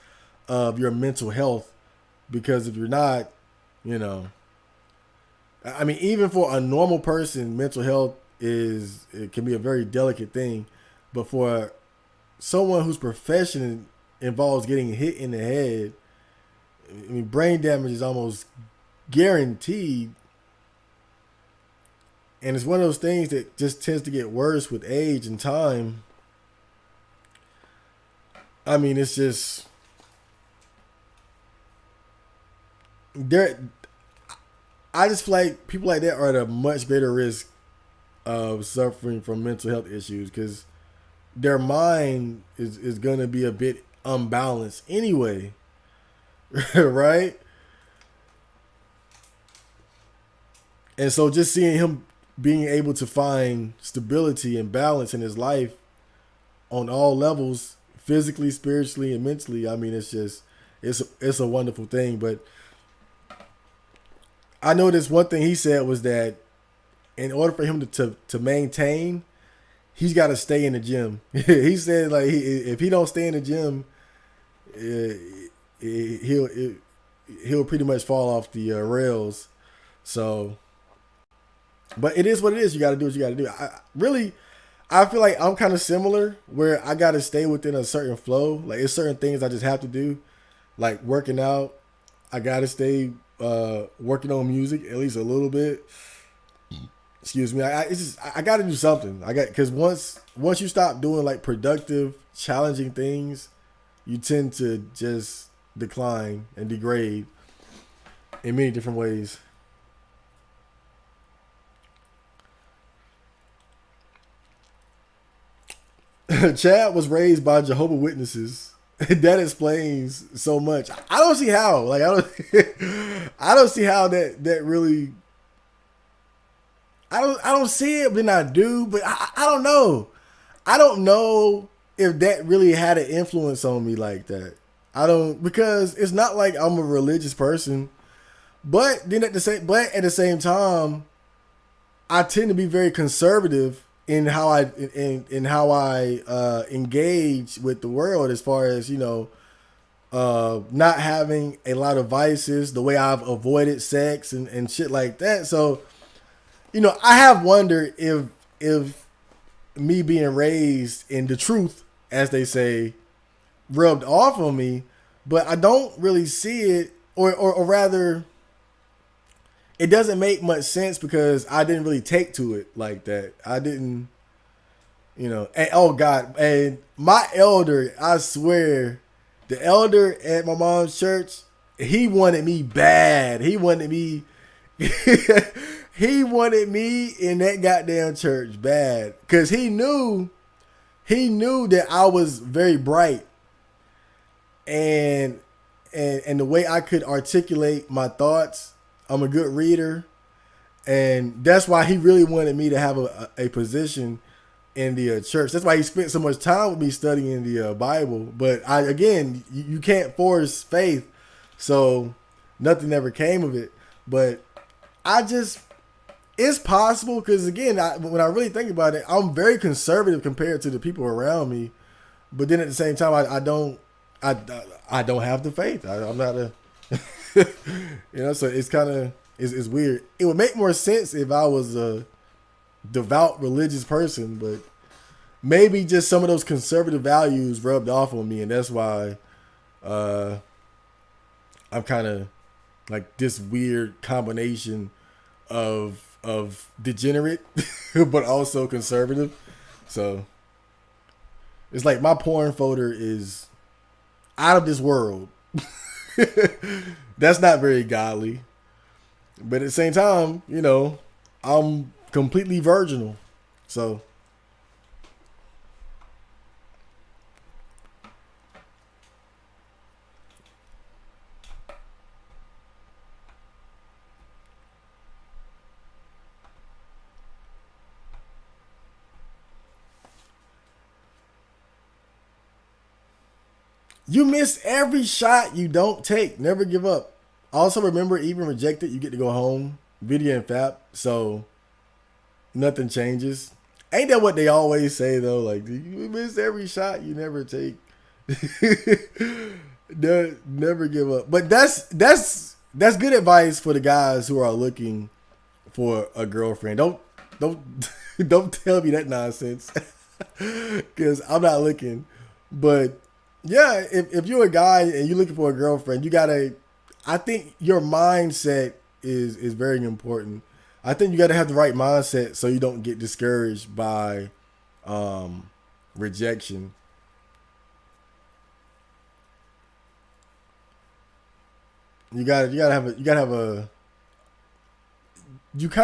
of your mental health, because if you're not, I mean, even for a normal person, mental health it can be a very delicate thing. But for someone whose profession involves getting hit in the head, I mean, brain damage is almost guaranteed. And it's one of those things that just tends to get worse with age and time. I mean, it's just I just feel like people like that are at a much greater risk of suffering from mental health issues, because their mind is going to be a bit unbalanced anyway. Right? And so just seeing him being able to find stability and balance in his life on all levels, physically, spiritually, and mentally, I mean, it's a wonderful thing. But I noticed one thing he said was that in order for him to maintain, he's got to stay in the gym. He said like if he don't stay in the gym, he'll pretty much fall off the rails. So But it is what it is. You got to do what you got to do. I feel like I'm kind of similar where I got to stay within a certain flow. Like it's certain things I just have to do, like working out. I got to stay working on music at least a little bit. Excuse me. I got to do something. Because once you stop doing like productive, challenging things, you tend to just decline and degrade in many different ways. Chad was raised by Jehovah's Witnesses. That explains so much. I don't see how. Like I don't see how that really. I don't see it, but then I do. But I don't know. I don't know if that really had an influence on me like that. I don't, because it's not like I'm a religious person. But then at the same time, I tend to be very conservative in how I engage with the world, as far as, not having a lot of vices, the way I've avoided sex and shit like that. So, I have wondered if me being raised in the truth, as they say, rubbed off on me, but I don't really see it, or rather, it doesn't make much sense because I didn't really take to it like that. I didn't, and oh God, and my elder, I swear, the elder at my mom's church, he wanted me bad. He wanted me, he wanted me in that goddamn church bad, because he knew that I was very bright, and the way I could articulate my thoughts. I'm a good reader, and that's why he really wanted me to have a position in the church. That's why he spent so much time with me studying the Bible. But you can't force faith, so nothing ever came of it. But it's possible, because again, when I really think about it, I'm very conservative compared to the people around me. But then at the same time, I don't have the faith. I'm not a so it's kind of, it's weird. It would make more sense if I was a devout religious person, but maybe just some of those conservative values rubbed off on me, and that's why I'm kind of like this weird combination of degenerate but also conservative. So it's like my porn folder is out of this world. That's not very godly, but at the same time, I'm completely virginal. So you miss every shot you don't take. Never give up. Also remember, even rejected, you get to go home. Video and Fap. So nothing changes. Ain't that what they always say though? Like, you miss every shot you never take. Never give up. But that's good advice for the guys who are looking for a girlfriend. Don't tell me that nonsense, because I'm not looking. But yeah, if you're a guy and you're looking for a girlfriend, I think your mindset is very important. I think you got to have the right mindset so you don't get discouraged by rejection. You kind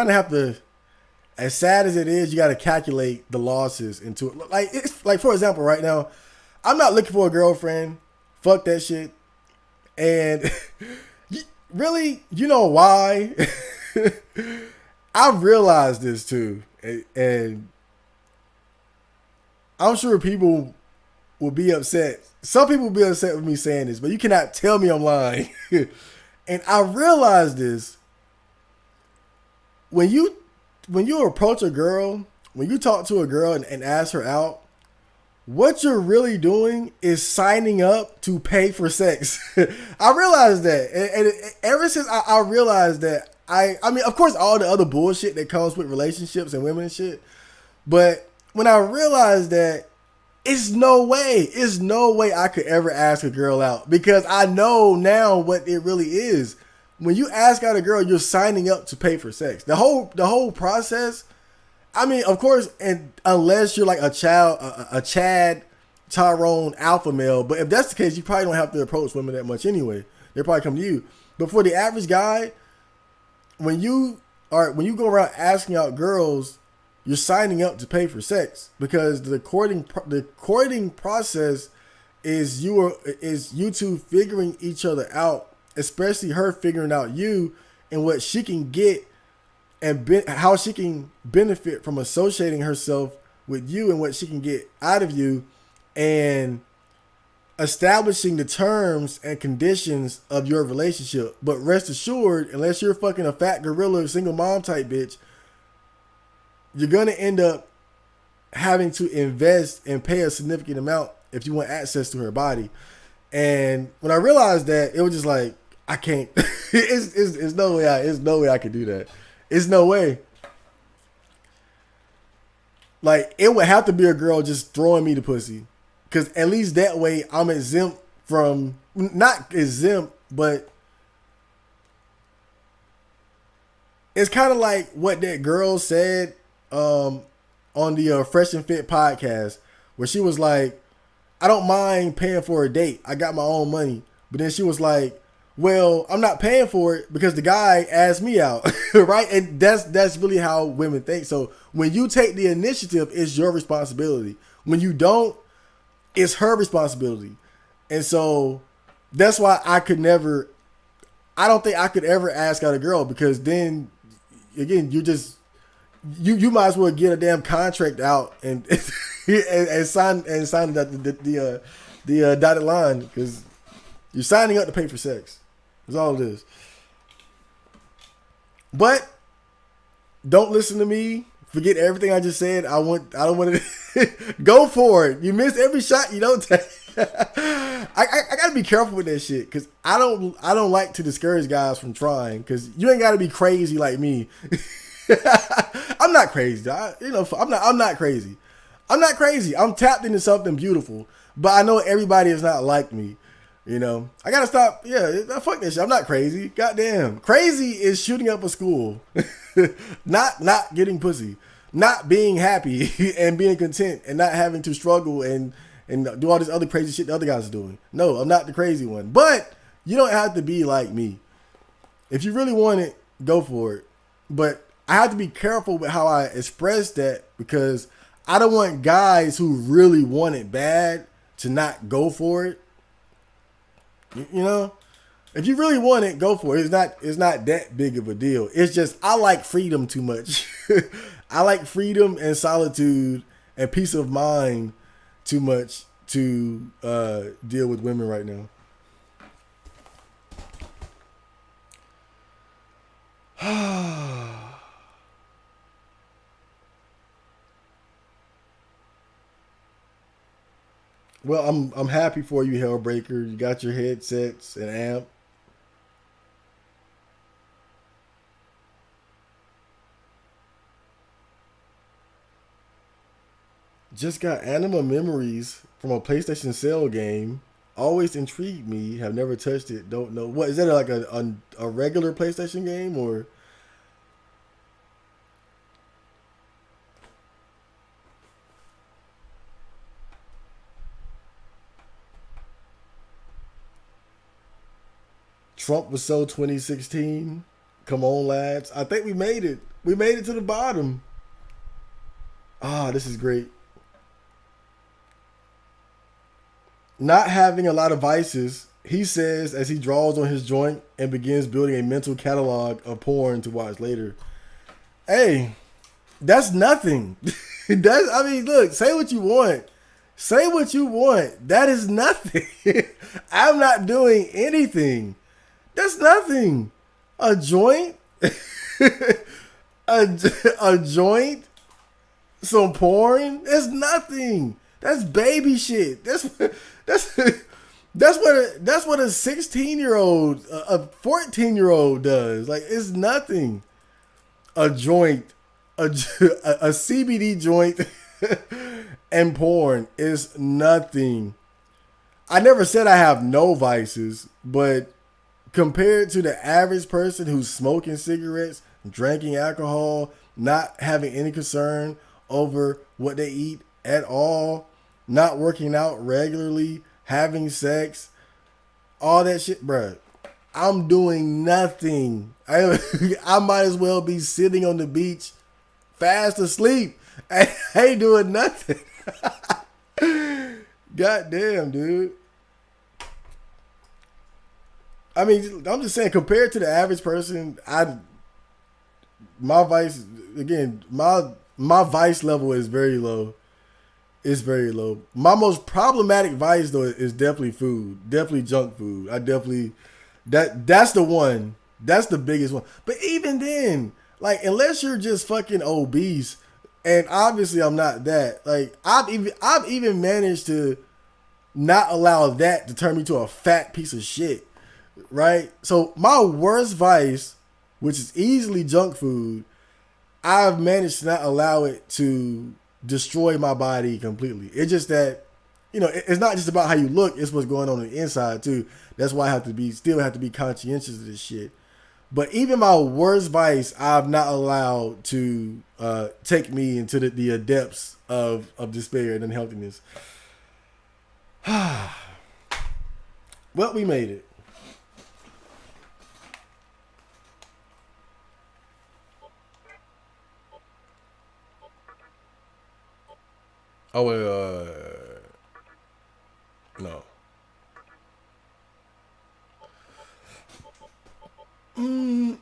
of have to, as sad as it is, you got to calculate the losses into it. Like, it's like, for example, right now, I'm not looking for a girlfriend. Fuck that shit. And really, you know why? I've realized this too. And I'm sure people will be upset. Some people will be upset with me saying this, but you cannot tell me I'm lying. And I realized this. When you approach a girl, when you talk to a girl and ask her out, what you're really doing is signing up to pay for sex. I realized that. And ever since I realized that, I mean, of course, all the other bullshit that comes with relationships and women and shit. But when I realized that it's no way I could ever ask a girl out, because I know now what it really is. When you ask out a girl, you're signing up to pay for sex. The whole process. I mean, of course, and unless you're like a Chad Tyrone alpha male, but if that's the case, you probably don't have to approach women that much anyway. They probably come to you. But for the average guy, when you go around asking out girls, you're signing up to pay for sex, because the courting process is you two figuring each other out, especially her figuring out you and what she can get and how she can benefit from associating herself with you and what she can get out of you, and establishing the terms and conditions of your relationship. But rest assured, unless you're fucking a fat gorilla single mom type bitch, you're going to end up having to invest and pay a significant amount if you want access to her body. And when I realized that, it was just like, I can't. It's no way I could do that. It's no way. Like, it would have to be a girl just throwing me the pussy. Because at least that way I'm exempt from, not exempt, but it's kind of like what that girl said on the Fresh and Fit podcast, where she was like, I don't mind paying for a date. I got my own money. But then she was like, well, I'm not paying for it because the guy asked me out, right? And that's really how women think. So when you take the initiative, it's your responsibility. When you don't, it's her responsibility. And so that's why I don't think I could ever ask out a girl, because then again, you might as well get a damn contract out and and sign the dotted line, because you're signing up to pay for sex. That's all it is. But don't listen to me. Forget everything I just said. I don't want to go for it. You miss every shot you don't take. I gotta be careful with that shit, because I don't like to discourage guys from trying, because you ain't gotta be crazy like me. I'm not crazy. I'm not crazy. I'm not crazy. I'm tapped into something beautiful, but I know everybody is not like me. You know, I gotta stop. Yeah, fuck that shit. I'm not crazy. Goddamn, crazy is shooting up a school, not getting pussy, not being happy and being content, and not having to struggle and do all this other crazy shit the other guys are doing. No, I'm not the crazy one. But you don't have to be like me. If you really want it, go for it. But I have to be careful with how I express that, because I don't want guys who really want it bad to not go for it. You know, if you really want it, go for it. It's not that big of a deal. It's just, I like freedom too much. I like freedom and solitude and peace of mind too much to deal with women right now. Well, I'm happy for you, Hellbreaker. You got your headsets and amp. Just got Anima Memories from a PlayStation sale game. Always intrigued me. Have never touched it. Don't know. What is that, like a regular PlayStation game, or? Trump was so 2016. Come on, lads. I think we made it. We made it to the bottom. Ah, this is great. Not having a lot of vices, he says as he draws on his joint and begins building a mental catalog of porn to watch later. Hey, that's nothing. Look, say what you want. Say what you want. That is nothing. I'm not doing anything. That's nothing. A joint, a joint, some porn. That's nothing. That's baby shit. That's That's what a 16-year-old, a 14-year-old does. Like, it's nothing. A joint, a CBD joint, and porn is nothing. I never said I have no vices, but compared to the average person who's smoking cigarettes, drinking alcohol, not having any concern over what they eat at all, not working out regularly, having sex, all that shit, bruh. I'm doing nothing. I might as well be sitting on the beach, fast asleep. I ain't doing nothing. God damn, dude. I mean, I'm just saying, compared to the average person, my vice level is very low. It's very low. My most problematic vice though is definitely food. Definitely junk food. That's the one. That's the biggest one. But even then, like, unless you're just fucking obese, and obviously I'm not that. Like, I've even managed to not allow that to turn me to a fat piece of shit. Right? So my worst vice, which is easily junk food, I've managed to not allow it to destroy my body completely. It's just that, it's not just about how you look, it's what's going on the inside too. That's why I still have to be conscientious of this shit. But even my worst vice, I've not allowed to take me into the depths of despair and unhealthiness. Well, we made it. Oh, no. I'm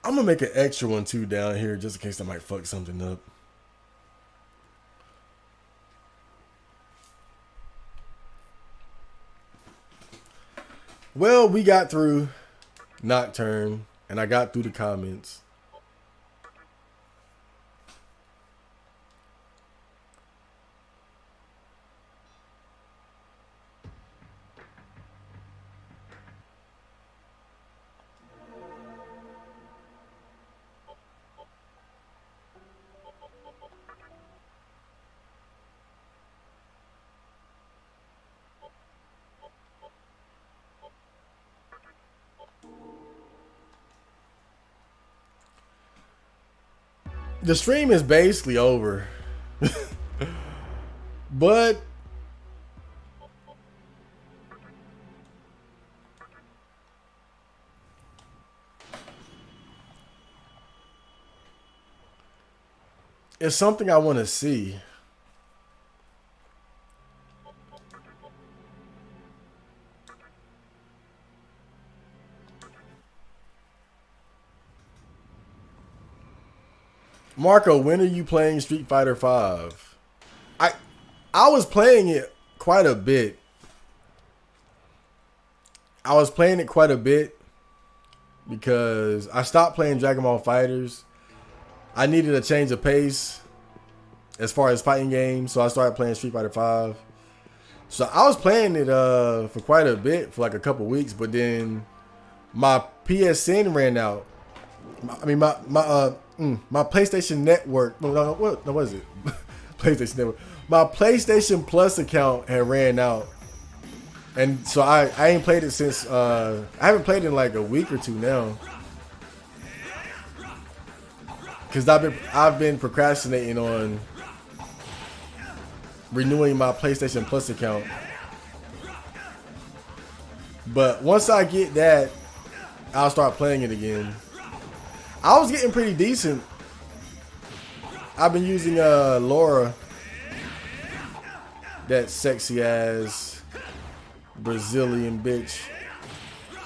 gonna make an extra one too down here just in case I might fuck something up. Well, we got through Nocturne, and I got through the comments. The stream is basically over. But it's something I want to see. Marco, when are you playing Street Fighter V? I was playing it quite a bit. Because I stopped playing Dragon Ball Fighters. I needed a change of pace as far as fighting games, so I started playing Street Fighter V. So I was playing it for quite a bit, for like a couple weeks, but then my PSN ran out. My PlayStation Network. What was it? PlayStation Network. My PlayStation Plus account had ran out, and so I ain't played it since. I haven't played it in like a week or two now, because I've been procrastinating on renewing my PlayStation Plus account. But once I get that, I'll start playing it again. I was getting pretty decent. I've been using Laura, that sexy ass Brazilian bitch.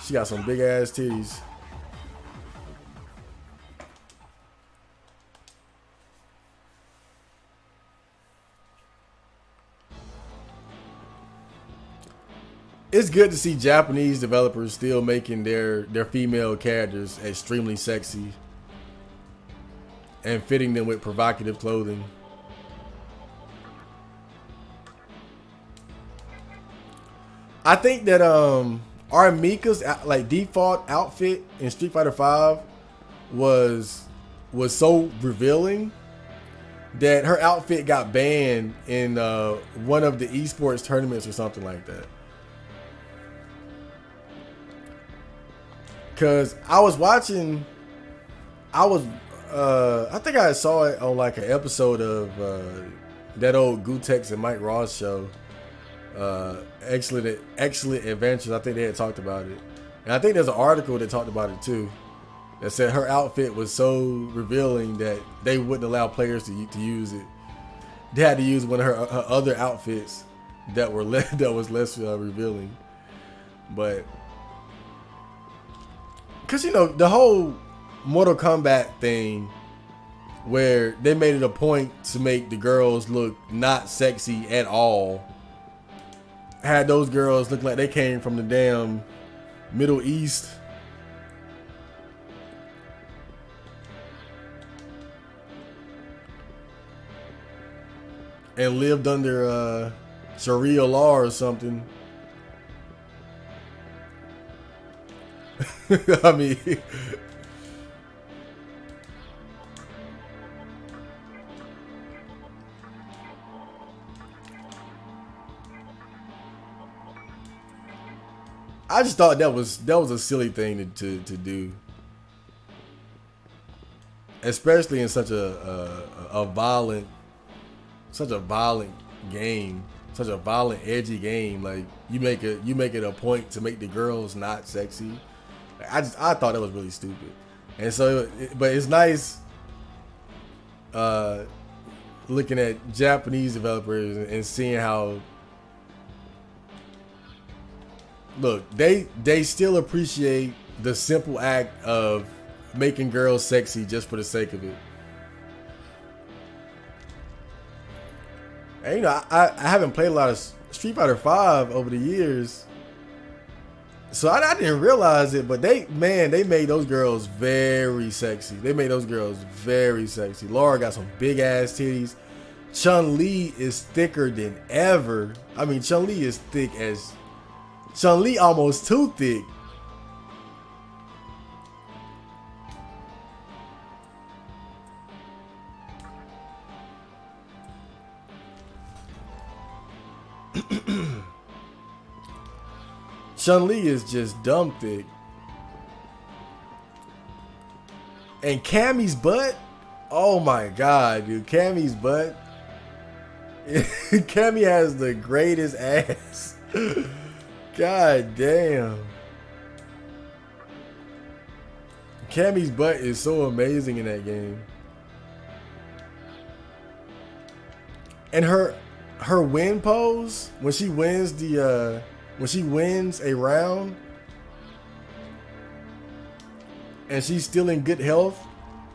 She got some big ass titties. It's good to see Japanese developers still making their female characters extremely sexy and fitting them with provocative clothing. I think that Armika's like default outfit in Street Fighter V was so revealing that her outfit got banned in one of the esports tournaments or something like that. Cause I was watching, I think I saw it on like an episode of that old Gutex and Mike Ross show, Excellent Adventures. I think they had talked about it, and I think there's an article that talked about it too, that said her outfit was so revealing that they wouldn't allow players to use it. They had to use one of her other outfits that was less revealing, but because you know the whole Mortal Kombat thing, where they made it a point to make the girls look not sexy at all, had those girls look like they came from the damn Middle East. And lived under Sharia law or something. I mean, I just thought that was a silly thing to do, especially in such a violent game, such a violent, edgy game. Like you make it a point to make the girls not sexy. I thought that was really stupid, and so but it's nice looking at Japanese developers and seeing how, look, they still appreciate the simple act of making girls sexy just for the sake of it. And you know, I haven't played a lot of Street Fighter V over the years, so I didn't realize it. But they made those girls very sexy. Laura got some big ass titties. Chun-Li is thicker than ever. I mean, Chun-Li is thick as Chun-Li, almost too thick. Chun-Li is just dumb thick. And Cammy's butt, oh my god, dude. Cammy's butt. Cammy has the greatest ass. God damn. Cammy's butt is so amazing in that game. And her win pose when she wins a round and she's still in good health,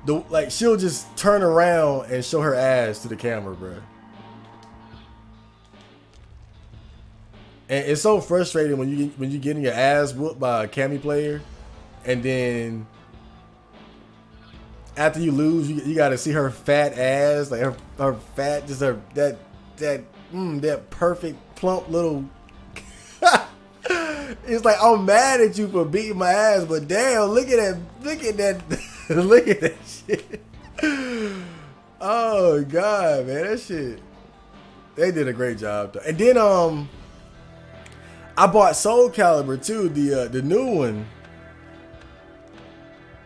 like she'll just turn around and show her ass to the camera, bro. And it's so frustrating when you getting your ass whooped by a Cammy player, and then after you lose, you got to see her fat ass, like her fat, just that perfect plump little. It's like, I'm mad at you for beating my ass, but damn, look at that, look at that shit. Oh god, man, that shit. They did a great job though. And then I bought Soul Calibur too, the new one.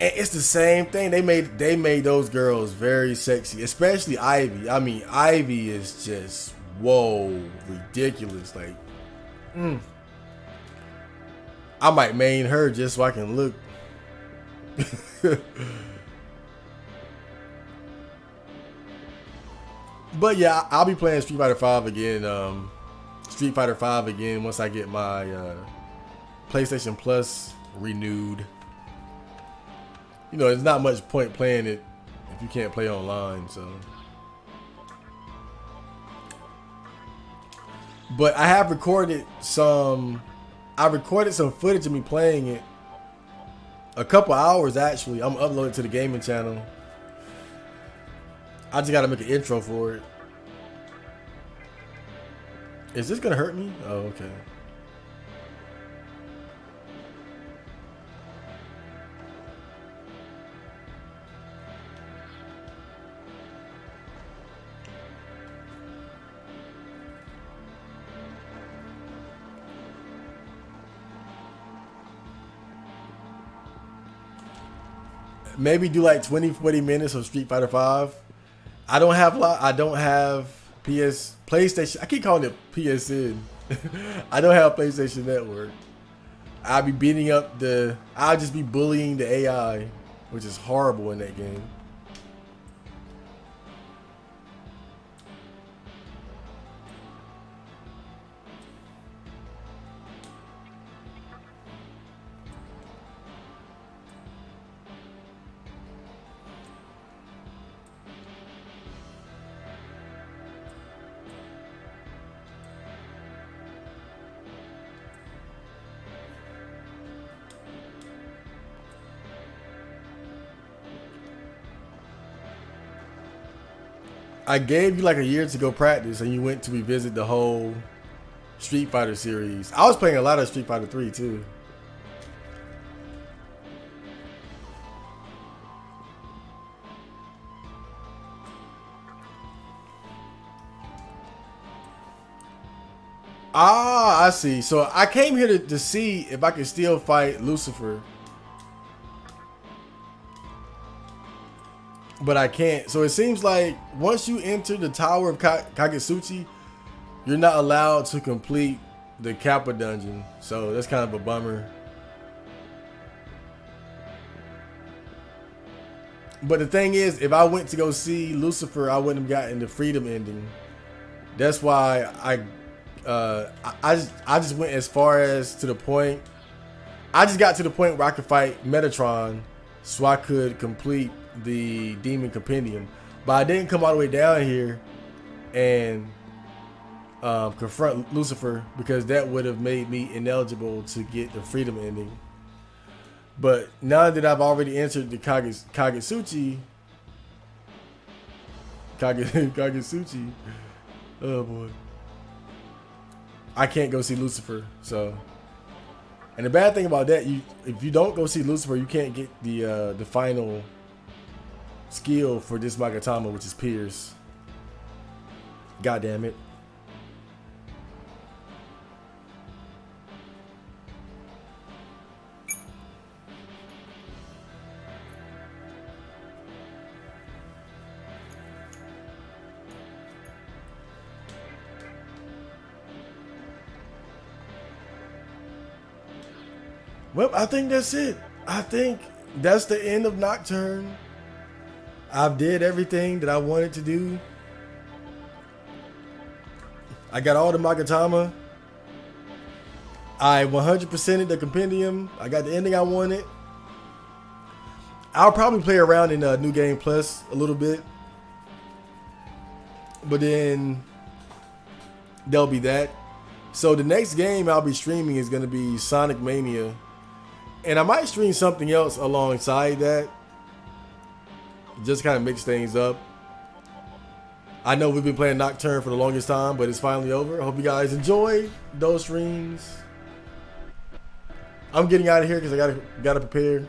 And it's the same thing. They made those girls very sexy, especially Ivy. I mean, Ivy is just ridiculous. Like, I might main her just so I can look. But yeah, I'll be playing Street Fighter V again. Street Fighter V again once I get my PlayStation Plus renewed. You know, there's not much point playing it if you can't play online, so. But I have recorded some footage of me playing it. A couple hours actually. I'm uploading to the gaming channel. I just gotta make an intro for it. Is this gonna hurt me? Oh, okay. maybe do like 20-40 minutes of Street Fighter 5. I don't have PlayStation. I keep calling it PSN. I don't have PlayStation Network. I'll just be bullying the AI, which is horrible in that game. I gave you like a year to go practice, and you went to revisit the whole Street Fighter series. I was playing a lot of Street Fighter 3 too. Ah, I see. So I came here to see if I could still fight Lucifer. But I can't. So it seems like once you enter the Tower of Kagetsuchi, you're not allowed to complete the Kappa dungeon. So that's kind of a bummer. But the thing is, if I went to go see Lucifer, I wouldn't have gotten the freedom ending. That's why I just went as far as to the point. I just got to the point where I could fight Metatron, so I could complete the Demon Compendium. But I didn't come all the way down here and confront Lucifer, because that would have made me ineligible to get the freedom ending. But now that I've already entered the Kagetsuchi, oh boy, I can't go see Lucifer. So, and the bad thing about that, if you don't go see Lucifer, you can't get the final skill for this Magatama, which is Pierce. God damn it. Well, I think that's it. I think that's the end of Nocturne. I've did everything that I wanted to do. I got all the Magatama. I 100%ed the compendium. I got the ending I wanted. I'll probably play around in New Game Plus a little bit. But then there'll be that. So the next game I'll be streaming is going to be Sonic Mania. And I might stream something else alongside that. Just kind of mix things up. I know we've been playing Nocturne for the longest time, but it's finally over. I hope you guys enjoyed those streams. I'm getting out of here because I gotta prepare